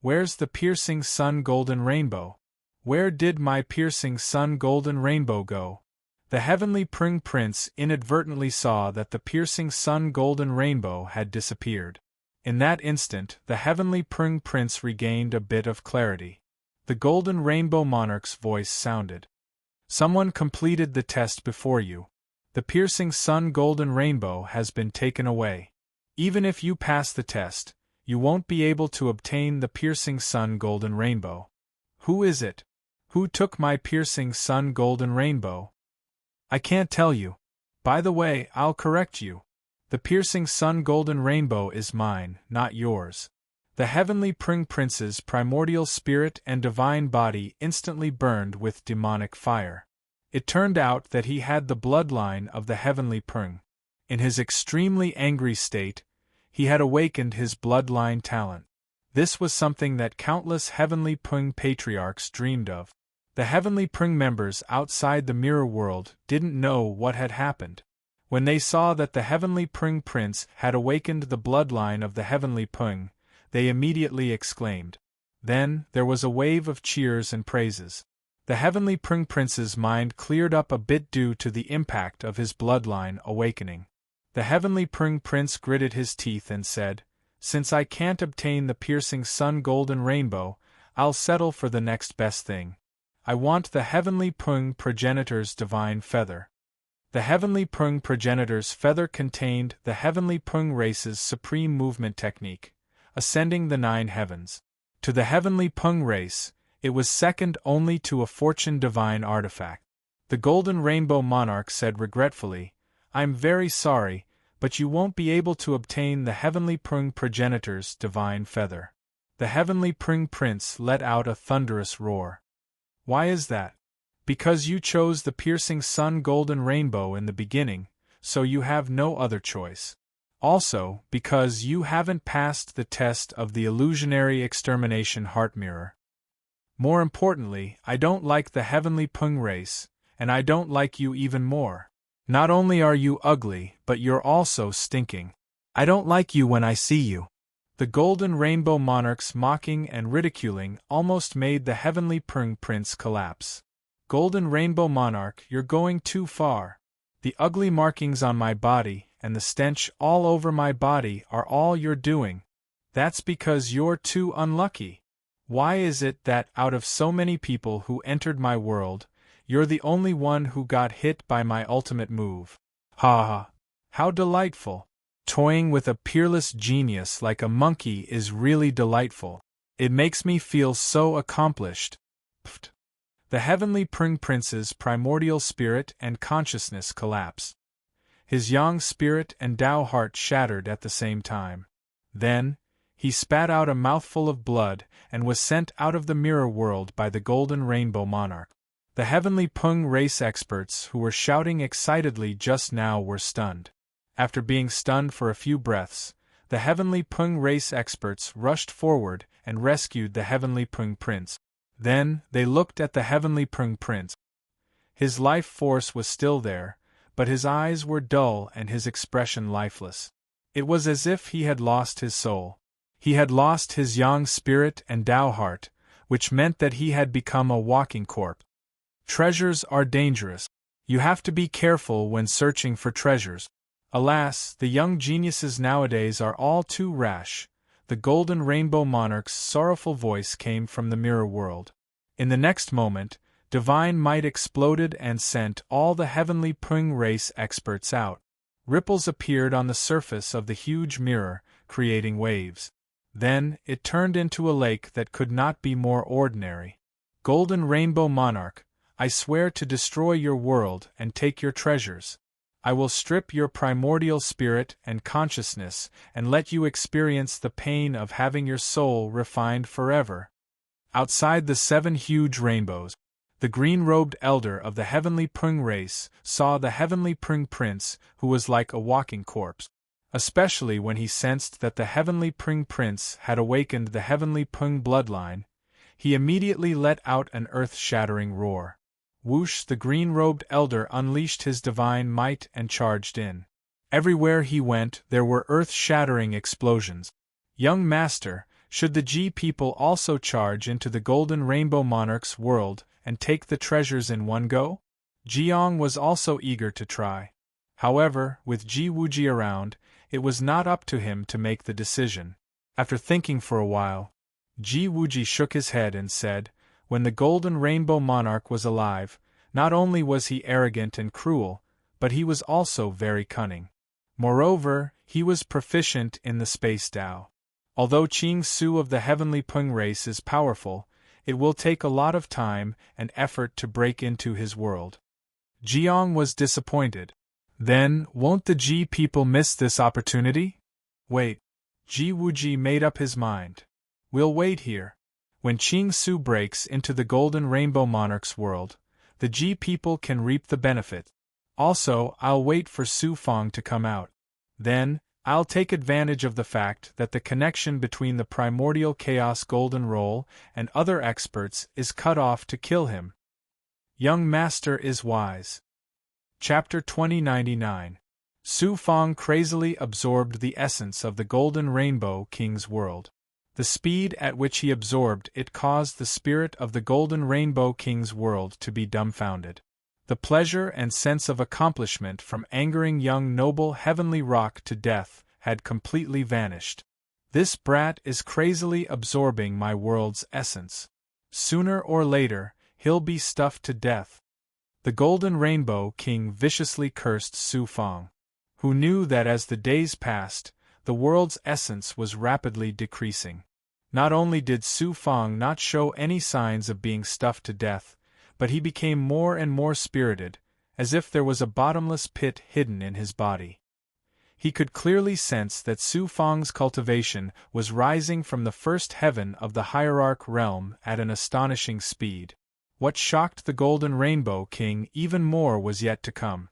"Where's the piercing sun golden rainbow? Where did my piercing sun golden rainbow go?" The heavenly Pung Prince inadvertently saw that the piercing sun golden rainbow had disappeared. In that instant, the heavenly Pung Prince regained a bit of clarity. The Golden Rainbow Monarch's voice sounded. "Someone completed the test before you. The piercing sun golden rainbow has been taken away. Even if you pass the test, you won't be able to obtain the piercing sun golden rainbow." "Who is it? Who took my piercing sun golden rainbow?" "I can't tell you. By the way, I'll correct you. The piercing sun golden rainbow is mine, not yours." The heavenly Pung Prince's primordial spirit and divine body instantly burned with demonic fire. It turned out that he had the bloodline of the heavenly Pung. In his extremely angry state, he had awakened his bloodline talent. This was something that countless heavenly Pung patriarchs dreamed of. The heavenly Pung members outside the mirror world didn't know what had happened. When they saw that the heavenly Pung Prince had awakened the bloodline of the heavenly Pung, they immediately exclaimed. Then, there was a wave of cheers and praises. The heavenly Pung Prince's mind cleared up a bit due to the impact of his bloodline awakening. The heavenly Pung Prince gritted his teeth and said, "Since I can't obtain the piercing sun golden rainbow, I'll settle for the next best thing. I want the heavenly Pung progenitor's divine feather." The heavenly Pung progenitor's feather contained the heavenly Pung race's supreme movement technique, ascending the 9 heavens. To the heavenly Pung race, it was second only to a fortune divine artifact. The Golden Rainbow Monarch said regretfully, "I'm very sorry, but you won't be able to obtain the heavenly Pung progenitor's divine feather." The heavenly Pung Prince let out a thunderous roar. "Why is that?" "Because you chose the piercing sun golden rainbow in the beginning, so you have no other choice. Also, because you haven't passed the test of the illusionary extermination heart mirror. More importantly, I don't like the heavenly Pung race, and I don't like you even more. Not only are you ugly, but you're also stinking. I don't like you when I see you." The Golden Rainbow Monarch's mocking and ridiculing almost made the heavenly Pung Prince collapse. "Golden Rainbow Monarch, you're going too far. The ugly markings on my body and the stench all over my body are all you're doing. That's because you're too unlucky. Why is it that out of so many people who entered my world, you're the only one who got hit by my ultimate move? Ha ha! How delightful! Toying with a peerless genius like a monkey is really delightful. It makes me feel so accomplished." Pfft. The heavenly Prung Prince's primordial spirit and consciousness collapsed. His yang spirit and Tao heart shattered at the same time. Then, he spat out a mouthful of blood and was sent out of the mirror world by the Golden Rainbow Monarch. The heavenly Pung race experts who were shouting excitedly just now were stunned. After being stunned for a few breaths, the heavenly Pung race experts rushed forward and rescued the heavenly Pung Prince. Then, they looked at the heavenly Pung Prince. His life force was still there, but his eyes were dull and his expression lifeless. It was as if he had lost his soul. He had lost his yang spirit and Tao heart, which meant that he had become a walking corpse. Treasures are dangerous. You have to be careful when searching for treasures. Alas, the young geniuses nowadays are all too rash. The Golden Rainbow Monarch's sorrowful voice came from the mirror world. In the next moment, divine might exploded and sent all the heavenly Pung race experts out. Ripples appeared on the surface of the huge mirror, creating waves. Then, it turned into a lake that could not be more ordinary. Golden Rainbow Monarch, I swear to destroy your world and take your treasures. I will strip your primordial spirit and consciousness and let you experience the pain of having your soul refined forever. Outside the 7 huge rainbows, the green-robed elder of the heavenly Pung race saw the heavenly Pung Prince, who was like a walking corpse. Especially when he sensed that the heavenly Pung Prince had awakened the heavenly Pung bloodline, he immediately let out an earth-shattering roar. Whoosh! The green-robed elder unleashed his divine might and charged in. Everywhere he went, there were earth-shattering explosions. Young master, should the G people also charge into the Golden Rainbow Monarch's world and take the treasures in one go? Jiang was also eager to try. However, with Ji Wuji around, it was not up to him to make the decision. After thinking for a while, Ji Wuji shook his head and said, when the Golden Rainbow Monarch was alive, not only was he arrogant and cruel, but he was also very cunning. Moreover, he was proficient in the space Tao. Although Qing Su of the heavenly Pung race is powerful, it will take a lot of time and effort to break into his world. Jiang was disappointed. Then, won't the Ji people miss this opportunity? Wait. Ji Wuji made up his mind. We'll wait here. When Qing Su breaks into the Golden Rainbow Monarch's world, the Ji people can reap the benefit. Also, I'll wait for Su Fang to come out. Then, I'll take advantage of the fact that the connection between the primordial chaos golden roll and other experts is cut off to kill him. Young master is wise. Chapter 2099. Su Fang crazily absorbed the essence of the Golden Rainbow King's world. The speed at which he absorbed it caused the spirit of the Golden Rainbow King's world to be dumbfounded. The pleasure and sense of accomplishment from angering young noble Heavenly Rock to death had completely vanished. This brat is crazily absorbing my world's essence. Sooner or later, he'll be stuffed to death. The Golden Rainbow King viciously cursed Su Fang, who knew that as the days passed, the world's essence was rapidly decreasing. Not only did Su Fang not show any signs of being stuffed to death, but he became more and more spirited, as if there was a bottomless pit hidden in his body. He could clearly sense that Su Fang's cultivation was rising from the first heaven of the hierarch realm at an astonishing speed. What shocked the Golden Rainbow King even more was yet to come.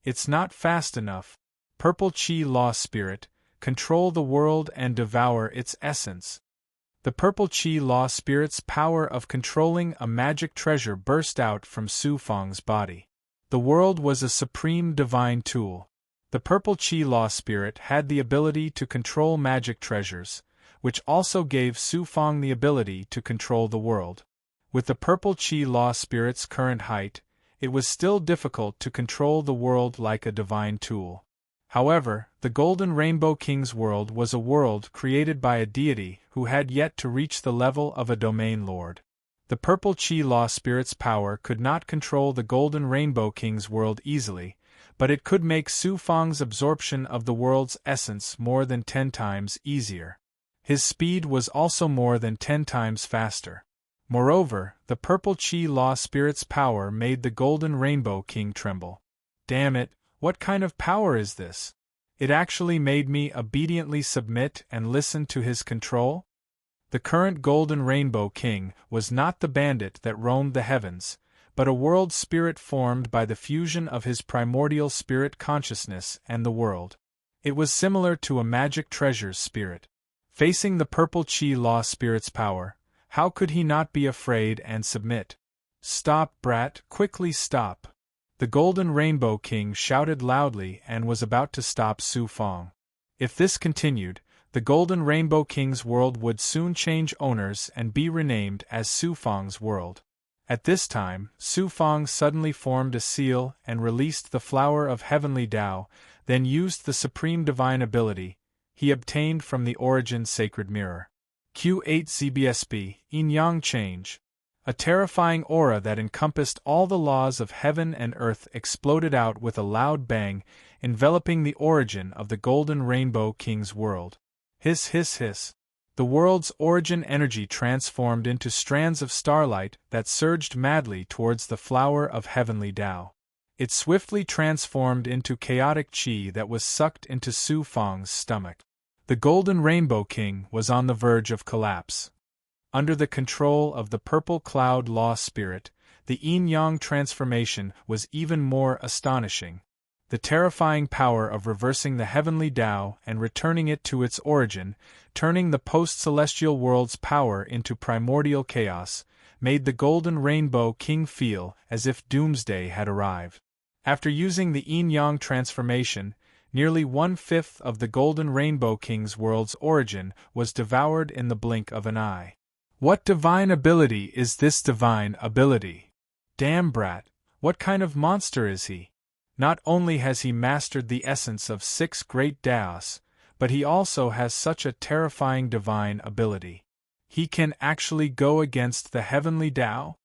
It's not fast enough. Purple Chi Law Spirit, control the world and devour its essence. The Purple Chi Law Spirit's power of controlling a magic treasure burst out from Su Fang's body. The world was a supreme divine tool. The Purple Chi Law Spirit had the ability to control magic treasures, which also gave Su Fang the ability to control the world. With the Purple Chi Law Spirit's current height, it was still difficult to control the world like a divine tool. However, the Golden Rainbow King's world was a world created by a deity who had yet to reach the level of a domain lord. The Purple Chi Law Spirit's power could not control the Golden Rainbow King's world easily, but it could make Su Fang's absorption of the world's essence more than 10 times easier. His speed was also more than 10 times faster. Moreover, the purple Chi Law Spirit's power made the Golden Rainbow King tremble. Damn it, what kind of power is this? It actually made me obediently submit and listen to his control? The current Golden Rainbow King was not the bandit that roamed the heavens, but a world spirit formed by the fusion of his primordial spirit consciousness and the world. It was similar to a magic treasure's spirit. Facing the purple Chi Law Spirit's power, how could he not be afraid and submit? Stop, brat, quickly stop! The Golden Rainbow King shouted loudly and was about to stop Su Fong. If this continued, the Golden Rainbow King's world would soon change owners and be renamed as Su Fong's world. At this time, Su Fong suddenly formed a seal and released the flower of heavenly Tao, then used the supreme divine ability he obtained from the Origin Sacred Mirror. Q8 ZBSB, Yin Yang Change. A terrifying aura that encompassed all the laws of heaven and earth exploded out with a loud bang, enveloping the origin of the Golden Rainbow King's world. Hiss hiss hiss. The world's origin energy transformed into strands of starlight that surged madly towards the flower of heavenly Tao. It swiftly transformed into chaotic chi that was sucked into Su Fong's stomach. The Golden Rainbow King was on the verge of collapse. Under the control of the Purple Cloud Law Spirit, the yin-yang transformation was even more astonishing. The terrifying power of reversing the heavenly Tao and returning it to its origin, turning the post-celestial world's power into primordial chaos, made the Golden Rainbow King feel as if doomsday had arrived. After using the yin-yang transformation, nearly 1/5 of the Golden Rainbow King's world's origin was devoured in the blink of an eye. What divine ability is this divine ability? Damn brat, what kind of monster is he? Not only has he mastered the essence of 6 great Taos, but he also has such a terrifying divine ability. He can actually go against the heavenly Tao?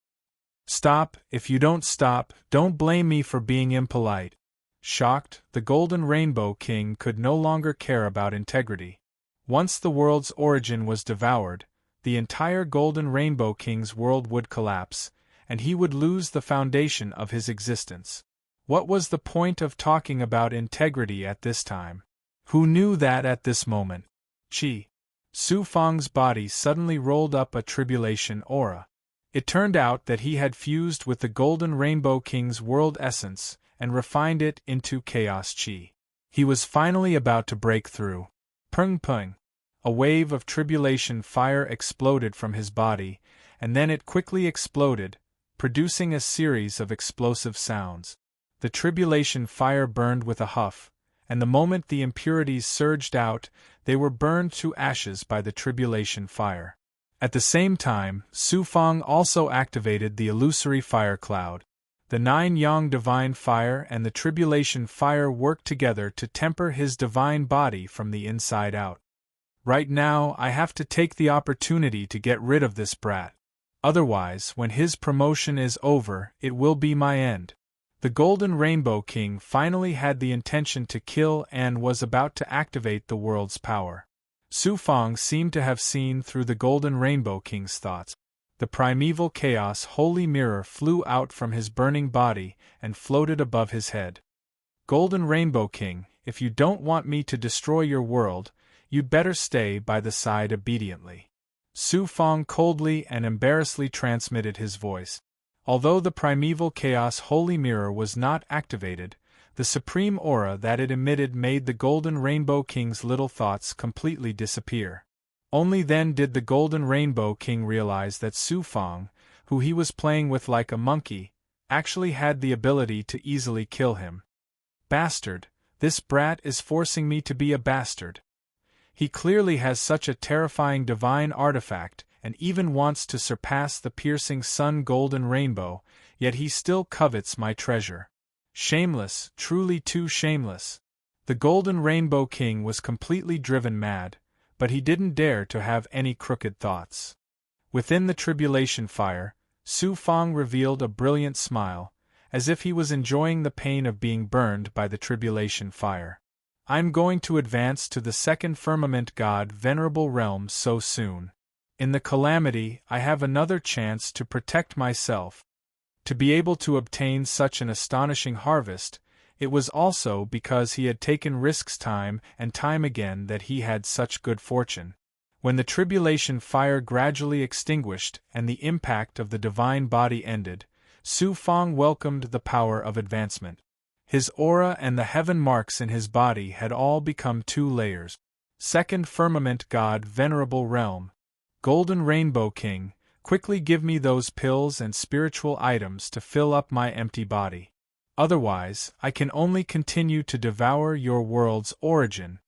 Stop, if you don't stop, don't blame me for being impolite. Shocked, the Golden Rainbow King could no longer care about integrity. Once the world's origin was devoured, the entire Golden Rainbow King's world would collapse, and he would lose the foundation of his existence. What was the point of talking about integrity at this time? Who knew that at this moment? Su Fong's body suddenly rolled up a tribulation aura. It turned out that he had fused with the Golden Rainbow King's world essence and refined it into chaos chi. He was finally about to break through. Pung pung. A wave of tribulation fire exploded from his body, and then it quickly exploded, producing a series of explosive sounds. The tribulation fire burned with a huff, and the moment the impurities surged out, they were burned to ashes by the tribulation fire. At the same time, Su Fong also activated the illusory fire cloud. The 9 yang divine fire and the tribulation fire worked together to temper his divine body from the inside out. Right now, I have to take the opportunity to get rid of this brat. Otherwise, when his promotion is over, it will be my end. The Golden Rainbow King finally had the intention to kill and was about to activate the world's power. Su Fong seemed to have seen through the Golden Rainbow King's thoughts. The primeval chaos holy mirror flew out from his burning body and floated above his head. Golden Rainbow King, if you don't want me to destroy your world, you'd better stay by the side obediently. Su Fong coldly and embarrassedly transmitted his voice. Although the primeval chaos holy mirror was not activated, the supreme aura that it emitted made the Golden Rainbow King's little thoughts completely disappear. Only then did the Golden Rainbow King realize that Su Fong, who he was playing with like a monkey, actually had the ability to easily kill him. Bastard, this brat is forcing me to be a bastard. He clearly has such a terrifying divine artifact and even wants to surpass the piercing sun golden rainbow, yet he still covets my treasure. Shameless, truly too shameless. The Golden Rainbow King was completely driven mad, but he didn't dare to have any crooked thoughts. Within the tribulation fire, Su Fong revealed a brilliant smile, as if he was enjoying the pain of being burned by the tribulation fire. I'm going to advance to the second firmament god venerable realm so soon. In the calamity, I have another chance to protect myself. To be able to obtain such an astonishing harvest, it was also because he had taken risks time and time again that he had such good fortune. When the tribulation fire gradually extinguished and the impact of the divine body ended, Su Fang welcomed the power of advancement. His aura and the heaven marks in his body had all become 2 layers. Second Firmament God, Venerable Realm. Golden Rainbow King, quickly give me those pills and spiritual items to fill up my empty body. Otherwise, I can only continue to devour your world's origin.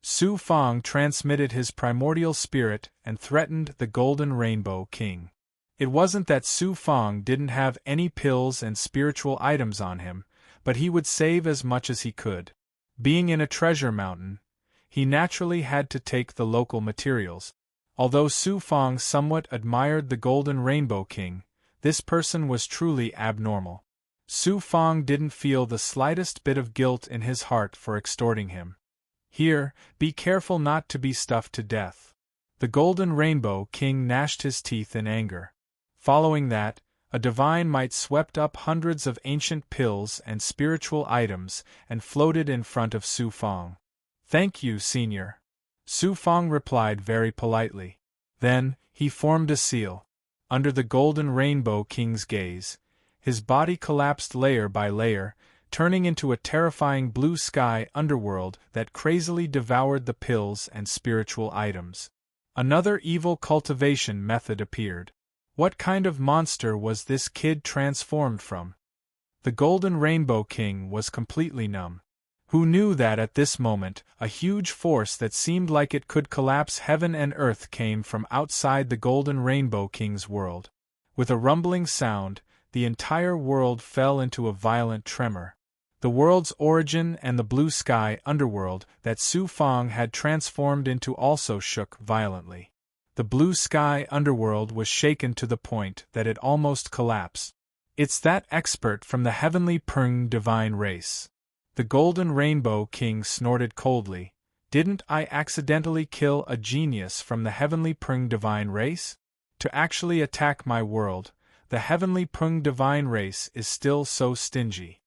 Su Fang transmitted his primordial spirit and threatened the Golden Rainbow King. It wasn't that Su Fang didn't have any pills and spiritual items on him, but he would save as much as he could. Being in a treasure mountain, he naturally had to take the local materials. Although Su Fang somewhat admired the Golden Rainbow King, this person was truly abnormal. Su Fang didn't feel the slightest bit of guilt in his heart for extorting him. Here, be careful not to be stuffed to death. The Golden Rainbow King gnashed his teeth in anger. Following that, a divine might swept up hundreds of ancient pills and spiritual items and floated in front of Su Fang. Thank you, Senior. Su Fang replied very politely. Then, he formed a seal. Under the Golden Rainbow King's gaze, his body collapsed layer by layer, turning into a terrifying blue sky underworld that crazily devoured the pills and spiritual items. Another evil cultivation method appeared. What kind of monster was this kid transformed from? The Golden Rainbow King was completely numb. Who knew that at this moment, a huge force that seemed like it could collapse heaven and earth came from outside the Golden Rainbow King's world? With a rumbling sound, the entire world fell into a violent tremor. The world's origin and the blue sky underworld that Su Fang had transformed into also shook violently. The blue sky underworld was shaken to the point that it almost collapsed. It's that expert from the heavenly Peng divine race. The Golden Rainbow King snorted coldly. Didn't I accidentally kill a genius from the heavenly Peng divine race? To actually attack my world, the heavenly Peng divine race is still so stingy.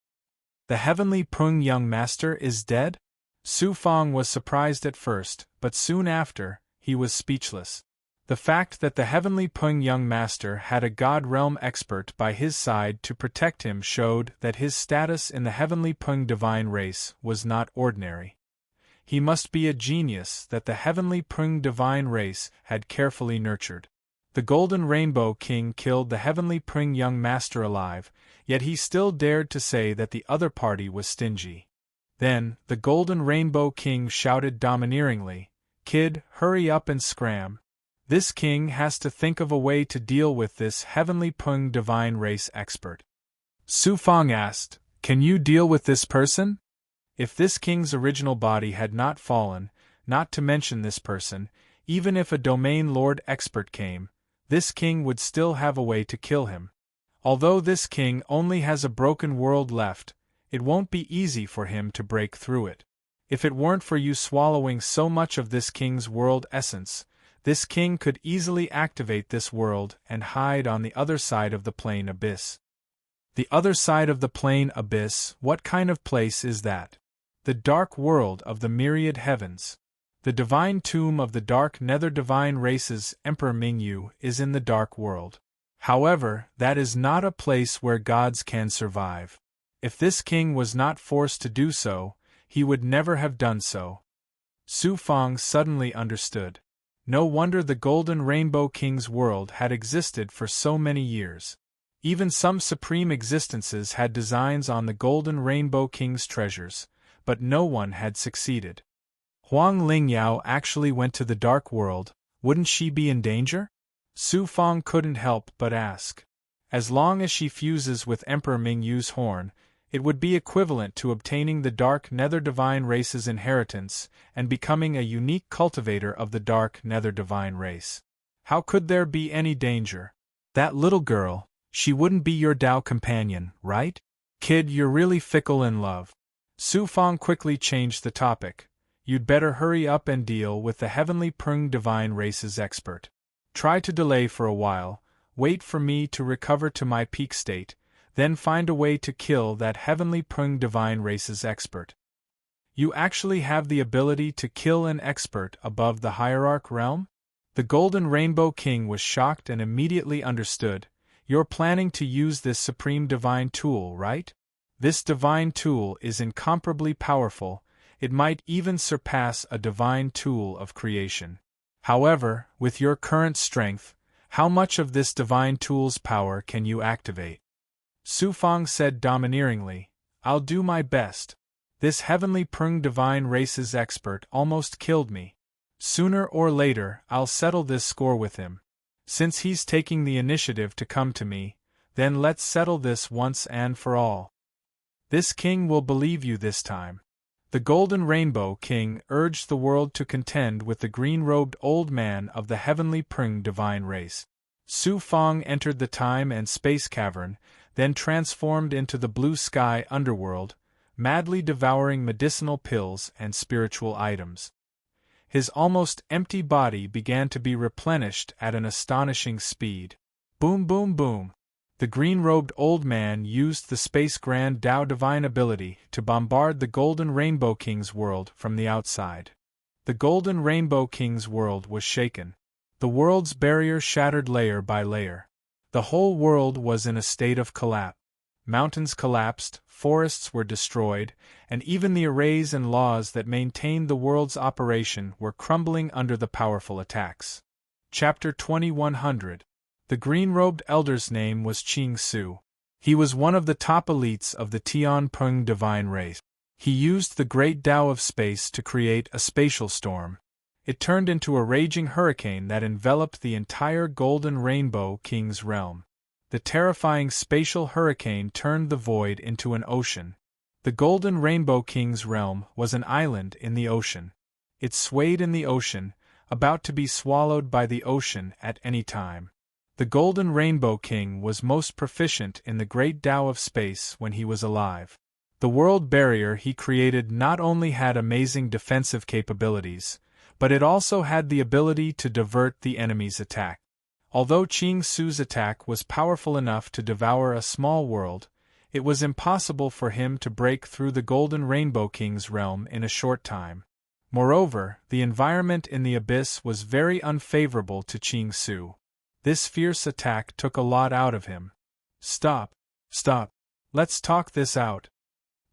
The heavenly Peng young master is dead? Su Fang was surprised at first, but soon after, he was speechless. The fact that the heavenly Peng young master had a God realm expert by his side to protect him showed that his status in the heavenly Peng divine race was not ordinary. He must be a genius that the heavenly Peng divine race had carefully nurtured. The Golden Rainbow King killed the heavenly Peng young master alive, yet he still dared to say that the other party was stingy. Then, the Golden Rainbow King shouted domineeringly, "Kid, hurry up and scram. This king has to think of a way to deal with this heavenly Peng divine race expert." Su Fang asked, "Can you deal with this person?" If this king's original body had not fallen, not to mention this person, even if a domain lord expert came, this king would still have a way to kill him. Although this king only has a broken world left, it won't be easy for him to break through it. If it weren't for you swallowing so much of this king's world essence, this king could easily activate this world and hide on the other side of the plane abyss. The other side of the plane abyss, what kind of place is that? The dark world of the myriad heavens. The divine tomb of the dark nether divine races Emperor Mingyu is in the dark world. However, that is not a place where gods can survive. If this king was not forced to do so, he would never have done so. Su Fang suddenly understood. No wonder the Golden Rainbow King's world had existed for so many years. Even some supreme existences had designs on the Golden Rainbow King's treasures, but no one had succeeded. Huang Lingyao actually went to the dark world, wouldn't she be in danger? Su Fang couldn't help but ask. As long as she fuses with Emperor Mingyu's horn, it would be equivalent to obtaining the dark nether divine race's inheritance and becoming a unique cultivator of the dark nether divine race. How could there be any danger? That little girl, she wouldn't be your Dao companion, right? Kid, you're really fickle in love. Su Fang quickly changed the topic. You'd better hurry up and deal with the heavenly Peng divine race's expert. Try to delay for a while, wait for me to recover to my peak state, then find a way to kill that heavenly Pung divine race's expert. You actually have the ability to kill an expert above the hierarch realm? The Golden Rainbow King was shocked and immediately understood. You're planning to use this supreme divine tool, right? This divine tool is incomparably powerful. It might even surpass a divine tool of creation. However, with your current strength, how much of this divine tool's power can you activate? Su Fang said domineeringly, I'll do my best. This heavenly Pung divine race's expert almost killed me. Sooner or later, I'll settle this score with him. Since he's taking the initiative to come to me, then let's settle this once and for all. This king will believe you this time. The Golden Rainbow King urged the world to contend with the green-robed old man of the heavenly Pung divine race. Su Fang entered the time and space cavern, then transformed into the blue sky underworld, madly devouring medicinal pills and spiritual items. His almost empty body began to be replenished at an astonishing speed. Boom boom boom. The green-robed old man used the Space Grand Tao divine ability to bombard the Golden Rainbow King's world from the outside. The Golden Rainbow King's world was shaken. The world's barrier shattered layer by layer. The whole world was in a state of collapse. Mountains collapsed, forests were destroyed, and even the arrays and laws that maintained the world's operation were crumbling under the powerful attacks. Chapter 2100. The green-robed elder's name was Qing Su. He was one of the top elites of the Tian Pung divine race. He used the great Tao of space to create a spatial storm. It turned into a raging hurricane that enveloped the entire Golden Rainbow King's realm. The terrifying spatial hurricane turned the void into an ocean. The Golden Rainbow King's realm was an island in the ocean. It swayed in the ocean, about to be swallowed by the ocean at any time. The Golden Rainbow King was most proficient in the great Tao of space when he was alive. The world barrier he created not only had amazing defensive capabilities, but it also had the ability to divert the enemy's attack. Although Qing Su's attack was powerful enough to devour a small world, it was impossible for him to break through the Golden Rainbow King's realm in a short time. Moreover, the environment in the abyss was very unfavorable to Qing Su. This fierce attack took a lot out of him. Stop. Let's talk this out.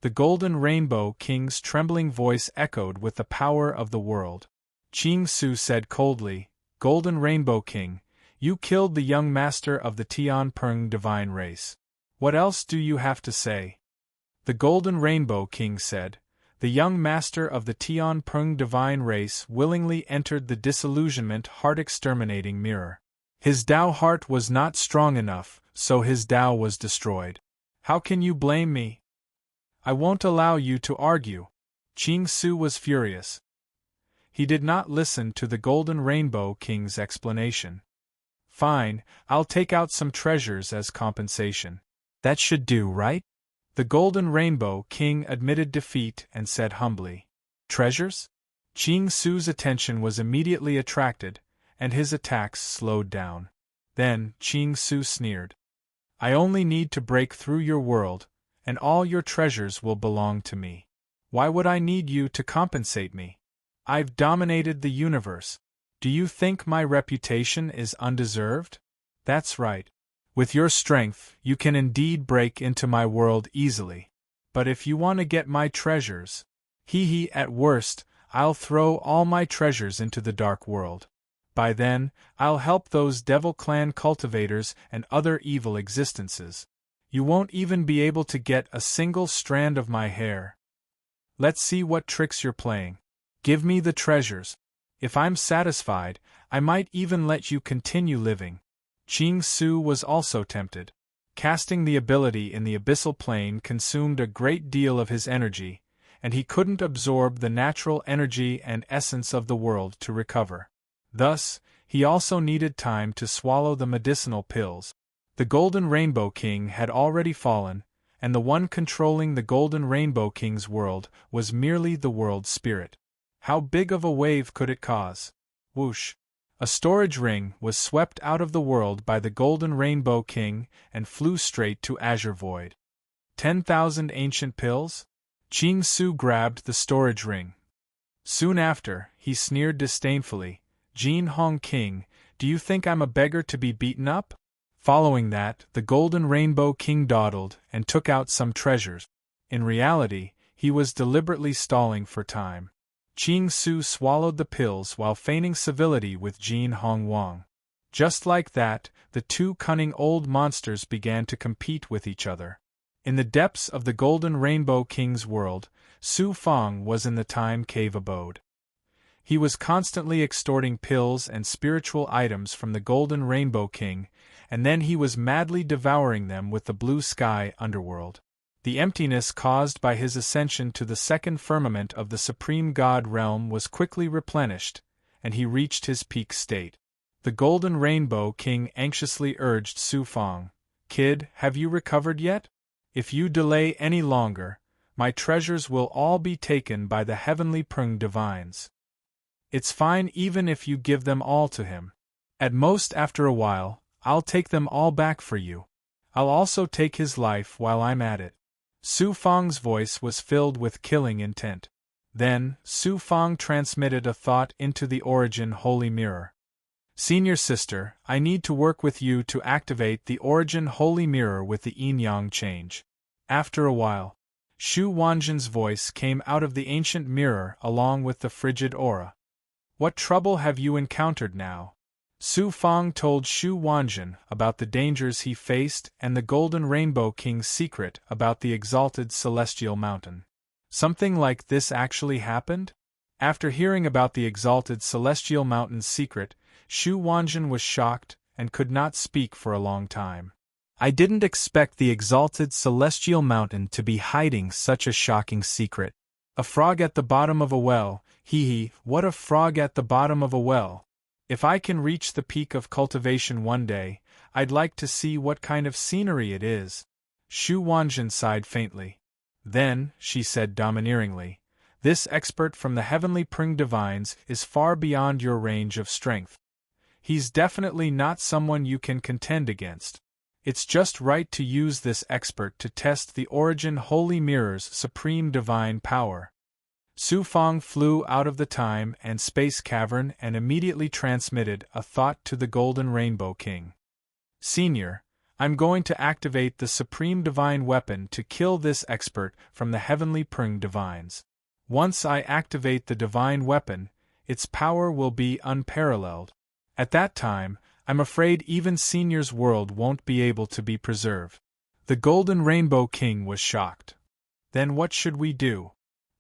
The Golden Rainbow King's trembling voice echoed with the power of the world. Qing Su said coldly, Golden Rainbow King, you killed the young master of the Tian Pung divine race. What else do you have to say? The Golden Rainbow King said, the young master of the Tian Pung divine race willingly entered the disillusionment heart-exterminating mirror. His Tao heart was not strong enough, so his Tao was destroyed. How can you blame me? I won't allow you to argue. Qing Su was furious. He did not listen to the Golden Rainbow King's explanation. Fine, I'll take out some treasures as compensation. That should do, right? The Golden Rainbow King admitted defeat and said humbly. Treasures? Qing Su's attention was immediately attracted, and his attacks slowed down. Then, Qing Su sneered. I only need to break through your world, and all your treasures will belong to me. Why would I need you to compensate me? I've dominated the universe. Do you think my reputation is undeserved? That's right. With your strength, you can indeed break into my world easily. But if you want to get my treasures, at worst, I'll throw all my treasures into the dark world. By then, I'll help those Devil Clan cultivators and other evil existences. You won't even be able to get a single strand of my hair. Let's see what tricks you're playing. Give me the treasures. If I'm satisfied, I might even let you continue living. Qing Su was also tempted. Casting the ability in the abyssal plane consumed a great deal of his energy, and he couldn't absorb the natural energy and essence of the world to recover. Thus, he also needed time to swallow the medicinal pills. The Golden Rainbow King had already fallen, and the one controlling the Golden Rainbow King's world was merely the world spirit. How big of a wave could it cause? Whoosh! A storage ring was swept out of the world by the Golden Rainbow King and flew straight to Azure Void. 10,000 ancient pills? Qing Su grabbed the storage ring. Soon after, he sneered disdainfully, "Jin Hong King, do you think I'm a beggar to be beaten up?" Following that, the Golden Rainbow King dawdled and took out some treasures. In reality, he was deliberately stalling for time. Qing Su swallowed the pills while feigning civility with Jin Hong Wang. Just like that, the two cunning old monsters began to compete with each other. In the depths of the Golden Rainbow King's world, Su Fang was in the time cave abode. He was constantly extorting pills and spiritual items from the Golden Rainbow King, and then he was madly devouring them with the blue sky underworld. The emptiness caused by his ascension to the second firmament of the Supreme God realm was quickly replenished, and he reached his peak state. The Golden Rainbow King anxiously urged Su Fang, "Kid, have you recovered yet? If you delay any longer, my treasures will all be taken by the heavenly Prung divines. It's fine even if you give them all to him. At most after a while, I'll take them all back for you. I'll also take his life while I'm at it." Su Fang's voice was filled with killing intent. Then, Su Fang transmitted a thought into the Origin Holy Mirror. "Senior sister, I need to work with you to activate the Origin Holy Mirror with the yin-yang change." After a while, Shu Wanjin's voice came out of the ancient mirror along with the frigid aura. "What trouble have you encountered now?" Su Fang told Shu Wanjin about the dangers he faced and the Golden Rainbow King's secret about the exalted celestial mountain. Something like this actually happened? After hearing about the exalted celestial mountain's secret, Shu Wanjin was shocked and could not speak for a long time. "I didn't expect the exalted celestial mountain to be hiding such a shocking secret. A frog at the bottom of a well, hee, what a frog at the bottom of a well. If I can reach the peak of cultivation one day, I'd like to see what kind of scenery it is." Shu Wanjin sighed faintly. "Then," she said domineeringly, "this expert from the heavenly Prung divines is far beyond your range of strength. He's definitely not someone you can contend against. It's just right to use this expert to test the Origin Holy Mirror's supreme divine power." Su Fang flew out of the time and space cavern and immediately transmitted a thought to the Golden Rainbow King. "Senior, I'm going to activate the supreme divine weapon to kill this expert from the heavenly Prung divines. Once I activate the divine weapon, its power will be unparalleled. At that time, I'm afraid even Senior's world won't be able to be preserved." The Golden Rainbow King was shocked. "Then what should we do?"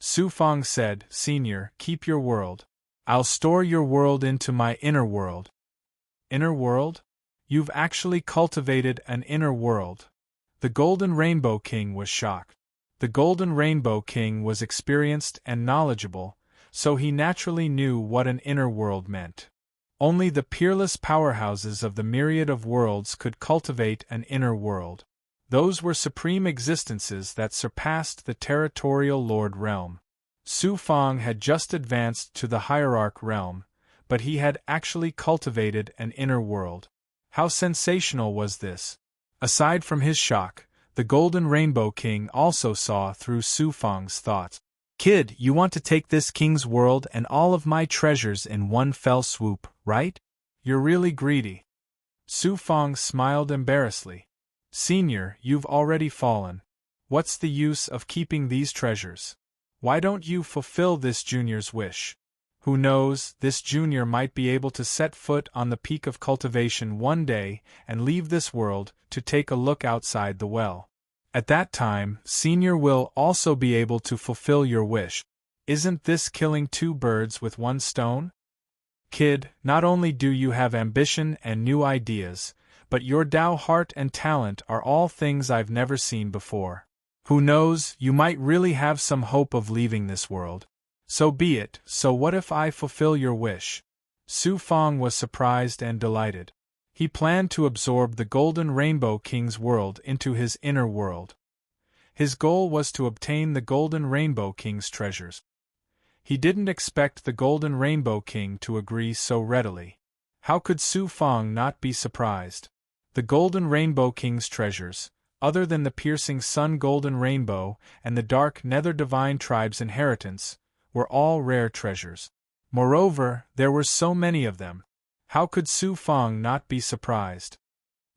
Su Fang said, "Senior, keep your world. I'll store your world into my inner world." "Inner world? You've actually cultivated an inner world." The Golden Rainbow King was shocked. The Golden Rainbow King was experienced and knowledgeable, so he naturally knew what an inner world meant. Only the peerless powerhouses of the myriad of worlds could cultivate an inner world. Those were supreme existences that surpassed the territorial lord realm. Su Fang had just advanced to the hierarch realm, but he had actually cultivated an inner world. How sensational was this? Aside from his shock, the Golden Rainbow King also saw through Su Fang's thoughts. "Kid, you want to take this king's world and all of my treasures in one fell swoop, right? You're really greedy." Su Fang smiled embarrassedly. "Senior, you've already fallen. What's the use of keeping these treasures? Why don't you fulfill this junior's wish? Who knows, this junior might be able to set foot on the peak of cultivation one day and leave this world to take a look outside the well. At that time, Senior will also be able to fulfill your wish. Isn't this killing two birds with one stone? Kid, not only do you have ambition and new ideas, but your Tao heart and talent are all things I've never seen before. Who knows, you might really have some hope of leaving this world. So be it, so what if I fulfill your wish?" Su Fang was surprised and delighted. He planned to absorb the Golden Rainbow King's world into his inner world. His goal was to obtain the Golden Rainbow King's treasures. He didn't expect the Golden Rainbow King to agree so readily. How could Su Fang not be surprised? The Golden Rainbow King's treasures, other than the piercing sun golden rainbow and the dark nether divine tribe's inheritance, were all rare treasures. Moreover, there were so many of them. How could Su Fang not be surprised?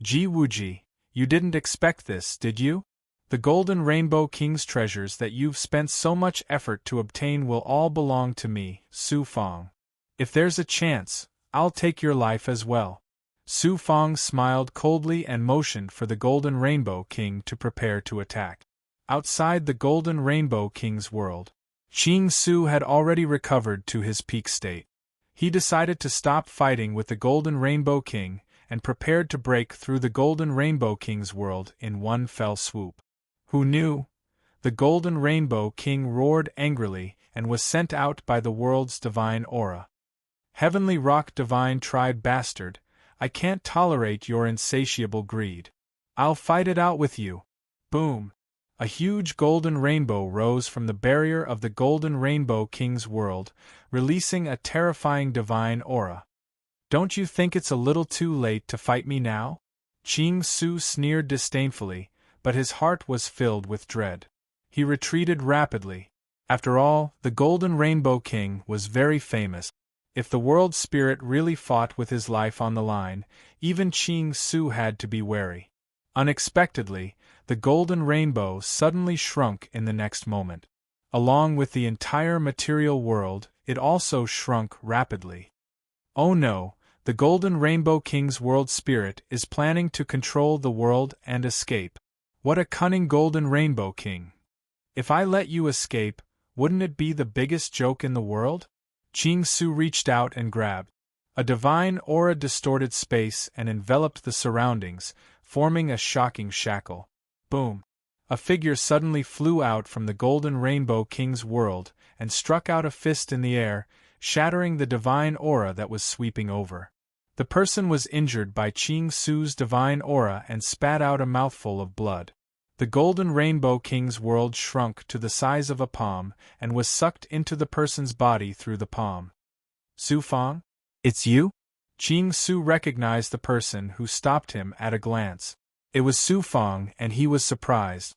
Ji Wuji, you didn't expect this, did you? The Golden Rainbow King's treasures that you've spent so much effort to obtain will all belong to me, Su Fang. If there's a chance, I'll take your life as well. Su Fang smiled coldly and motioned for the Golden Rainbow King to prepare to attack. Outside the Golden Rainbow King's world, Qing Su had already recovered to his peak state. He decided to stop fighting with the Golden Rainbow King and prepared to break through the Golden Rainbow King's world in one fell swoop. Who knew? The Golden Rainbow King roared angrily and was sent out by the world's divine aura. Heavenly Rock Divine Tribe Bastard, I can't tolerate your insatiable greed. I'll fight it out with you. Boom! A huge golden rainbow rose from the barrier of the Golden Rainbow King's world, releasing a terrifying divine aura. Don't you think it's a little too late to fight me now? Qing Su sneered disdainfully, but his heart was filled with dread. He retreated rapidly. After all, the Golden Rainbow King was very famous. If the world spirit really fought with his life on the line, even Qing Su had to be wary. Unexpectedly, the golden rainbow suddenly shrunk in the next moment. Along with the entire material world, it also shrunk rapidly. Oh no, the Golden Rainbow King's world spirit is planning to control the world and escape. What a cunning Golden Rainbow King! If I let you escape, wouldn't it be the biggest joke in the world? Qing Su reached out and grabbed. A divine aura distorted space and enveloped the surroundings, forming a shocking shackle. Boom! A figure suddenly flew out from the Golden Rainbow King's world and struck out a fist in the air, shattering the divine aura that was sweeping over. The person was injured by Qing Su's divine aura and spat out a mouthful of blood. The Golden Rainbow King's world shrunk to the size of a palm and was sucked into the person's body through the palm. Su Fang? It's you? Qing Su recognized the person who stopped him at a glance. It was Su Fang, and he was surprised.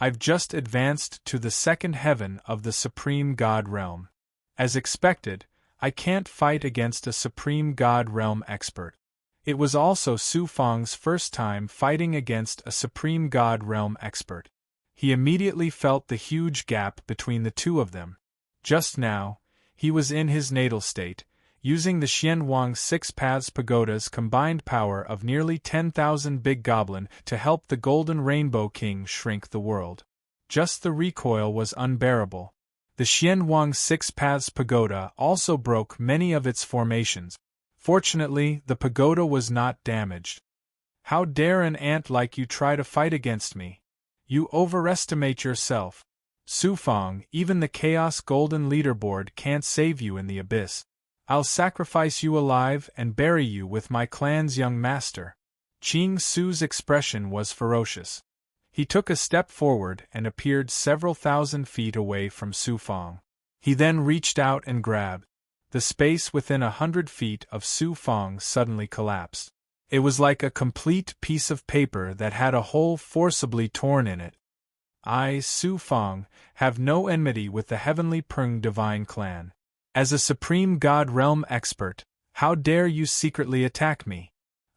I've just advanced to the second heaven of the Supreme God Realm. As expected, I can't fight against a Supreme God Realm expert. It was also Su Fang's first time fighting against a Supreme God Realm expert. He immediately felt the huge gap between the two of them. Just now, he was in his natal state, using the Xianwang Six Paths Pagoda's combined power of nearly 10,000 Big Goblin to help the Golden Rainbow King shrink the world. Just the recoil was unbearable. The Xianwang Six Paths Pagoda also broke many of its formations. Fortunately, the pagoda was not damaged. How dare an ant like you try to fight against me? You overestimate yourself. Su Fang, even the Chaos Golden Leaderboard can't save you in the abyss. I'll sacrifice you alive and bury you with my clan's young master. Qing Su's expression was ferocious. He took a step forward and appeared several thousand feet away from Su Fang. He then reached out and grabbed. The space within 100 feet of Su Fang suddenly collapsed. It was like a complete piece of paper that had a hole forcibly torn in it. I, Su Fang, have no enmity with the Heavenly Peng Divine Clan. As a Supreme God Realm expert, how dare you secretly attack me?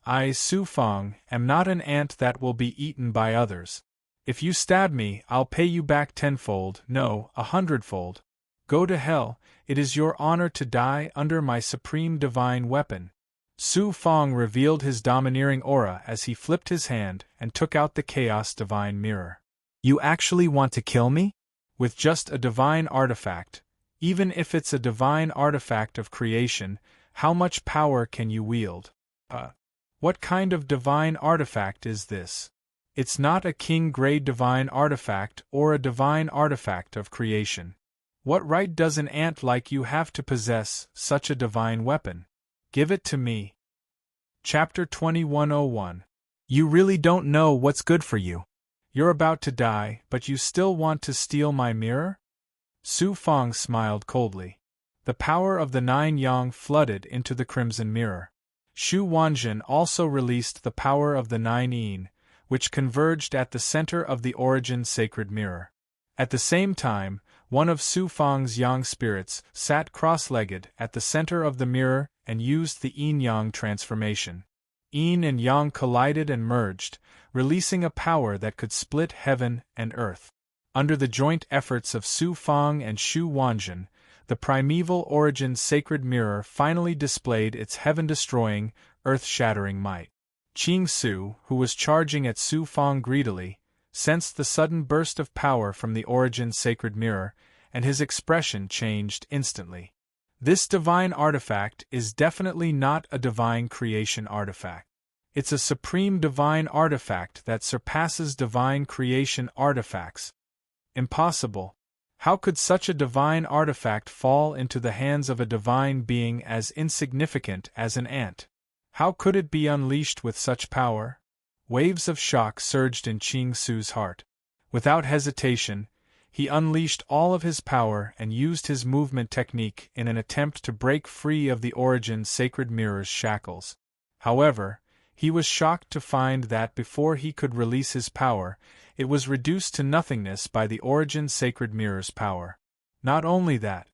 I, Su Fang, am not an ant that will be eaten by others. If you stab me, I'll pay you back tenfold, no, 100-fold. Go to hell, it is your honor to die under my supreme divine weapon. Su Fang revealed his domineering aura as he flipped his hand and took out the Chaos Divine Mirror. You actually want to kill me? With just a divine artifact, even if it's a divine artifact of creation, how much power can you wield? What kind of divine artifact is this? It's not a king-grade divine artifact or a divine artifact of creation. What right does an ant like you have to possess such a divine weapon? Give it to me. Chapter 2101. You really don't know what's good for you. You're about to die, but you still want to steal my mirror? Su Fang smiled coldly. The power of the 9 Yang flooded into the crimson mirror. Shu Wanjin also released the power of the 9 yin, which converged at the center of the origin sacred mirror. At the same time, one of Su Fang's yang spirits sat cross-legged at the center of the mirror and used the yin-yang transformation. Yin and yang collided and merged, releasing a power that could split heaven and earth. Under the joint efforts of Su Fang and Shu Wanjin, the primeval origin sacred mirror finally displayed its heaven-destroying, earth-shattering might. Qing Su, who was charging at Su Fang greedily, sensed the sudden burst of power from the origin sacred mirror, and his expression changed instantly. This divine artifact is definitely not a divine creation artifact. It's a supreme divine artifact that surpasses divine creation artifacts. Impossible. How could such a divine artifact fall into the hands of a divine being as insignificant as an ant? How could it be unleashed with such power? Waves of shock surged in Qing Su's heart. Without hesitation, he unleashed all of his power and used his movement technique in an attempt to break free of the origin sacred mirror's shackles. However, he was shocked to find that before he could release his power, it was reduced to nothingness by the origin sacred mirror's power. Not only that,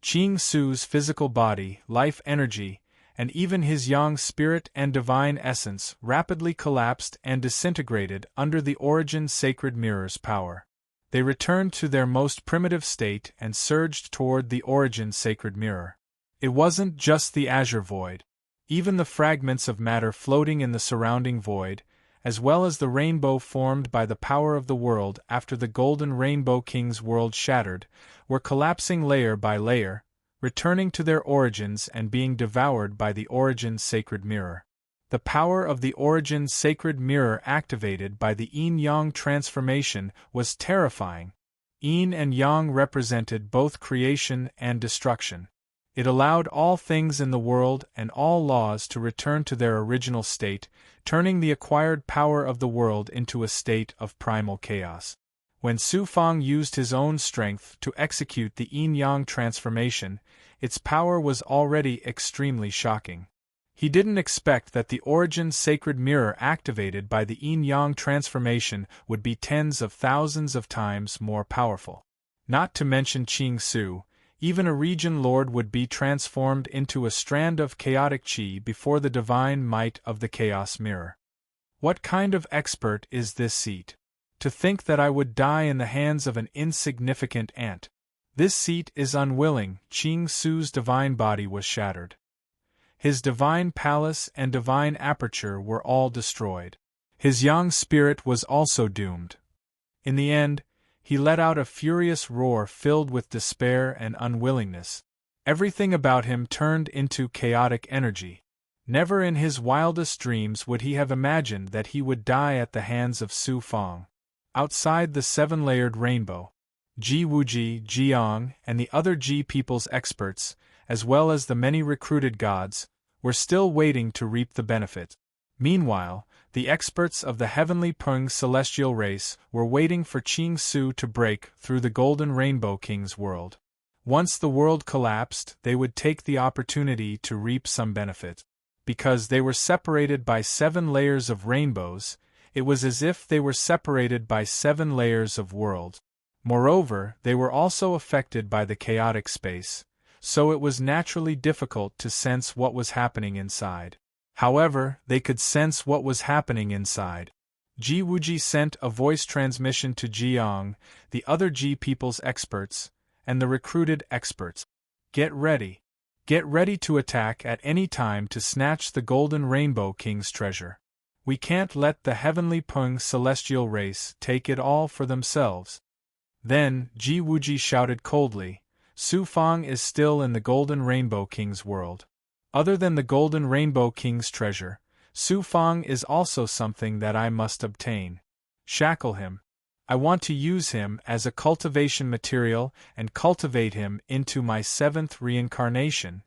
Qing Su's physical body, life energy, and even his yang spirit and divine essence rapidly collapsed and disintegrated under the origin sacred mirror's power. They returned to their most primitive state and surged toward the origin sacred mirror. It wasn't just the azure void. Even the fragments of matter floating in the surrounding void, as well as the rainbow formed by the power of the world after the golden rainbow king's world shattered, were collapsing layer by layer, returning to their origins and being devoured by the origin sacred mirror. The power of the origin sacred mirror activated by the yin-yang transformation was terrifying. Yin and yang represented both creation and destruction. It allowed all things in the world and all laws to return to their original state, turning the acquired power of the world into a state of primal chaos. When Su Fang used his own strength to execute the yin-yang transformation, its power was already extremely shocking. He didn't expect that the origin sacred mirror activated by the yin-yang transformation would be tens of thousands of times more powerful. Not to mention Qing Su, even a region lord would be transformed into a strand of chaotic qi before the divine might of the chaos mirror. What kind of expert is this seat? To think that I would die in the hands of an insignificant ant. This seat is unwilling. Qing Su's divine body was shattered. His divine palace and divine aperture were all destroyed. His yang spirit was also doomed. In the end, he let out a furious roar filled with despair and unwillingness. Everything about him turned into chaotic energy. Never in his wildest dreams would he have imagined that he would die at the hands of Su Fang. Outside the seven-layered rainbow, Ji Wuji, Jiang, and the other Ji people's experts, as well as the many recruited gods, were still waiting to reap the benefit. Meanwhile, the experts of the heavenly Peng celestial race were waiting for Qing Su to break through the golden rainbow king's world. Once the world collapsed, they would take the opportunity to reap some benefit. Because they were separated by 7 layers of rainbows, it was as if they were separated by 7 layers of worlds. Moreover, they were also affected by the chaotic space, so it was naturally difficult to sense what was happening inside. However, they could sense what was happening inside. Ji Wuji sent a voice transmission to Jiang, the other Ji people's experts, and the recruited experts. Get ready. Get ready to attack at any time to snatch the golden rainbow king's treasure. We can't let the heavenly Peng celestial race take it all for themselves. Then, Ji Wuji shouted coldly, Su Fang is still in the golden rainbow king's world. Other than the golden rainbow king's treasure, Su Fang is also something that I must obtain. Shackle him. I want to use him as a cultivation material and cultivate him into my 7th reincarnation.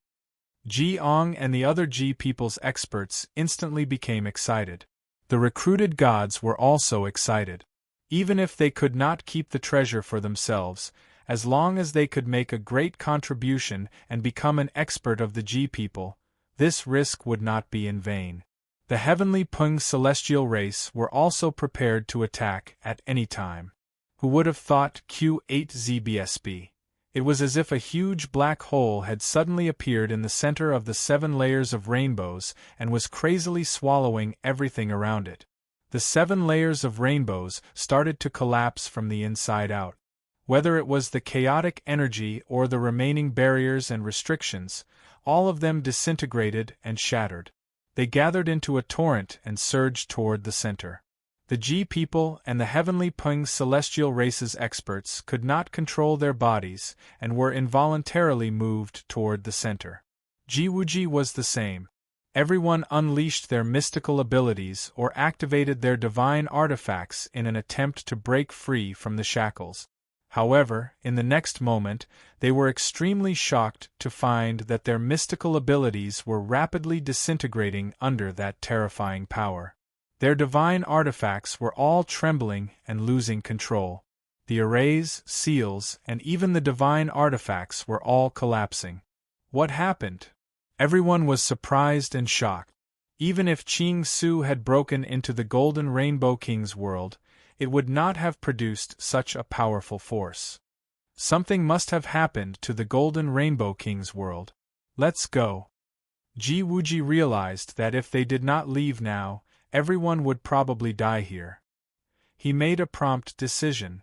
Ji Ong and the other Ji people's experts instantly became excited. The recruited gods were also excited. Even if they could not keep the treasure for themselves, as long as they could make a great contribution and become an expert of the Ji people, this risk would not be in vain. The heavenly Pung celestial race were also prepared to attack at any time. Who would have thought Q8ZBSB? It was as if a huge black hole had suddenly appeared in the center of the 7 layers of rainbows and was crazily swallowing everything around it. The 7 layers of rainbows started to collapse from the inside out. Whether it was the chaotic energy or the remaining barriers and restrictions, all of them disintegrated and shattered. They gathered into a torrent and surged toward the center. The G people and the heavenly Pung celestial races experts could not control their bodies and were involuntarily moved toward the center. Jiwuji was the same. Everyone unleashed their mystical abilities or activated their divine artifacts in an attempt to break free from the shackles. However, in the next moment, they were extremely shocked to find that their mystical abilities were rapidly disintegrating under that terrifying power. Their divine artifacts were all trembling and losing control. The arrays, seals, and even the divine artifacts were all collapsing. What happened? Everyone was surprised and shocked. Even if Qing Su had broken into the Golden Rainbow King's world, it would not have produced such a powerful force. Something must have happened to the Golden Rainbow King's world. Let's go. Ji Wuji realized that if they did not leave now, everyone would probably die here. He made a prompt decision.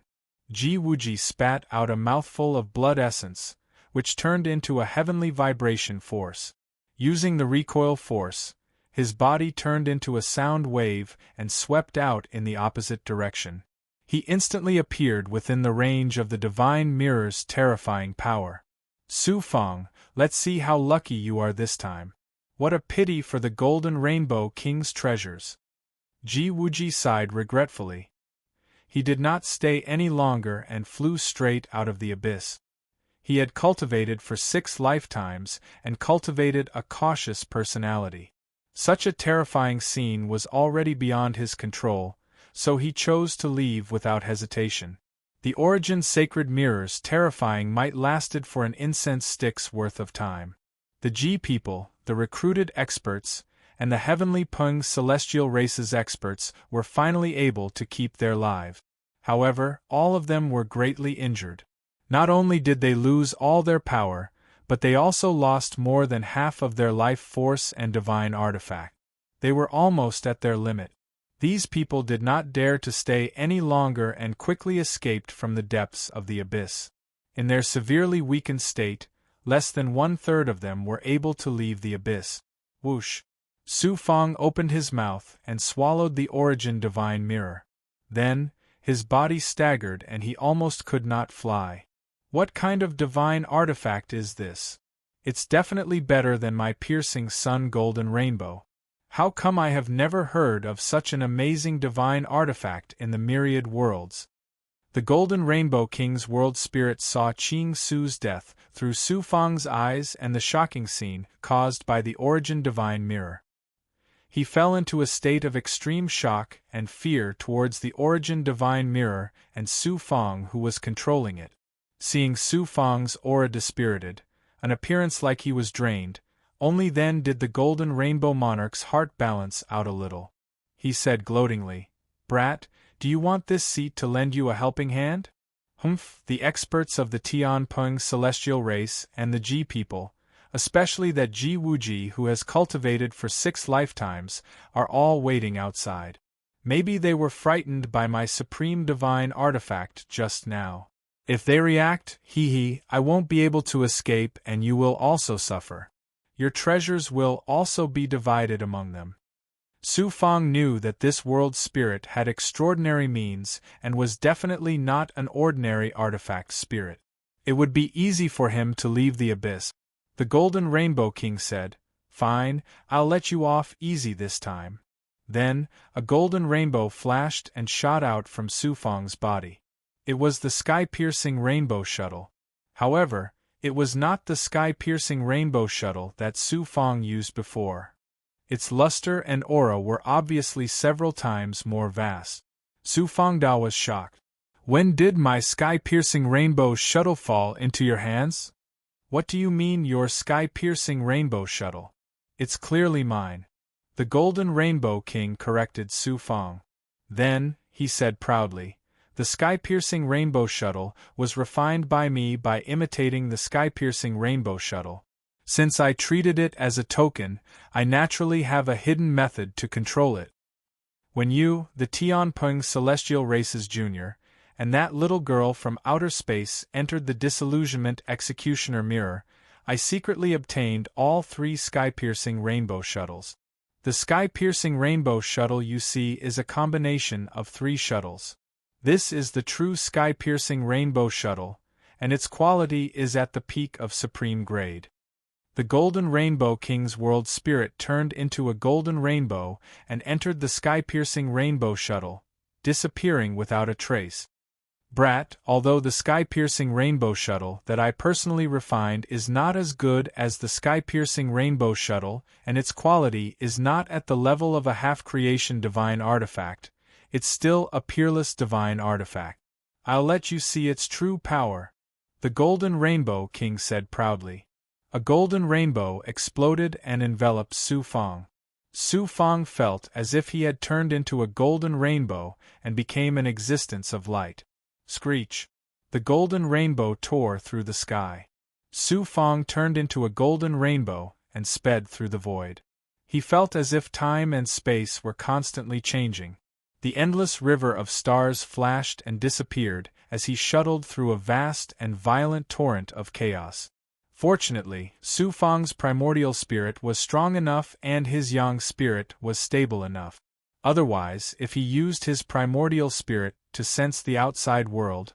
Ji Wuji spat out a mouthful of blood essence, which turned into a heavenly vibration force. Using the recoil force, his body turned into a sound wave and swept out in the opposite direction. He instantly appeared within the range of the Divine Mirror's terrifying power. Su Fang, let's see how lucky you are this time. What a pity for the Golden Rainbow King's treasures. Ji Wuji sighed regretfully. He did not stay any longer and flew straight out of the abyss. He had cultivated for 6 lifetimes and cultivated a cautious personality. Such a terrifying scene was already beyond his control, so he chose to leave without hesitation. The Origin Sacred Mirror's terrifying might lasted for an incense stick's worth of time. The G people, the recruited experts, and the heavenly Pung celestial races experts were finally able to keep their lives. However, all of them were greatly injured. Not only did they lose all their power, but they also lost more than half of their life force and divine artifact. They were almost at their limit. These people did not dare to stay any longer and quickly escaped from the depths of the abyss. In their severely weakened state, less than 1/3 of them were able to leave the abyss. Whoosh! Su Fang opened his mouth and swallowed the Origin Divine Mirror. Then, his body staggered and he almost could not fly. What kind of divine artifact is this? It's definitely better than my piercing sun golden rainbow. How come I have never heard of such an amazing divine artifact in the myriad worlds? The Golden Rainbow King's world spirit saw Qing Su's death through Su Fang's eyes and the shocking scene caused by the Origin Divine Mirror. He fell into a state of extreme shock and fear towards the Origin Divine Mirror and Su Fang who was controlling it. Seeing Su Fang's aura dispirited, an appearance like he was drained, only then did the Golden Rainbow Monarch's heart balance out a little. He said gloatingly, "Brat, do you want this seat to lend you a helping hand?" Humph, the experts of the Tian Pung celestial race and the G people, especially that Ji Wuji who has cultivated for 6 lifetimes, are all waiting outside. Maybe they were frightened by my supreme divine artifact just now. If they react, I won't be able to escape and you will also suffer. Your treasures will also be divided among them. Su Fang knew that this world spirit had extraordinary means and was definitely not an ordinary artifact spirit. It would be easy for him to leave the abyss. The Golden Rainbow King said, "Fine, I'll let you off easy this time." Then, a golden rainbow flashed and shot out from Su Fang's body. It was the sky-piercing rainbow shuttle. However, it was not the sky-piercing rainbow shuttle that Su Fang used before. Its luster and aura were obviously several times more vast. Su Fangdao was shocked. "When did my sky-piercing rainbow shuttle fall into your hands?" "What do you mean your sky-piercing rainbow shuttle? It's clearly mine. The Golden Rainbow King corrected Su Fang. Then, he said proudly, the sky-piercing rainbow shuttle was refined by me by imitating the sky-piercing rainbow shuttle. Since I treated it as a token, I naturally have a hidden method to control it. When you, the Tianpeng Celestial Races Jr., and that little girl from outer space entered the disillusionment executioner mirror, I secretly obtained all 3 sky-piercing rainbow shuttles. The sky-piercing rainbow shuttle you see is a combination of 3 shuttles. This is the true sky-piercing rainbow shuttle, and its quality is at the peak of supreme grade. The Golden Rainbow King's world spirit turned into a golden rainbow and entered the sky-piercing rainbow shuttle, disappearing without a trace. Brat, although the sky-piercing rainbow shuttle that I personally refined is not as good as the sky-piercing rainbow shuttle, and its quality is not at the level of a half-creation divine artifact, it's still a peerless divine artifact. I'll let you see its true power, the Golden Rainbow King said proudly. A golden rainbow exploded and enveloped Su Fang. Su Fang felt as if he had turned into a golden rainbow and became an existence of light. Screech! The golden rainbow tore through the sky. Su Fang turned into a golden rainbow and sped through the void. He felt as if time and space were constantly changing. The endless river of stars flashed and disappeared as he shuttled through a vast and violent torrent of chaos. Fortunately, Su Fang's primordial spirit was strong enough and his yang spirit was stable enough. Otherwise, if he used his primordial spirit to sense the outside world,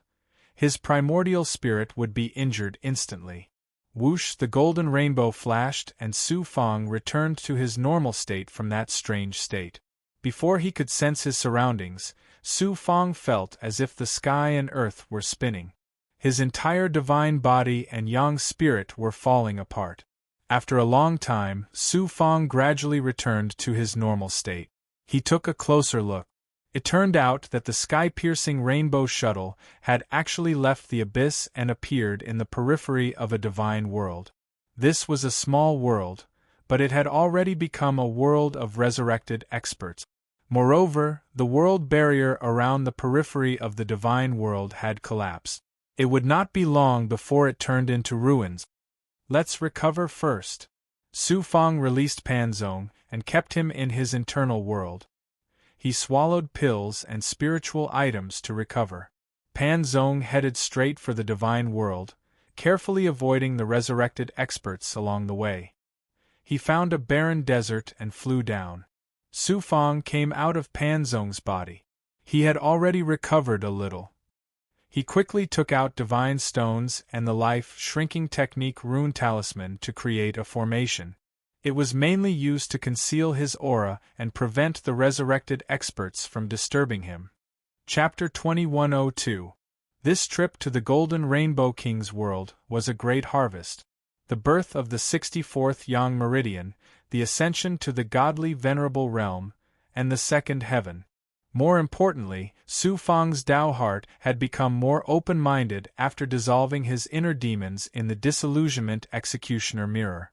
his primordial spirit would be injured instantly. Whoosh! The golden rainbow flashed and Su Fang returned to his normal state from that strange state. Before he could sense his surroundings, Su Fang felt as if the sky and earth were spinning. His entire divine body and yang spirit were falling apart. After a long time, Su Fang gradually returned to his normal state. He took a closer look. It turned out that the sky-piercing rainbow shuttle had actually left the abyss and appeared in the periphery of a divine world. This was a small world, but it had already become a world of resurrected experts. Moreover, the world barrier around the periphery of the divine world had collapsed. It would not be long before it turned into ruins. Let's recover first. Su Fang released Panzong and kept him in his internal world. He swallowed pills and spiritual items to recover. Panzong headed straight for the divine world, carefully avoiding the resurrected experts along the way. He found a barren desert and flew down. Su Fang came out of Panzong's body. He had already recovered a little. He quickly took out divine stones and the life-shrinking technique rune talisman to create a formation. It was mainly used to conceal his aura and prevent the resurrected experts from disturbing him. Chapter 2102. This trip to the Golden Rainbow King's world was a great harvest. The birth of the 64th Yang Meridian, the ascension to the godly venerable realm, and the second heaven. More importantly, Su Fang's Tao heart had become more open-minded after dissolving his inner demons in the disillusionment executioner mirror.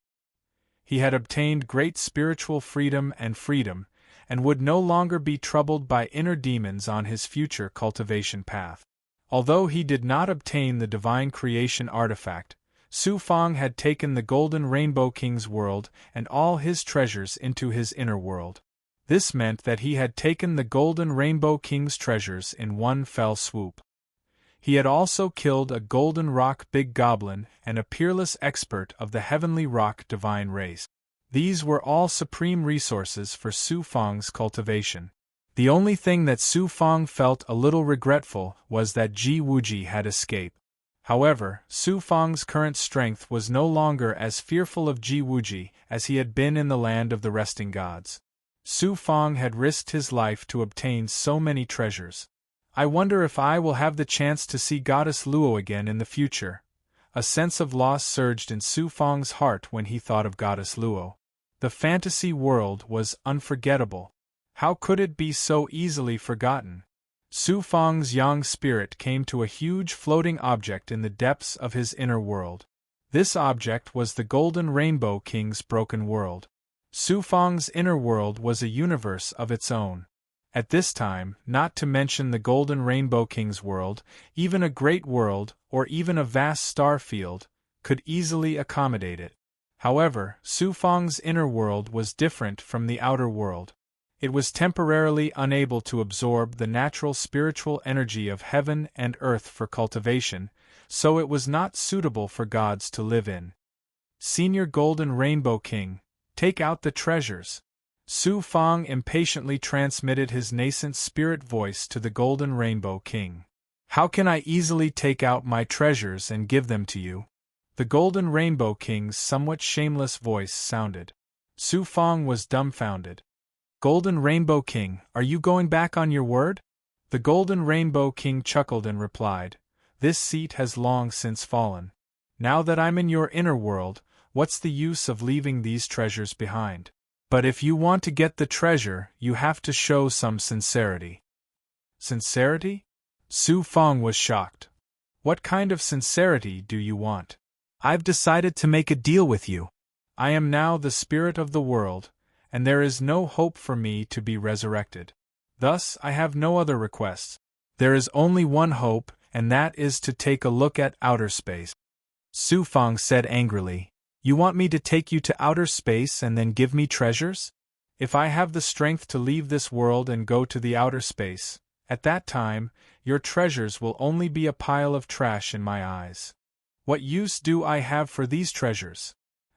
He had obtained great spiritual freedom and would no longer be troubled by inner demons on his future cultivation path. Although he did not obtain the divine creation artifact, Su Fang had taken the Golden Rainbow King's world and all his treasures into his inner world. This meant that he had taken the Golden Rainbow King's treasures in one fell swoop. He had also killed a Golden Rock Big Goblin and a peerless expert of the Heavenly Rock Divine race. These were all supreme resources for Su Fang's cultivation. The only thing that Su Fang felt a little regretful was that Ji Wuji had escaped. However, Su Fang's current strength was no longer as fearful of Ji Wuji as he had been in the land of the resting gods. Su Fang had risked his life to obtain so many treasures. I wonder if I will have the chance to see Goddess Luo again in the future. A sense of loss surged in Su Fang's heart when he thought of Goddess Luo. The fantasy world was unforgettable. How could it be so easily forgotten? Su Fang's yang spirit came to a huge floating object in the depths of his inner world. This object was the Golden Rainbow King's broken world. Su Fang's inner world was a universe of its own. At this time, not to mention the Golden Rainbow King's world, even a great world, or even a vast star field, could easily accommodate it. However, Su Fang's inner world was different from the outer world. It was temporarily unable to absorb the natural spiritual energy of heaven and earth for cultivation, so it was not suitable for gods to live in. Senior Golden Rainbow King, take out the treasures. Su Fang impatiently transmitted his nascent spirit voice to the Golden Rainbow King. How can I easily take out my treasures and give them to you? The Golden Rainbow King's somewhat shameless voice sounded. Su Fang was dumbfounded. Golden Rainbow King, are you going back on your word? The Golden Rainbow King chuckled and replied, This seat has long since fallen. Now that I'm in your inner world, what's the use of leaving these treasures behind? But if you want to get the treasure, you have to show some sincerity. Sincerity? Su Fang was shocked. What kind of sincerity do you want? I've decided to make a deal with you. I am now the spirit of the world, and there is no hope for me to be resurrected. Thus, I have no other requests. There is only one hope, and that is to take a look at outer space. Su Fang said angrily, You want me to take you to outer space and then give me treasures? If I have the strength to leave this world and go to the outer space, at that time, your treasures will only be a pile of trash in my eyes. What use do I have for these treasures?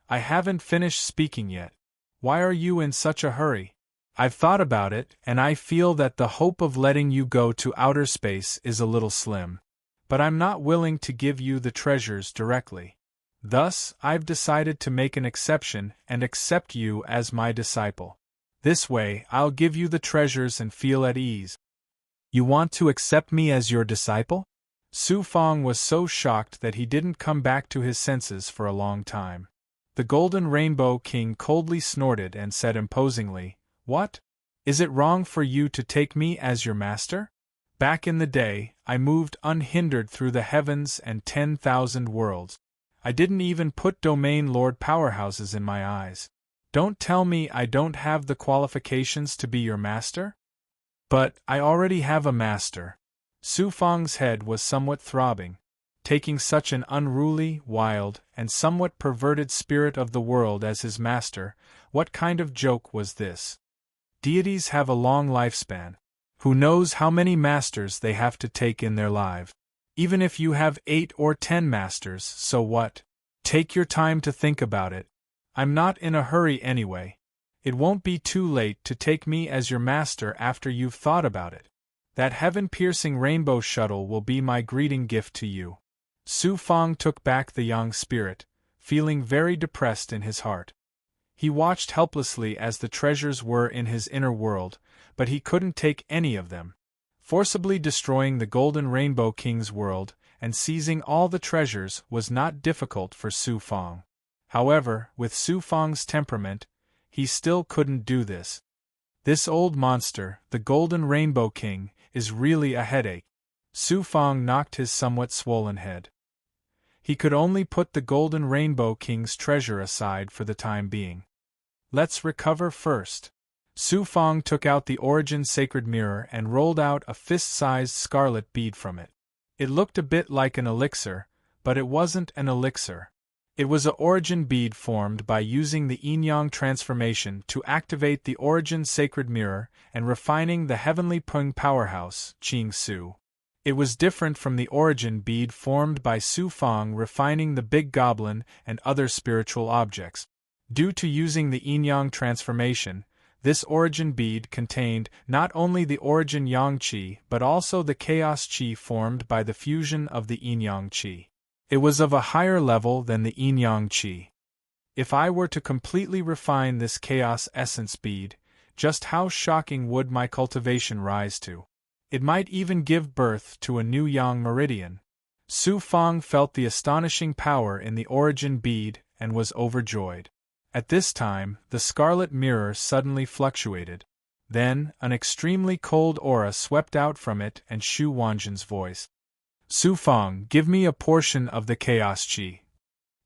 I haven't finished speaking yet. Why are you in such a hurry? I've thought about it, and I feel that the hope of letting you go to outer space is a little slim. But I'm not willing to give you the treasures directly. Thus, I've decided to make an exception and accept you as my disciple. This way, I'll give you the treasures and feel at ease. You want to accept me as your disciple? Su Fang was so shocked that he didn't come back to his senses for a long time. The Golden Rainbow King coldly snorted and said imposingly, What? Is it wrong for you to take me as your master? Back in the day, I moved unhindered through the heavens and 10,000 worlds. I didn't even put domain lord powerhouses in my eyes. Don't tell me I don't have the qualifications to be your master? But I already have a master. Su Fang's head was somewhat throbbing. Taking such an unruly, wild, and somewhat perverted spirit of the world as his master, what kind of joke was this? Deities have a long lifespan. Who knows how many masters they have to take in their life? Even if you have 8 or 10 masters, so what? Take your time to think about it. I'm not in a hurry anyway. It won't be too late to take me as your master after you've thought about it. That heaven-piercing rainbow shuttle will be my greeting gift to you. Su Fang took back the young spirit, feeling very depressed in his heart. He watched helplessly as the treasures were in his inner world, but he couldn't take any of them. Forcibly destroying the Golden Rainbow King's world and seizing all the treasures was not difficult for Su Fang. However, with Su Fang's temperament, he still couldn't do this. This old monster, the Golden Rainbow King, is really a headache. Su Fang knocked his somewhat swollen head. He could only put the Golden Rainbow King's treasure aside for the time being. Let's recover first. Su Fang took out the Origin Sacred Mirror and rolled out a fist-sized scarlet bead from it. It looked a bit like an elixir, but it wasn't an elixir. It was a Origin bead formed by using the yin-yang transformation to activate the Origin Sacred Mirror and refining the Heavenly Pung powerhouse, Qing Su. It was different from the Origin bead formed by Su Fang refining the Big Goblin and other spiritual objects. Due to using the yin-yang transformation, this Origin bead contained not only the Origin Yang Qi but also the Chaos Qi formed by the fusion of the yin-yang Qi. It was of a higher level than the yin-yang Qi. If I were to completely refine this Chaos Essence bead, just how shocking would my cultivation rise to? It might even give birth to a new Yang Meridian. Su Fang felt the astonishing power in the Origin bead and was overjoyed. At this time, the scarlet mirror suddenly fluctuated. Then, an extremely cold aura swept out from it and Shu Wanjin's voice. Su Fang, give me a portion of the Chaos Qi.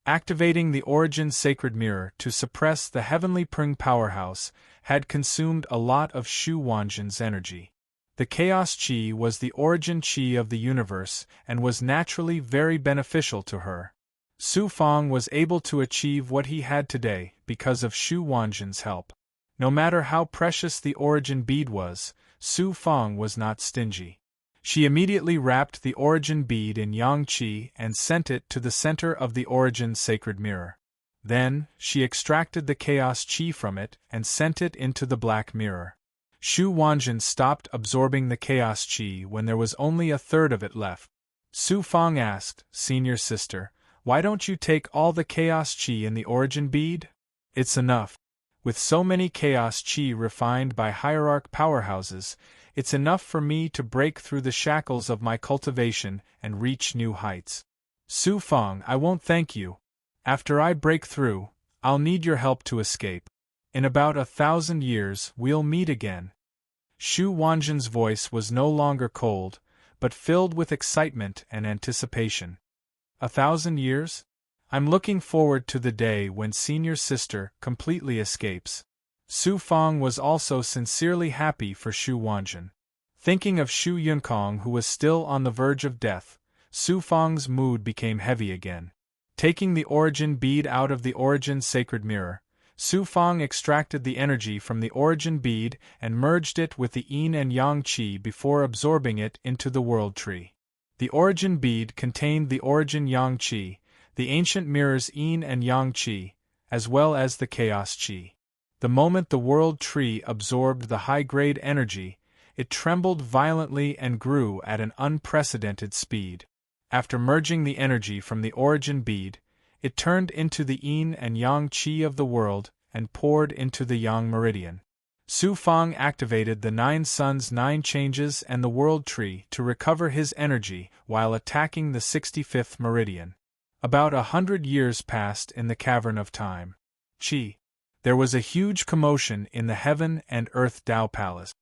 Activating the origin sacred mirror to suppress the heavenly Pring powerhouse had consumed a lot of Shu Wanjin's energy. The chaos chi was the origin chi of the universe and was naturally very beneficial to her. Su Fang was able to achieve what he had today because of Shu Wanjin's help. No matter how precious the origin bead was, Su Fang was not stingy. She immediately wrapped the origin bead in yang qi and sent it to the center of the origin sacred mirror. Then, she extracted the chaos qi from it and sent it into the black mirror. Shu Wanjin stopped absorbing the chaos qi when there was only a third of it left. Su Fang asked, "Senior sister, why don't you take all the chaos qi in the origin bead? It's enough. With so many chaos qi refined by hierarch powerhouses, it's enough for me to break through the shackles of my cultivation and reach new heights." "Su Fang, I won't thank you. After I break through, I'll need your help to escape. In about 1,000 years, we'll meet again." Shu Wanjin's voice was no longer cold, but filled with excitement and anticipation. 1,000 years? I'm looking forward to the day when senior sister completely escapes. Su Fang was also sincerely happy for Shu Wanjin. Thinking of Shu Yunkong, who was still on the verge of death, Su Fang's mood became heavy again. Taking the origin bead out of the origin sacred mirror, Su Fang extracted the energy from the origin bead and merged it with the yin and yang qi before absorbing it into the world tree. The origin bead contained the origin yang qi, the ancient mirror's yin and yang qi, as well as the chaos qi. The moment the world tree absorbed the high-grade energy, it trembled violently and grew at an unprecedented speed. After merging the energy from the origin bead, it turned into the yin and yang qi of the world and poured into the yang meridian. Su Fang activated the 9 suns 9 changes and the world tree to recover his energy while attacking the 65th meridian. About 100 years passed in the cavern of time. Qi. There was a huge commotion in the heaven and earth Tao Palace.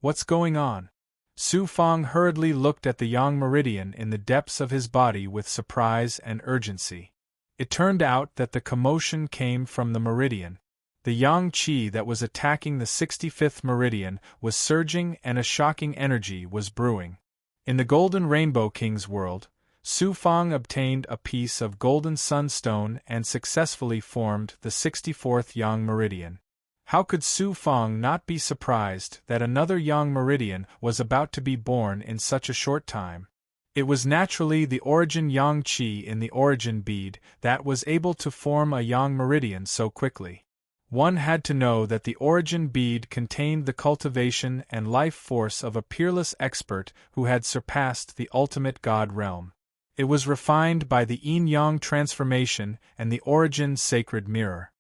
What's going on? Su Fang hurriedly looked at the yang meridian in the depths of his body with surprise and urgency. It turned out that the commotion came from the meridian. The yang qi that was attacking the 65th meridian was surging and a shocking energy was brewing. In the Golden Rainbow King's world, Su Fang obtained a piece of golden sunstone and successfully formed the 64th yang meridian. How could Su Fang not be surprised that another yang meridian was about to be born in such a short time? It was naturally the origin yang qi in the origin bead that was able to form a yang meridian so quickly. One had to know that the origin bead contained the cultivation and life force of a peerless expert who had surpassed the ultimate god realm. It was refined by the yin-yang transformation and the origin sacred mirror.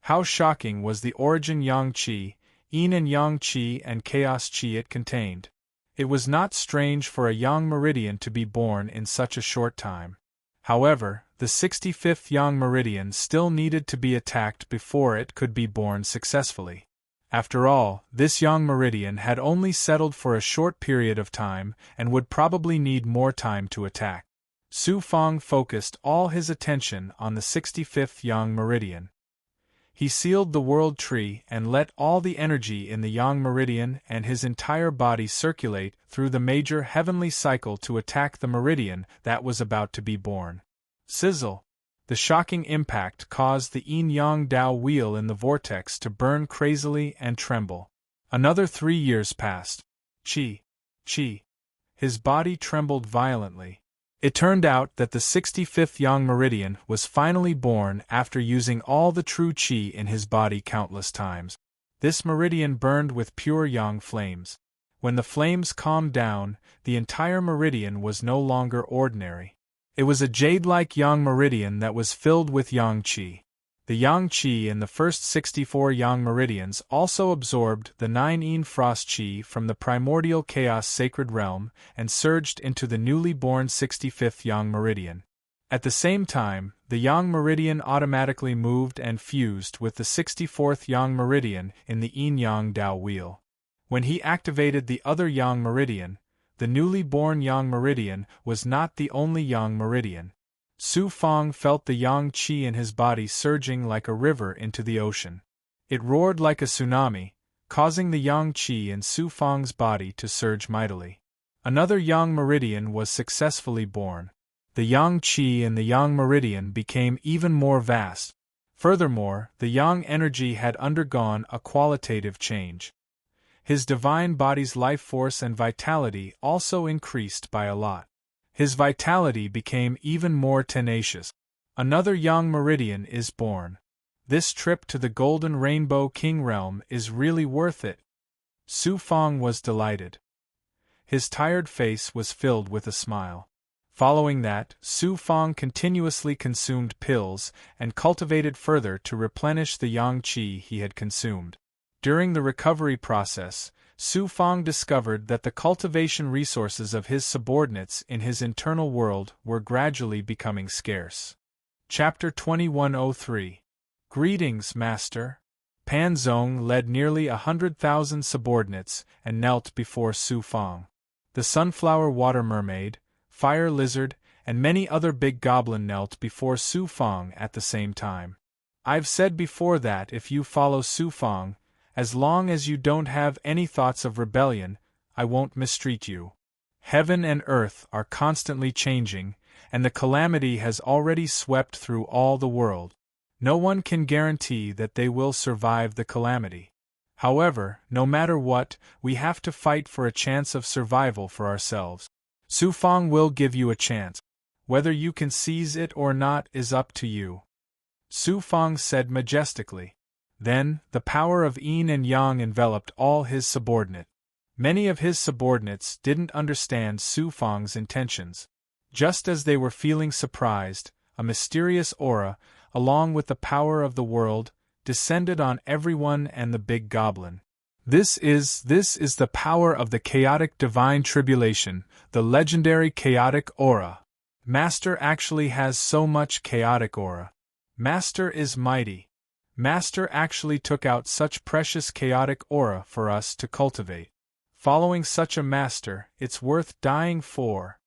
How shocking was the origin yang qi, yin and yang qi and chaos qi it contained. It was not strange for a yang meridian to be born in such a short time. However, the 65th yang meridian still needed to be attacked before it could be born successfully. After all, this yang meridian had only settled for a short period of time and would probably need more time to attack. Su Fang focused all his attention on the 65th yang meridian. He sealed the world tree and let all the energy in the yang meridian and his entire body circulate through the major heavenly cycle to attack the meridian that was about to be born. Sizzle! The shocking impact caused the yin-yang Dao wheel in the vortex to burn crazily and tremble. Another 3 years passed. Qi. Qi. His body trembled violently. It turned out that the 65th yang meridian was finally born after using all the true qi in his body countless times. This meridian burned with pure yang flames. When the flames calmed down, the entire meridian was no longer ordinary. It was a jade-like yang meridian that was filled with yang qi. The yang qi in the first 64 yang meridians also absorbed the 9 yin frost qi from the primordial chaos sacred realm and surged into the newly born 65th yang meridian. At the same time, the yang meridian automatically moved and fused with the 64th yang meridian in the yin-yang Dao wheel. When he activated the other yang meridian, the newly born yang meridian was not the only yang meridian. Su Fang felt the yang qi in his body surging like a river into the ocean. It roared like a tsunami, causing the yang qi in Su Fang's body to surge mightily. Another yang meridian was successfully born. The yang qi in the yang meridian became even more vast. Furthermore, the yang energy had undergone a qualitative change. His divine body's life force and vitality also increased by a lot. His vitality became even more tenacious. Another yang meridian is born. This trip to the Golden Rainbow King realm is really worth it. Su Fang was delighted. His tired face was filled with a smile. Following that, Su Fang continuously consumed pills and cultivated further to replenish the yang qi he had consumed. During the recovery process, Su Fang discovered that the cultivation resources of his subordinates in his internal world were gradually becoming scarce. Chapter 2103. Greetings, Master. Pan Zong led nearly 100,000 subordinates and knelt before Su Fang. The sunflower water mermaid, fire lizard, and many other big goblin knelt before Su Fang at the same time. I've said before that if you follow Su Fang, as long as you don't have any thoughts of rebellion, I won't mistreat you. Heaven and earth are constantly changing, and the calamity has already swept through all the world. No one can guarantee that they will survive the calamity. However, no matter what, we have to fight for a chance of survival for ourselves. Su Fang will give you a chance. Whether you can seize it or not is up to you. Su Fang said majestically. Then, the power of yin and yang enveloped all his subordinates. Many of his subordinates didn't understand Su Fang's intentions. Just as they were feeling surprised, a mysterious aura, along with the power of the world, descended on everyone and the big goblin. This is the power of the chaotic divine tribulation, the legendary chaotic aura. Master actually has so much chaotic aura. Master is mighty. Master actually took out such precious chaotic aura for us to cultivate. Following such a master, it's worth dying for.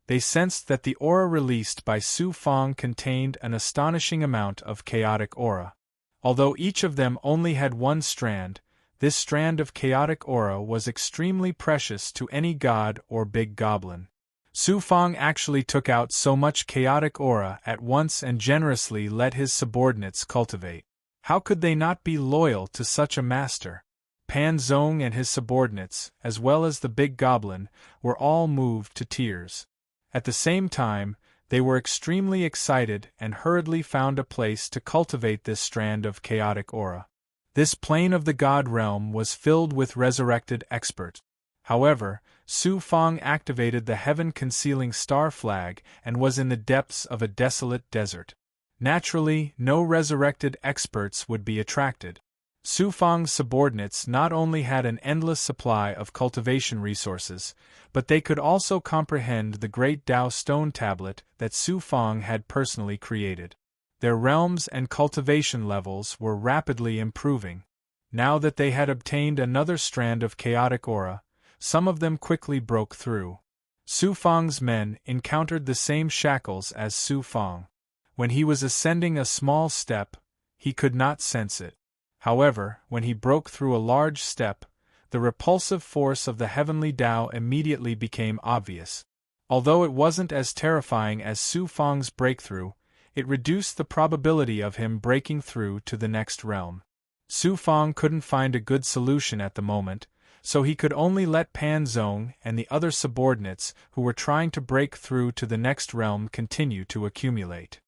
They sensed that the aura released by Su Fang contained an astonishing amount of chaotic aura. Although each of them only had one strand, this strand of chaotic aura was extremely precious to any god or big goblin. Su Fang actually took out so much chaotic aura at once and generously let his subordinates cultivate. How could they not be loyal to such a master? Pan Zong and his subordinates, as well as the big goblin, were all moved to tears. At the same time, they were extremely excited and hurriedly found a place to cultivate this strand of chaotic aura. This plane of the god realm was filled with resurrected experts. However, Su Fang activated the heaven-concealing star flag and was in the depths of a desolate desert. Naturally, no resurrected experts would be attracted. Su Fang's subordinates not only had an endless supply of cultivation resources, but they could also comprehend the great Tao stone tablet that Su Fang had personally created. Their realms and cultivation levels were rapidly improving. Now that they had obtained another strand of chaotic aura, some of them quickly broke through. Su Fang's men encountered the same shackles as Su Fang. When he was ascending a small step, he could not sense it. However, when he broke through a large step, the repulsive force of the heavenly Tao immediately became obvious. Although it wasn't as terrifying as Su Fang's breakthrough, it reduced the probability of him breaking through to the next realm. Su Fang couldn't find a good solution at the moment, so he could only let Pan Zong and the other subordinates who were trying to break through to the next realm continue to accumulate.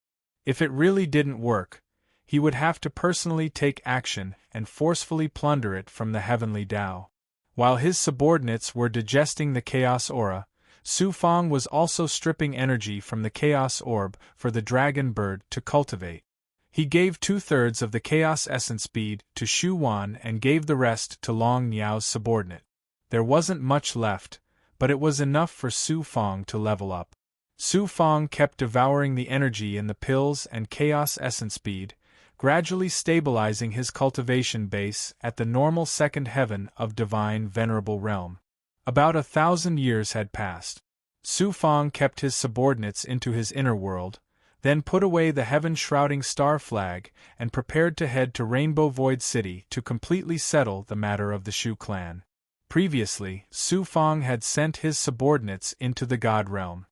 If it really didn't work, he would have to personally take action and forcefully plunder it from the heavenly Tao. While his subordinates were digesting the chaos aura, Su Fang was also stripping energy from the chaos orb for the dragon bird to cultivate. He gave 2/3 of the chaos essence bead to Shu Wan and gave the rest to Long Niao's subordinate. There wasn't much left, but it was enough for Su Fang to level up. Su Fang kept devouring the energy in the pills and chaos essence bead, gradually stabilizing his cultivation base at the normal second heaven of divine venerable realm. About 1,000 years had passed. Su Fang kept his subordinates into his inner world, then put away the heaven-shrouding star flag and prepared to head to Rainbow Void City to completely settle the matter of the Shu clan. Previously, Su Fang had sent his subordinates into the God Realm.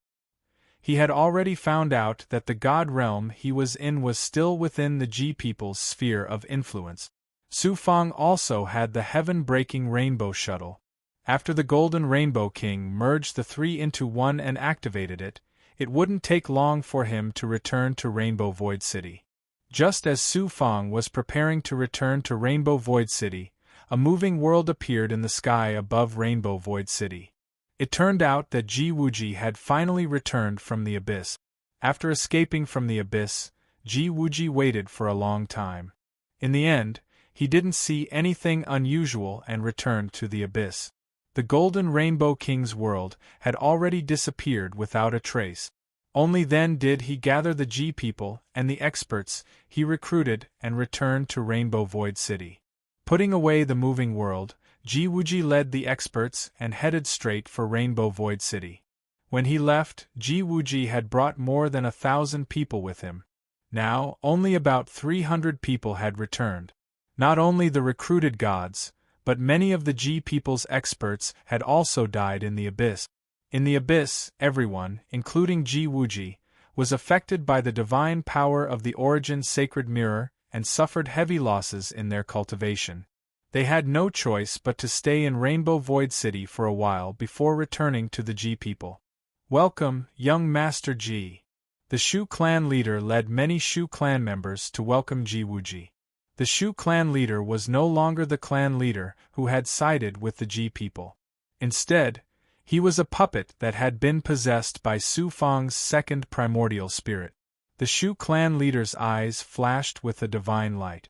He had already found out that the God Realm he was in was still within the Ji people's sphere of influence. Su Fang also had the heaven-breaking Rainbow Shuttle. After the Golden Rainbow King merged the three into one and activated it, it wouldn't take long for him to return to Rainbow Void City. Just as Su Fang was preparing to return to Rainbow Void City, a moving world appeared in the sky above Rainbow Void City. It turned out that Ji Wuji had finally returned from the abyss. After escaping from the abyss, Ji Wuji waited for a long time. In the end, he didn't see anything unusual and returned to the abyss. The Golden Rainbow King's world had already disappeared without a trace. Only then did he gather the Ji people and the experts he recruited and returned to Rainbow Void City. Putting away the moving world, Ji Wuji led the experts and headed straight for Rainbow Void City. When he left, Ji Wuji had brought more than 1,000 people with him. Now, only about 300 people had returned. Not only the recruited gods, but many of the Ji people's experts had also died in the abyss. In the abyss, everyone, including Ji Wuji, was affected by the divine power of the Origin Sacred Mirror and suffered heavy losses in their cultivation. They had no choice but to stay in Rainbow Void City for a while before returning to the Ji people. Welcome, young Master Ji. The Shu clan leader led many Shu clan members to welcome Ji Wuji. The Shu clan leader was no longer the clan leader who had sided with the Ji people. Instead, he was a puppet that had been possessed by Su Fang's second primordial spirit. The Shu clan leader's eyes flashed with a divine light.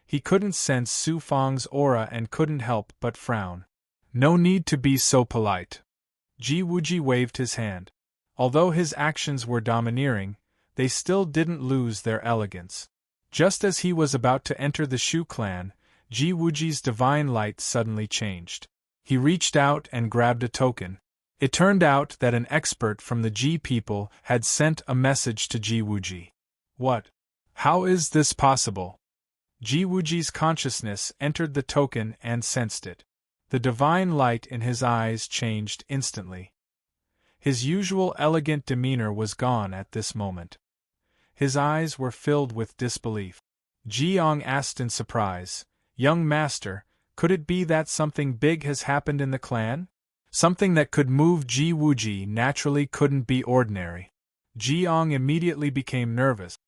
He couldn't sense Su Fang's aura and couldn't help but frown. No need to be so polite. Ji Wuji waved his hand. Although his actions were domineering, they still didn't lose their elegance. Just as he was about to enter the Shu clan, Ji Wuji's divine light suddenly changed. He reached out and grabbed a token. It turned out that an expert from the Ji people had sent a message to Ji Wuji. What? How is this possible? Ji Wuji's consciousness entered the token and sensed it. The divine light in his eyes changed instantly. His usual elegant demeanor was gone at this moment. His eyes were filled with disbelief. Ji Yong asked in surprise, "Young master, could it be that something big has happened in the clan? Something that could move Ji Wuji naturally couldn't be ordinary." Ji Yong immediately became nervous.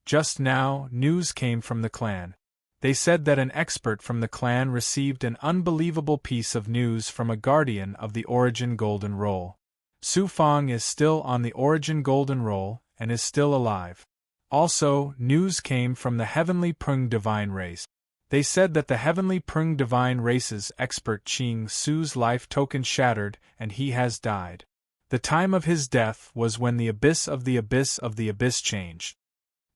Just now, news came from the clan. They said that an expert from the clan received an unbelievable piece of news from a guardian of the Origin Golden Roll. Su Fang is still on the Origin Golden Roll and is still alive. Also, news came from the Heavenly Prung Divine Race. They said that the Heavenly Prung Divine Race's expert Ching Su's life token shattered and he has died. The time of his death was when the abyss of the abyss of the abyss changed.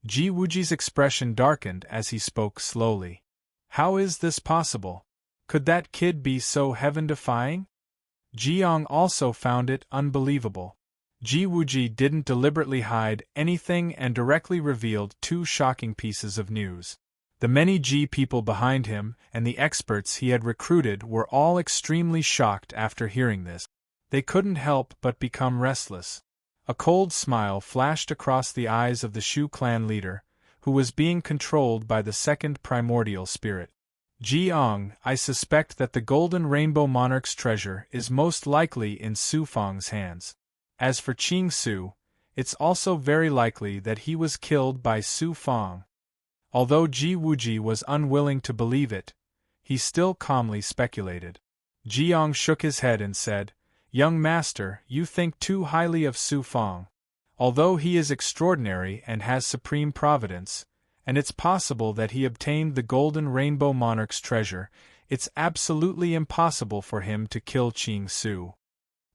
Ji Wuji's expression darkened as he spoke slowly. How is this possible? Could that kid be so heaven-defying? Ji Yong also found it unbelievable. Ji Wuji didn't deliberately hide anything and directly revealed two shocking pieces of news. The many Ji people behind him and the experts he had recruited were all extremely shocked after hearing this. They couldn't help but become restless. A cold smile flashed across the eyes of the Shu clan leader, who was being controlled by the second primordial spirit. Ji Yong, I suspect that the Golden Rainbow Monarch's treasure is most likely in Su Fang's hands. As for Ching Su, it's also very likely that he was killed by Su Fang. Although Ji Wuji was unwilling to believe it, he still calmly speculated. Ji Yong shook his head and said, "Young master, you think too highly of Su Fang. Although he is extraordinary and has supreme providence, and it's possible that he obtained the Golden Rainbow Monarch's treasure, it's absolutely impossible for him to kill Ching Su.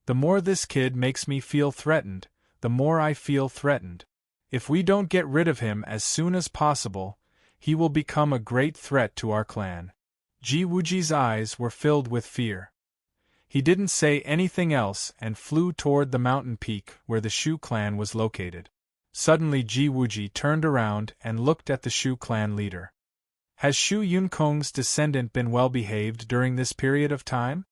The more this kid makes me feel threatened, the more I feel threatened. If we don't get rid of him as soon as possible, he will become a great threat to our clan." Ji Wuji's eyes were filled with fear. He didn't say anything else and flew toward the mountain peak where the Shu clan was located. Suddenly Ji Wuji turned around and looked at the Shu clan leader. Has Shu Yunkong's descendant been well behaved during this period of time?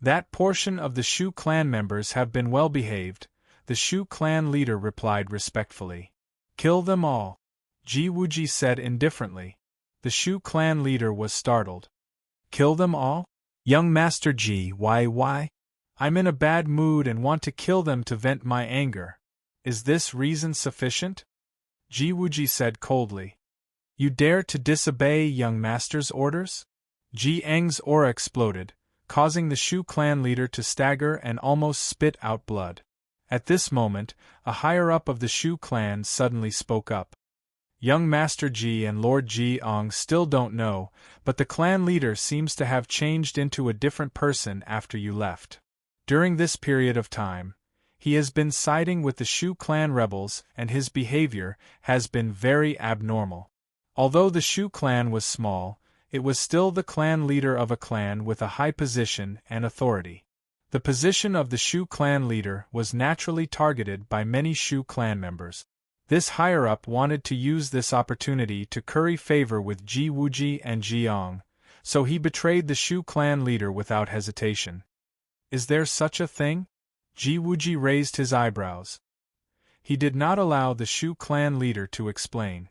That portion of the Shu clan members have been well behaved, the Shu clan leader replied respectfully. Kill them all, Ji Wuji said indifferently. The Shu clan leader was startled. Kill them all? Young Master Ji, why? I'm in a bad mood and want to kill them to vent my anger. Is this reason sufficient? Ji Wuji said coldly. You dare to disobey young master's orders? Ji Eng's aura exploded, causing the Shu clan leader to stagger and almost spit out blood. At this moment, a higher-up of the Shu clan suddenly spoke up. Young Master Ji and Lord Ji Ong still don't know, but the clan leader seems to have changed into a different person after you left. During this period of time, he has been siding with the Shu clan rebels and his behavior has been very abnormal. Although the Shu clan was small, it was still the clan leader of a clan with a high position and authority. The position of the Shu clan leader was naturally targeted by many Shu clan members. This higher-up wanted to use this opportunity to curry favor with Ji Wuji and Ji Ong, so he betrayed the Shu clan leader without hesitation. Is there such a thing? Ji Wuji raised his eyebrows. He did not allow the Shu clan leader to explain.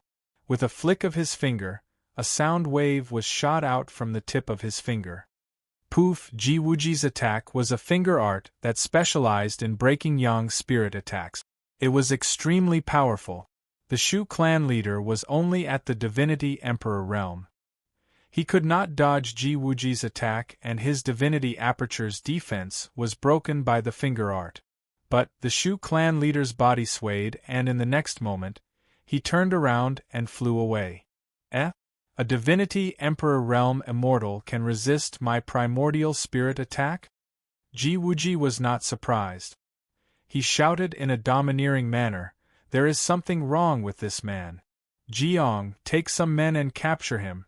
With a flick of his finger, a sound wave was shot out from the tip of his finger. Poof! Ji Wuji's attack was a finger art that specialized in breaking yang spirit attacks. It was extremely powerful. The Shu clan leader was only at the Divinity Emperor realm. He could not dodge Ji Wuji's attack and his Divinity Aperture's defense was broken by the finger art. But the Shu clan leader's body swayed and in the next moment, he turned around and flew away. A Divinity Emperor realm immortal can resist my primordial spirit attack? Ji Wuji was not surprised. He shouted in a domineering manner, there is something wrong with this man. Jiang, take some men and capture him.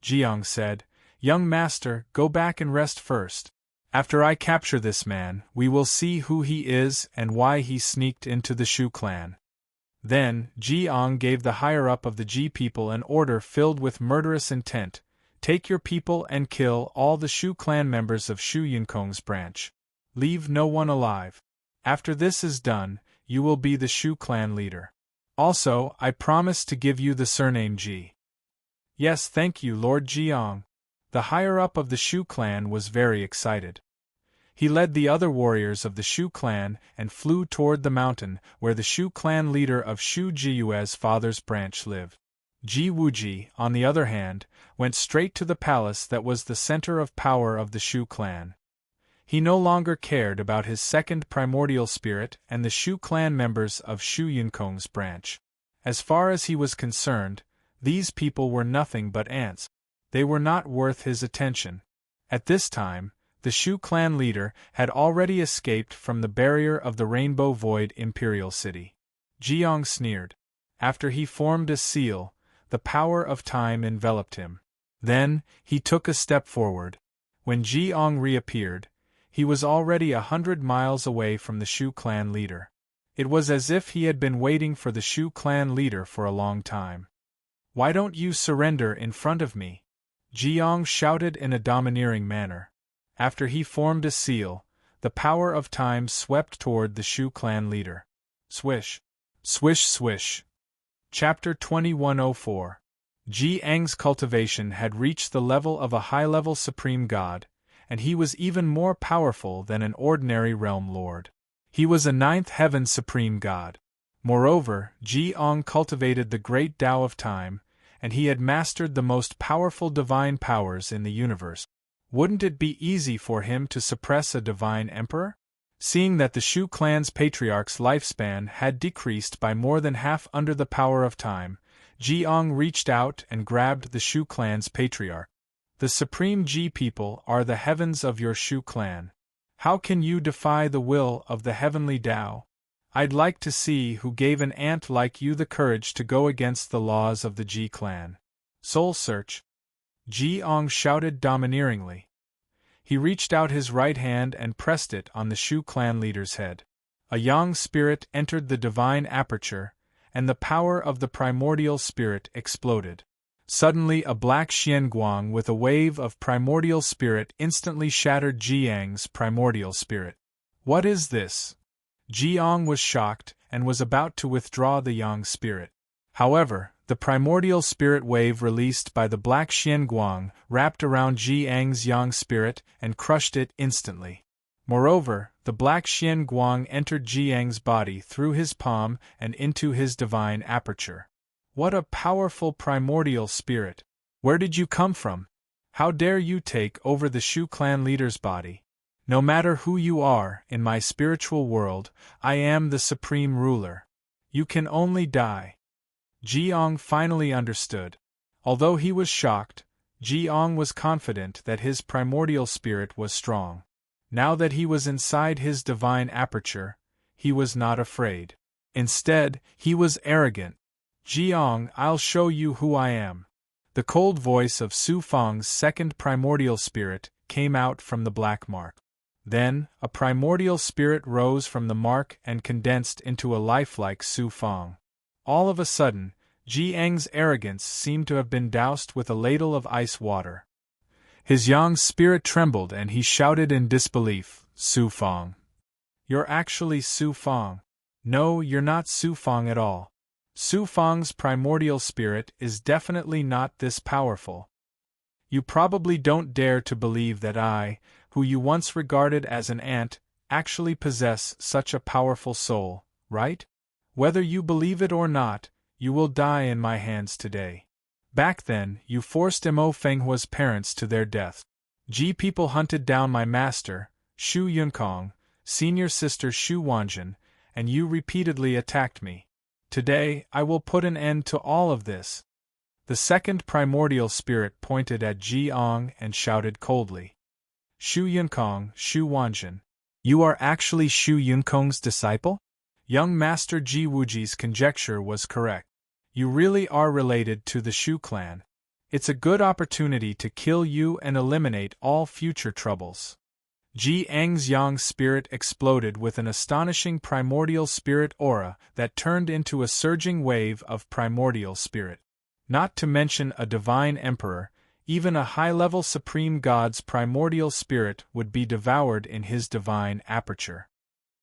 Jiang said, Young master, go back and rest first. After I capture this man, we will see who he is and why he sneaked into the Shu clan. Then, Jiang gave the higher-up of the Ji people an order filled with murderous intent, take your people and kill all the Shu clan members of Shu Yunkong's branch. Leave no one alive. After this is done, you will be the Shu clan leader. Also, I promise to give you the surname Ji. Yes, thank you, Lord Jiang. The higher-up of the Shu clan was very excited. He led the other warriors of the Shu clan and flew toward the mountain where the Shu clan leader of Shu Jiyue's father's branch lived. Ji Wuji, on the other hand, went straight to the palace that was the center of power of the Shu clan. He no longer cared about his second primordial spirit and the Shu clan members of Shu Yunkong's branch. As far as he was concerned, these people were nothing but ants. They were not worth his attention. At this time, the Shu clan leader had already escaped from the barrier of the Rainbow Void Imperial City. Jiang sneered. After he formed a seal, the power of time enveloped him. Then, he took a step forward. When Jiang reappeared, he was already 100 miles away from the Shu clan leader. It was as if he had been waiting for the Shu clan leader for a long time. Why don't you surrender in front of me? Jiang shouted in a domineering manner. After he formed a seal, the power of time swept toward the Shu clan leader. Swish. Swish swish. Chapter 2104. Ji Eng's cultivation had reached the level of a high-level supreme god, and he was even more powerful than an ordinary realm lord. He was a ninth heaven supreme god. Moreover, Ji Ong cultivated the great Tao of time, and he had mastered the most powerful divine powers in the universe. Wouldn't it be easy for him to suppress a divine emperor? Seeing that the Shu clan's patriarch's lifespan had decreased by more than half under the power of time, Ji Ong reached out and grabbed the Shu clan's patriarch. The supreme Ji people are the heavens of your Shu clan. How can you defy the will of the heavenly Tao? I'd like to see who gave an ant like you the courage to go against the laws of the Ji clan. Soul search. Ji Ong shouted domineeringly. He reached out his right hand and pressed it on the Shu clan leader's head. A yang spirit entered the divine aperture, and the power of the primordial spirit exploded. Suddenly a black xianguang with a wave of primordial spirit instantly shattered Jiang's primordial spirit. What is this? Jiang was shocked and was about to withdraw the yang spirit. However, the primordial spirit wave released by the black xianguang wrapped around Jiang's yang spirit and crushed it instantly. Moreover, the black xianguang entered Jiang's body through his palm and into his divine aperture. What a powerful primordial spirit! Where did you come from? How dare you take over the Shu clan leader's body? No matter who you are, in my spiritual world, I am the supreme ruler. You can only die. Jiang finally understood. Although he was shocked, Jiang was confident that his primordial spirit was strong. Now that he was inside his divine aperture, he was not afraid. Instead, he was arrogant. Jiang, I'll show you who I am. The cold voice of Su Fang's second primordial spirit came out from the black mark. Then, a primordial spirit rose from the mark and condensed into a lifelike Su Fang. All of a sudden, Jiang's arrogance seemed to have been doused with a ladle of ice water. His yang spirit trembled and he shouted in disbelief, Su Fang. You're actually Su Fang. No, you're not Su Fang at all. Su Fang's primordial spirit is definitely not this powerful. You probably don't dare to believe that I, who you once regarded as an ant, actually possess such a powerful soul, right? Whether you believe it or not, you will die in my hands today. Back then, you forced Mo Fenghua's parents to their death. Ji people hunted down my master, Shu Yunkong, senior sister Shu Wanjin, and you repeatedly attacked me. Today, I will put an end to all of this. The second primordial spirit pointed at Jiang and shouted coldly. Shu Yunkong, Shu Wanjin. You are actually Shu Yunkong's disciple? Young Master Ji Wuji's conjecture was correct. You really are related to the Shu clan. It's a good opportunity to kill you and eliminate all future troubles. Ji Ang's yang spirit exploded with an astonishing primordial spirit aura that turned into a surging wave of primordial spirit. Not to mention a divine emperor, even a high-level supreme god's primordial spirit would be devoured in his divine aperture.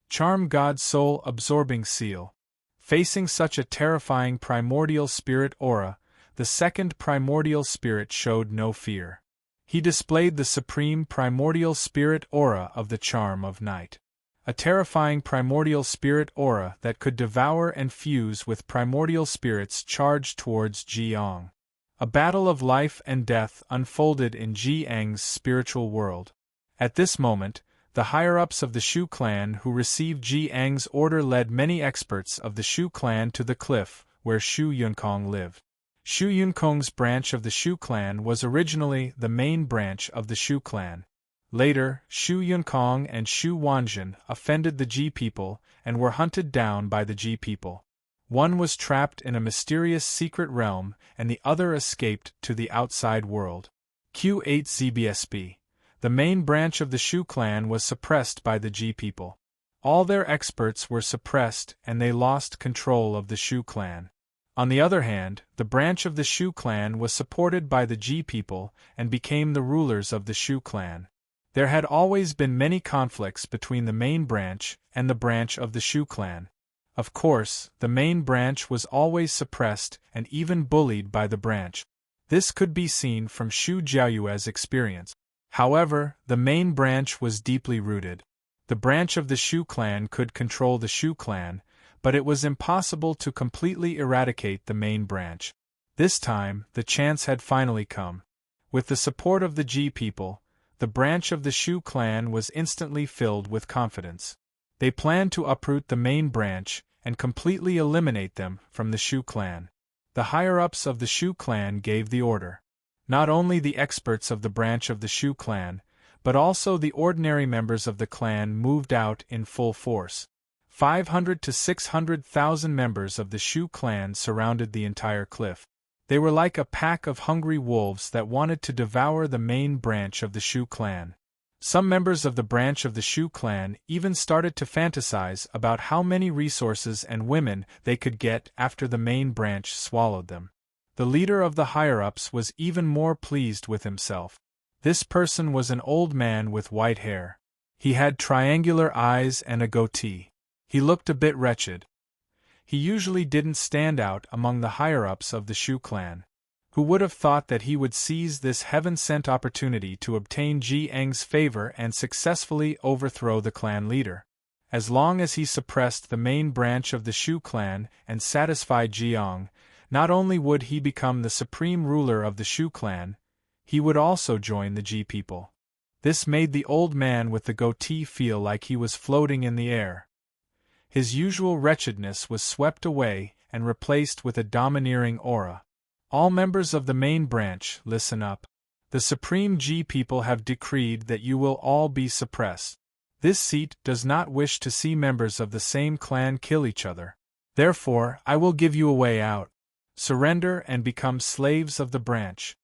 Charm God's soul-absorbing seal. Facing such a terrifying primordial spirit aura, the second primordial spirit showed no fear. He displayed the supreme primordial spirit aura of the charm of night. A terrifying primordial spirit aura that could devour and fuse with primordial spirits charged towards Jiang. A battle of life and death unfolded in Jiang's spiritual world. At this moment, the higher-ups of the Shu clan who received Jiang's order led many experts of the Shu clan to the cliff where Shu Yunkong lived. Shu Yunkong's branch of the Shu clan was originally the main branch of the Shu clan. Later, Shu Yunkong and Shu Wanjin offended the Ji people and were hunted down by the Ji people. One was trapped in a mysterious secret realm and the other escaped to the outside world. Q8ZBSB. The main branch of the Shu clan was suppressed by the Ji people. All their experts were suppressed and they lost control of the Shu clan. On the other hand, the branch of the Shu clan was supported by the Ji people and became the rulers of the Shu clan. There had always been many conflicts between the main branch and the branch of the Shu clan. Of course, the main branch was always suppressed and even bullied by the branch. This could be seen from Shu Jiayue's experience. However, the main branch was deeply rooted. The branch of the Shu clan could control the Shu clan, but it was impossible to completely eradicate the main branch. This time, the chance had finally come. With the support of the Ji people, the branch of the Shu clan was instantly filled with confidence. They planned to uproot the main branch and completely eliminate them from the Shu clan. The higher-ups of the Shu clan gave the order. Not only the experts of the branch of the Shu clan, but also the ordinary members of the clan moved out in full force. 500 to 600,000 members of the Shu clan surrounded the entire cliff. They were like a pack of hungry wolves that wanted to devour the main branch of the Shu clan. Some members of the branch of the Shu clan even started to fantasize about how many resources and women they could get after the main branch swallowed them. The leader of the higher-ups was even more pleased with himself. This person was an old man with white hair. He had triangular eyes and a goatee. He looked a bit wretched. He usually didn't stand out among the higher-ups of the Shu clan. Who would have thought that he would seize this heaven-sent opportunity to obtain Ji Eng's favor and successfully overthrow the clan leader? As long as he suppressed the main branch of the Shu clan and satisfied Jiang, not only would he become the supreme ruler of the Shu clan, he would also join the Ji people. This made the old man with the goatee feel like he was floating in the air. His usual wretchedness was swept away and replaced with a domineering aura. All members of the main branch, listen up. The supreme Ji people have decreed that you will all be suppressed. This seat does not wish to see members of the same clan kill each other. Therefore, I will give you a way out. Surrender and become slaves of the branch.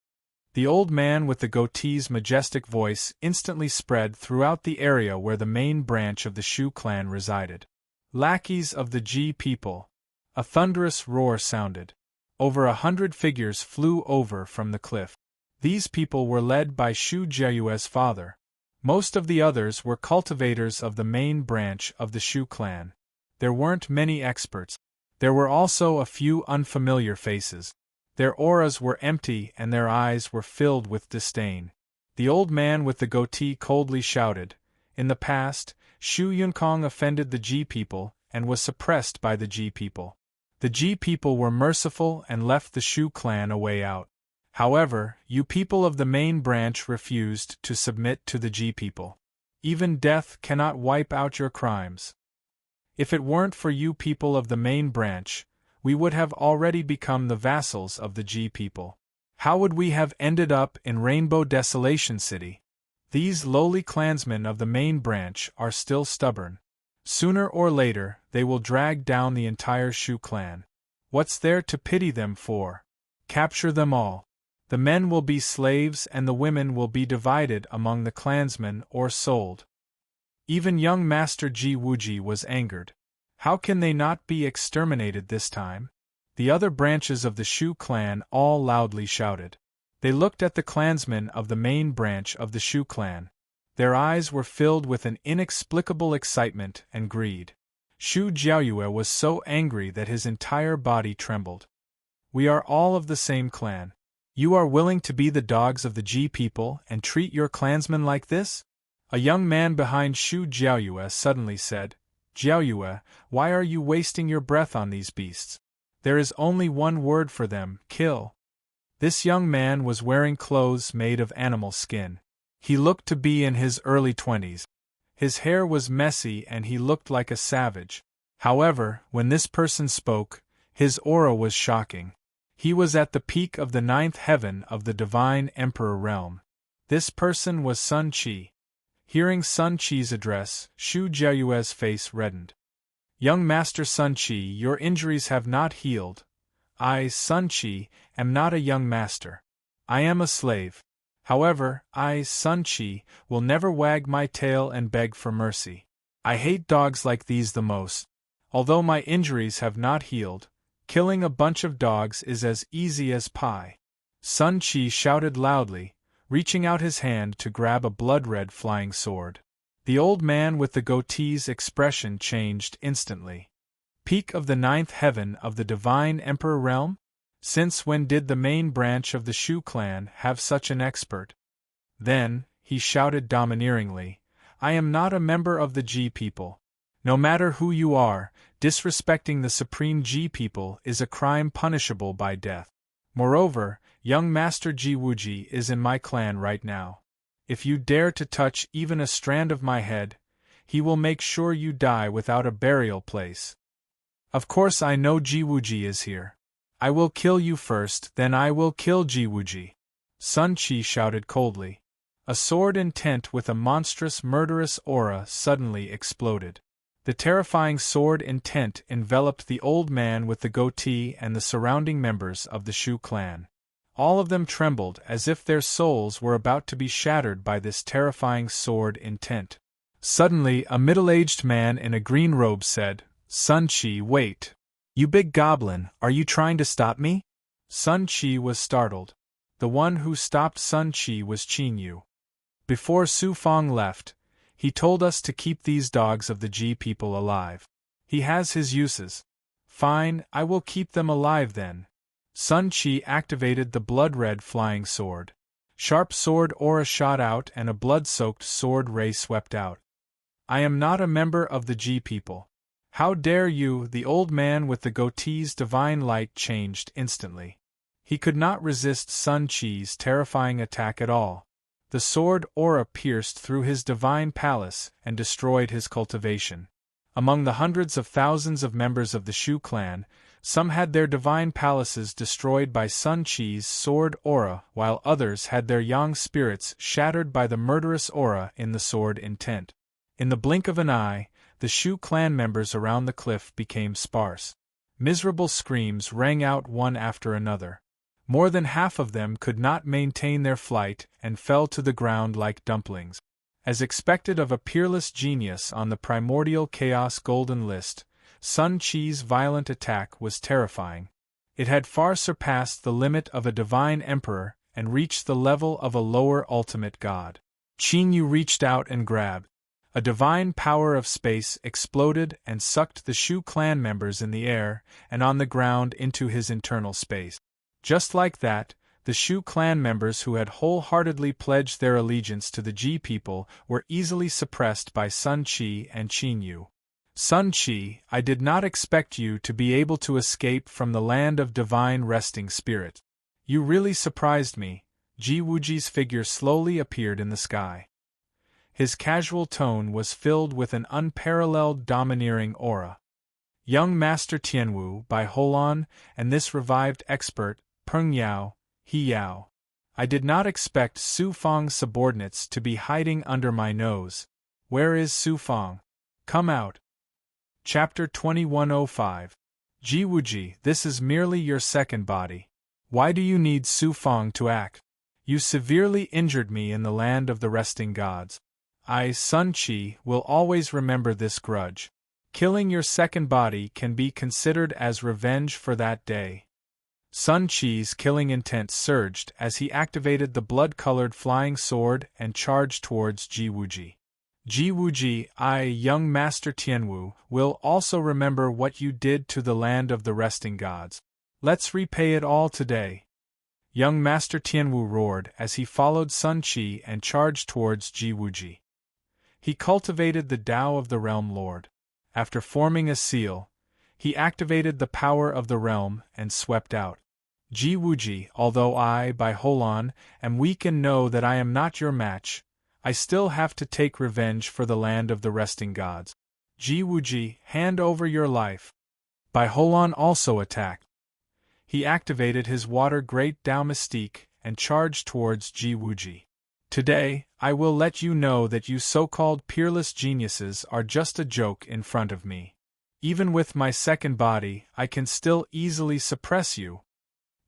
The old man with the goatee's majestic voice instantly spread throughout the area where the main branch of the Shu clan resided. Lackeys of the Ji people. A thunderous roar sounded. Over 100 figures flew over from the cliff. These people were led by Shu Jiayue's father. Most of the others were cultivators of the main branch of the Shu clan. There weren't many experts. There were also a few unfamiliar faces. Their auras were empty and their eyes were filled with disdain. The old man with the goatee coldly shouted, "In the past, Shu Yunkong offended the Ji people and was suppressed by the Ji people. The Ji people were merciful and left the Shu clan a way out. However, you people of the main branch refused to submit to the Ji people. Even death cannot wipe out your crimes. If it weren't for you people of the main branch, we would have already become the vassals of the Ji people. How would we have ended up in Rainbow Desolation City? These lowly clansmen of the main branch are still stubborn. Sooner or later, they will drag down the entire Shu clan. What's there to pity them for? Capture them all. The men will be slaves and the women will be divided among the clansmen or sold." Even young Master Ji Wuji was angered. How can they not be exterminated this time? The other branches of the Shu clan all loudly shouted. They looked at the clansmen of the main branch of the Shu clan. Their eyes were filled with an inexplicable excitement and greed. Shu Jiaoyue was so angry that his entire body trembled. "We are all of the same clan. You are willing to be the dogs of the Ji people and treat your clansmen like this?" A young man behind Shu Jiaoyue suddenly said, "Jiaoyue, why are you wasting your breath on these beasts? There is only one word for them: kill." This young man was wearing clothes made of animal skin. He looked to be in his early 20s. His hair was messy and he looked like a savage. However, when this person spoke, his aura was shocking. He was at the peak of the 9th heaven of the Divine Emperor realm. This person was Sun Qi. Hearing Sun Qi's address, Shu Jiayue's face reddened. "Young Master Sun Qi, your injuries have not healed. I, Sun Qi, am not a young master. I am a slave. However, I, Sun Qi, will never wag my tail and beg for mercy. I hate dogs like these the most. Although my injuries have not healed, killing a bunch of dogs is as easy as pie." Sun Qi shouted loudly, reaching out his hand to grab a blood-red flying sword. The old man with the goatee's expression changed instantly. "Peak of the 9th heaven of the Divine Emperor realm? Since when did the main branch of the Shu clan have such an expert?" Then, he shouted domineeringly, "I am not a member of the Ji people. No matter who you are, disrespecting the supreme Ji people is a crime punishable by death. Moreover, young Master Ji Wuji is in my clan right now. If you dare to touch even a strand of my head, he will make sure you die without a burial place. Of course I know Ji Wuji is here. I will kill you first, then I will kill Ji Wuji." Sun Qi shouted coldly. A sword intent with a monstrous murderous aura suddenly exploded. The terrifying sword intent enveloped the old man with the goatee and the surrounding members of the Shu clan. All of them trembled as if their souls were about to be shattered by this terrifying sword intent. Suddenly, a middle-aged man in a green robe said, "Sun Chi, wait. You big goblin, are you trying to stop me?" Sun Chi was startled. The one who stopped Sun Chi was Qin Yu. Before Su Fong left, he told us to keep these dogs of the Ji people alive. He has his uses. Fine, I will keep them alive then. Sun Chi activated the blood-red flying sword. Sharp sword aura shot out and a blood-soaked sword ray swept out. I am not a member of the Ji people. How dare you? The old man with the goatee's divine light changed instantly. He could not resist Sun Chi's terrifying attack at all. The sword aura pierced through his divine palace and destroyed his cultivation. Among the hundreds of thousands of members of the Shu clan, some had their divine palaces destroyed by Sun Chi's sword aura, while others had their yang spirits shattered by the murderous aura in the sword intent. In the blink of an eye, the Shu clan members around the cliff became sparse. Miserable screams rang out one after another. More than half of them could not maintain their flight and fell to the ground like dumplings. As expected of a peerless genius on the primordial chaos golden list, Sun Chi's violent attack was terrifying. It had far surpassed the limit of a divine emperor and reached the level of a lower ultimate god. Qin Yu reached out and grabbed. A divine power of space exploded and sucked the Shu clan members in the air and on the ground into his internal space. Just like that, the Shu clan members who had wholeheartedly pledged their allegiance to the Ji people were easily suppressed by Sun Chi and Qin Yu. Sun Chi, I did not expect you to be able to escape from the land of divine resting spirit. You really surprised me. Ji Wuji's figure slowly appeared in the sky. His casual tone was filled with an unparalleled domineering aura. Young Master Tianwu by Holon and this revived expert, Peng Yao, He Yao. I did not expect Su Fong's subordinates to be hiding under my nose. Where is Su Fong? Come out. Chapter 2105. Ji Wuji, this is merely your second body. Why do you need Su Fong to act? You severely injured me in the land of the resting gods. I, Sun Chi, will always remember this grudge. Killing your second body can be considered as revenge for that day. Sun Chi's killing intent surged as he activated the blood-colored flying sword and charged towards Ji Wuji. Ji Wuji, I, young Master Tianwu, will also remember what you did to the land of the resting gods. Let's repay it all today. Young Master Tianwu roared as he followed Sun Chi and charged towards Ji Wuji. He cultivated the Tao of the Realm Lord. After forming a seal, he activated the power of the realm and swept out. Ji Wuji, although I, by Holon, am weak and know that I am not your match, I still have to take revenge for the land of the resting gods. Ji Wuji, hand over your life. By Holon also attacked. He activated his water great Tao Mystique and charged towards Ji Wuji. Today, I will let you know that you so-called peerless geniuses are just a joke in front of me. Even with my second body, I can still easily suppress you.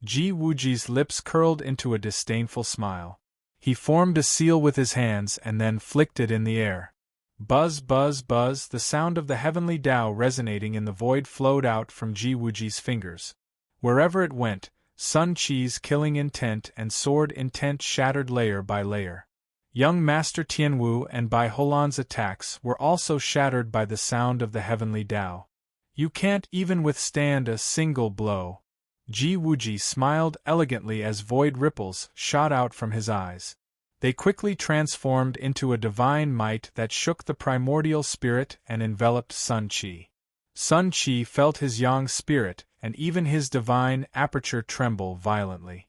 Ji Wuji's lips curled into a disdainful smile. He formed a seal with his hands and then flicked it in the air. Buzz, buzz, buzz, the sound of the heavenly Tao resonating in the void flowed out from Ji Wuji's fingers. Wherever it went, Sun Chi's killing intent and sword intent shattered layer by layer. Young Master Tianwu and Bai Holon's attacks were also shattered by the sound of the heavenly Tao. You can't even withstand a single blow. Ji Wuji smiled elegantly as void ripples shot out from his eyes. They quickly transformed into a divine might that shook the primordial spirit and enveloped Sun Chi. Sun Chi felt his yang spirit and even his divine aperture tremble violently.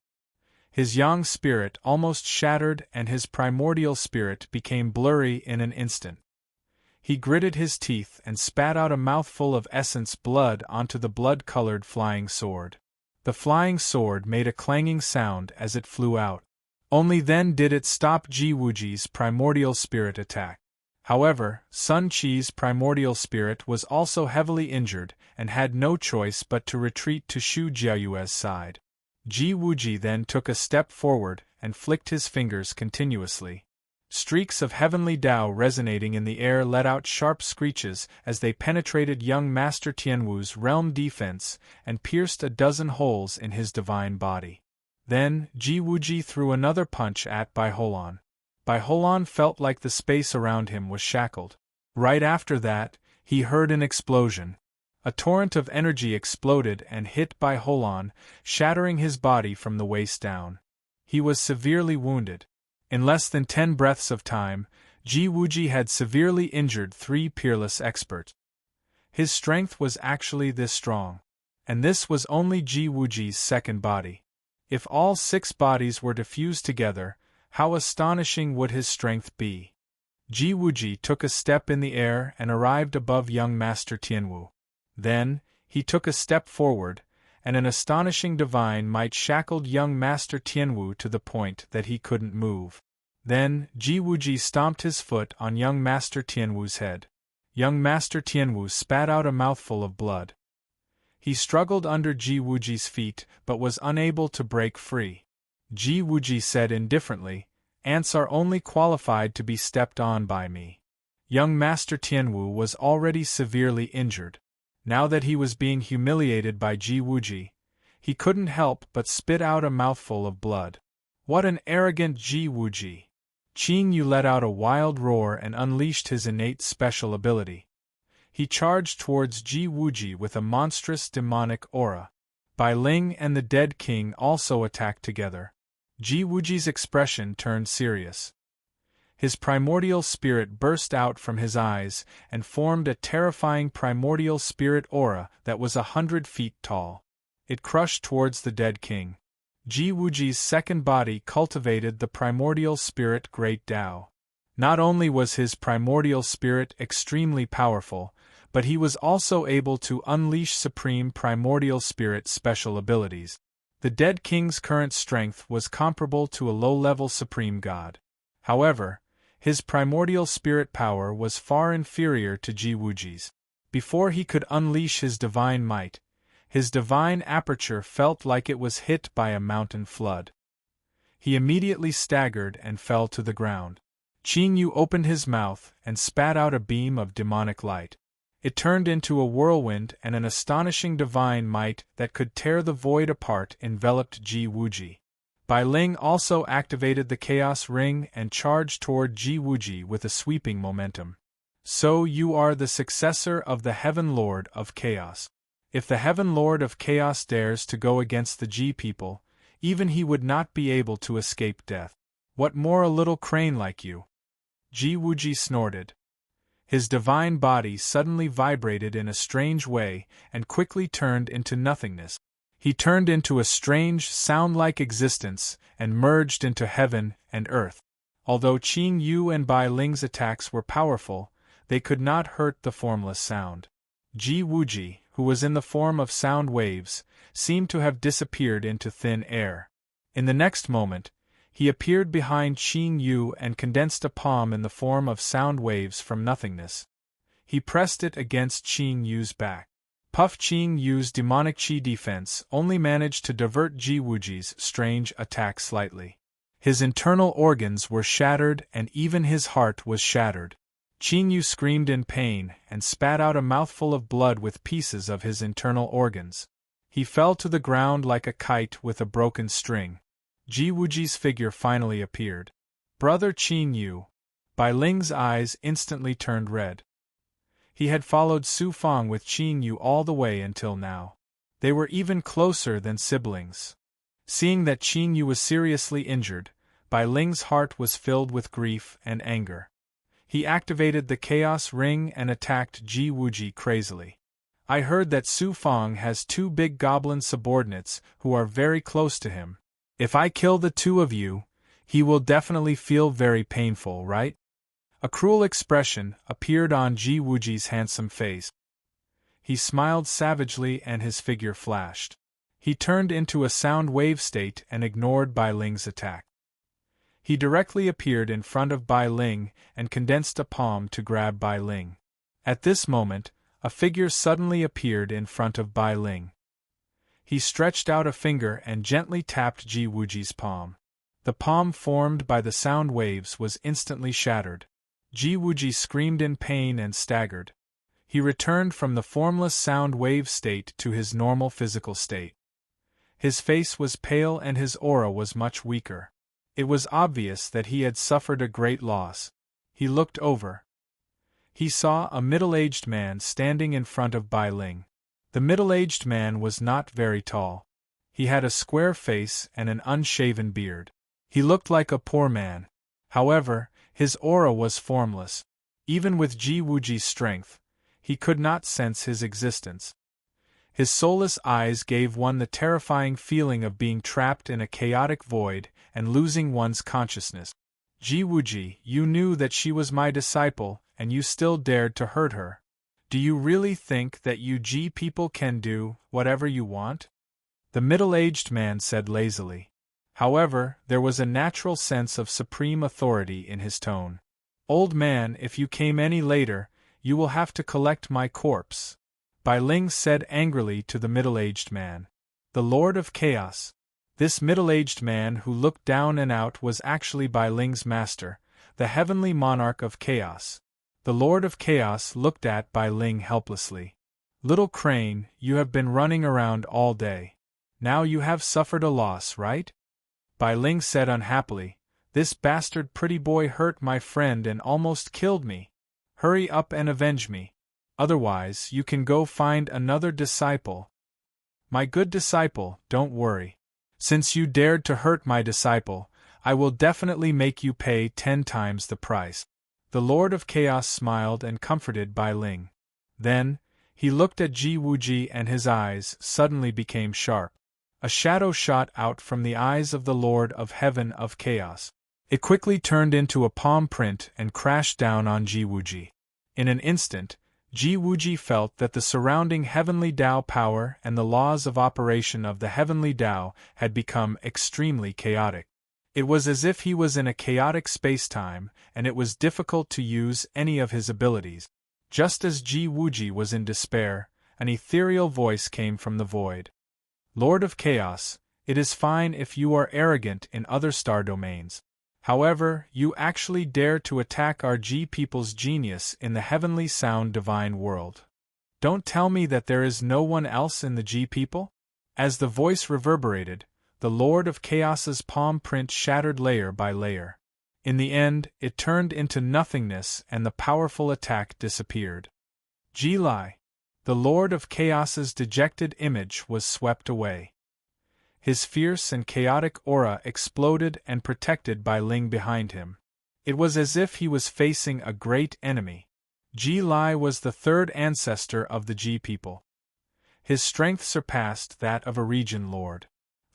His yang spirit almost shattered and his primordial spirit became blurry in an instant. He gritted his teeth and spat out a mouthful of essence blood onto the blood-colored flying sword. The flying sword made a clanging sound as it flew out. Only then did it stop Ji Wuji's primordial spirit attack. However, Sun Chi's primordial spirit was also heavily injured and had no choice but to retreat to Shu Jiayue's side. Ji Wuji then took a step forward and flicked his fingers continuously. Streaks of heavenly Tao resonating in the air let out sharp screeches as they penetrated young Master Tianwu's realm defense and pierced a dozen holes in his divine body. Then, Ji Wuji threw another punch at Bai Holan. Bai Holan felt like the space around him was shackled. Right after that, he heard an explosion. A torrent of energy exploded and hit Bai Holan, shattering his body from the waist down. He was severely wounded. In less than 10 breaths of time, Ji Wuji had severely injured 3 peerless experts. His strength was actually this strong. And this was only Ji Wuji's second body. If all 6 bodies were to fuse together, how astonishing would his strength be? Ji Wuji took a step in the air and arrived above young Master Tianwu. Then, he took a step forward, and an astonishing divine might shackled young Master Tianwu to the point that he couldn't move. Then, Ji Wuji stomped his foot on young Master Tianwu's head. Young Master Tianwu spat out a mouthful of blood. He struggled under Ji Wuji's feet but was unable to break free. Ji Wuji said indifferently, "Ants are only qualified to be stepped on by me." Young Master Tianwu was already severely injured. Now that he was being humiliated by Ji Wuji, he couldn't help but spit out a mouthful of blood. What an arrogant Ji Wuji! Qing Yu let out a wild roar and unleashed his innate special ability. He charged towards Ji Wuji with a monstrous demonic aura. Bai Ling and the dead king also attacked together. Ji Wuji's expression turned serious. His primordial spirit burst out from his eyes and formed a terrifying primordial spirit aura that was 100 feet tall. It crushed towards the dead king. Ji Wuji's second body cultivated the primordial spirit Great Tao. Not only was his primordial spirit extremely powerful, but he was also able to unleash supreme primordial spirit special abilities. The dead king's current strength was comparable to a low-level supreme god. However, his primordial spirit power was far inferior to Ji Wuji's. Before he could unleash his divine might, his divine aperture felt like it was hit by a mountain flood. He immediately staggered and fell to the ground. Qing Yu opened his mouth and spat out a beam of demonic light. It turned into a whirlwind, and an astonishing divine might that could tear the void apart enveloped Ji Wuji. Bai Ling also activated the Chaos Ring and charged toward Ji Wuji with a sweeping momentum. "So you are the successor of the Heaven Lord of Chaos. If the Heaven Lord of Chaos dares to go against the Ji people, even he would not be able to escape death. What more a little crane like you?" Ji Wuji snorted. His divine body suddenly vibrated in a strange way and quickly turned into nothingness. He turned into a strange, sound-like existence and merged into heaven and earth. Although Qing Yu and Bai Ling's attacks were powerful, they could not hurt the formless sound. Ji Wuji, who was in the form of sound waves, seemed to have disappeared into thin air. In the next moment, he appeared behind Qing Yu and condensed a palm in the form of sound waves from nothingness. He pressed it against Qing Yu's back. Puff Qing Yu's demonic qi defense only managed to divert Ji Wuji's strange attack slightly. His internal organs were shattered and even his heart was shattered. Qing Yu screamed in pain and spat out a mouthful of blood with pieces of his internal organs. He fell to the ground like a kite with a broken string. Ji Wuji's figure finally appeared. "Brother Qing Yu." Bai Ling's eyes instantly turned red. He had followed Su Fang with Qing Yu all the way until now. They were even closer than siblings. Seeing that Qing Yu was seriously injured, Bai Ling's heart was filled with grief and anger. He activated the Chaos Ring and attacked Ji Wuji crazily. "I heard that Su Fang has 2 big goblin subordinates who are very close to him. If I kill the 2 of you, he will definitely feel very painful, right?" A cruel expression appeared on Ji Wuji's handsome face. He smiled savagely and his figure flashed. He turned into a sound wave state and ignored Bai Ling's attack. He directly appeared in front of Bai Ling and condensed a palm to grab Bai Ling. At this moment, a figure suddenly appeared in front of Bai Ling. He stretched out a finger and gently tapped Ji Wuji's palm. The palm formed by the sound waves was instantly shattered. Ji Wuji screamed in pain and staggered. He returned from the formless sound wave state to his normal physical state. His face was pale and his aura was much weaker. It was obvious that he had suffered a great loss. He looked over. He saw a middle-aged man standing in front of Bai Ling. The middle-aged man was not very tall. He had a square face and an unshaven beard. He looked like a poor man. However, his aura was formless. Even with Ji Wuji's strength, he could not sense his existence. His soulless eyes gave one the terrifying feeling of being trapped in a chaotic void and losing one's consciousness. Ji Wuji, you knew that she was my disciple, and you still dared to hurt her. Do you really think that you Ji people can do whatever you want? The middle-aged man said lazily. However, there was a natural sense of supreme authority in his tone. Old man, if you came any later, you will have to collect my corpse. Bai Ling said angrily to the middle-aged man. The Lord of Chaos. This middle-aged man who looked down and out was actually Bai Ling's master, the heavenly monarch of chaos. The Lord of Chaos looked at Bai Ling helplessly. Little Crane, you have been running around all day. Now you have suffered a loss, right? Bai Ling said unhappily. This bastard pretty boy hurt my friend and almost killed me. Hurry up and avenge me. Otherwise, you can go find another disciple. My good disciple, don't worry. Since you dared to hurt my disciple, I will definitely make you pay 10 times the price. The Lord of Chaos smiled and comforted Bai Ling. Then, he looked at Ji Wuji and his eyes suddenly became sharp. A shadow shot out from the eyes of the Lord of Heaven of Chaos. It quickly turned into a palm print and crashed down on Ji Wuji. In an instant, Ji Wuji felt that the surrounding heavenly Tao power and the laws of operation of the heavenly Tao had become extremely chaotic. It was as if he was in a chaotic space-time, and it was difficult to use any of his abilities. Just as Ji Wuji was in despair, an ethereal voice came from the void. Lord of Chaos, it is fine if you are arrogant in other star domains. However, you actually dare to attack our Ji people's genius in the heavenly sound divine world. Don't tell me that there is no one else in the Ji people? As the voice reverberated, the Lord of Chaos's palm print shattered layer by layer. In the end, it turned into nothingness and the powerful attack disappeared. Ji Lai, the Lord of Chaos's dejected image was swept away. His fierce and chaotic aura exploded and protected Bai Ling behind him. It was as if he was facing a great enemy. Ji Lai was the third ancestor of the Ji people. His strength surpassed that of a region lord.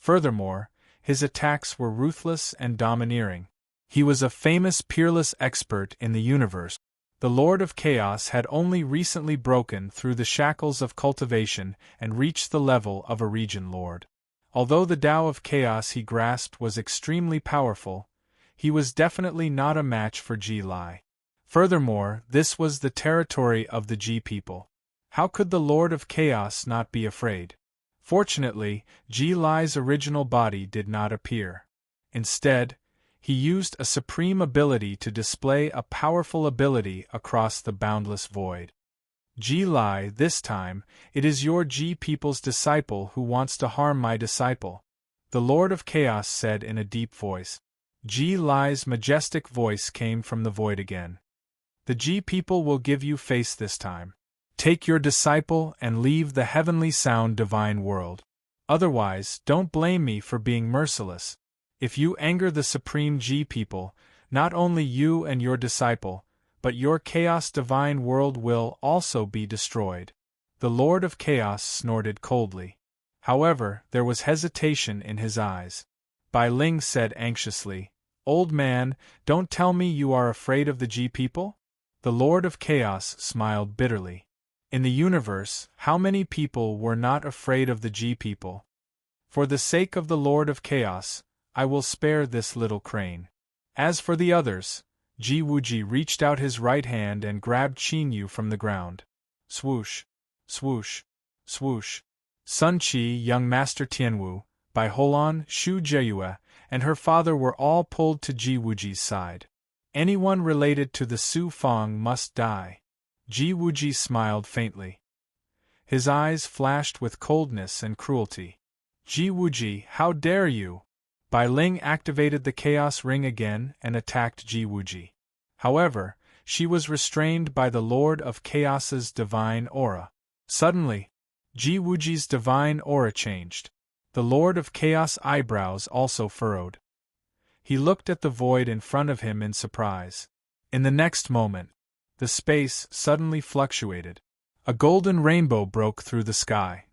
Furthermore, his attacks were ruthless and domineering. He was a famous peerless expert in the universe. The Lord of Chaos had only recently broken through the shackles of cultivation and reached the level of a region lord. Although the Tao of Chaos he grasped was extremely powerful, he was definitely not a match for Ji Lai. Furthermore, this was the territory of the Ji people. How could the Lord of Chaos not be afraid? Fortunately, Ji Lai's original body did not appear. Instead, he used a supreme ability to display a powerful ability across the boundless void. Ji Lai, this time, it is your Ji people's disciple who wants to harm my disciple, the Lord of Chaos said in a deep voice. Ji Lai's majestic voice came from the void again. The Ji people will give you face this time. Take your disciple and leave the heavenly sound divine world. Otherwise, don't blame me for being merciless. If you anger the supreme Ji people, not only you and your disciple, but your chaos divine world will also be destroyed. The Lord of Chaos snorted coldly. However, there was hesitation in his eyes. Bai Ling said anxiously, Old man, don't tell me you are afraid of the Ji people? The Lord of Chaos smiled bitterly. In the universe, how many people were not afraid of the Ji people? For the sake of the Lord of Chaos, I will spare this little crane. As for the others, Ji Wuji reached out his right hand and grabbed Qin Yu from the ground. Swoosh, swoosh, swoosh. Sun Qi, young Master Tianwu, Bai Holan, Shu Jieyue, and her father were all pulled to Ji Wuji's side. Anyone related to the Su Fang must die. Ji Wuji smiled faintly. His eyes flashed with coldness and cruelty. Ji Wuji, how dare you! Bai Ling activated the Chaos Ring again and attacked Ji Wuji. However, she was restrained by the Lord of Chaos's divine aura. Suddenly, Ji Wuji's divine aura changed. The Lord of Chaos' eyebrows also furrowed. He looked at the void in front of him in surprise. In the next moment, the space suddenly fluctuated. A golden rainbow broke through the sky.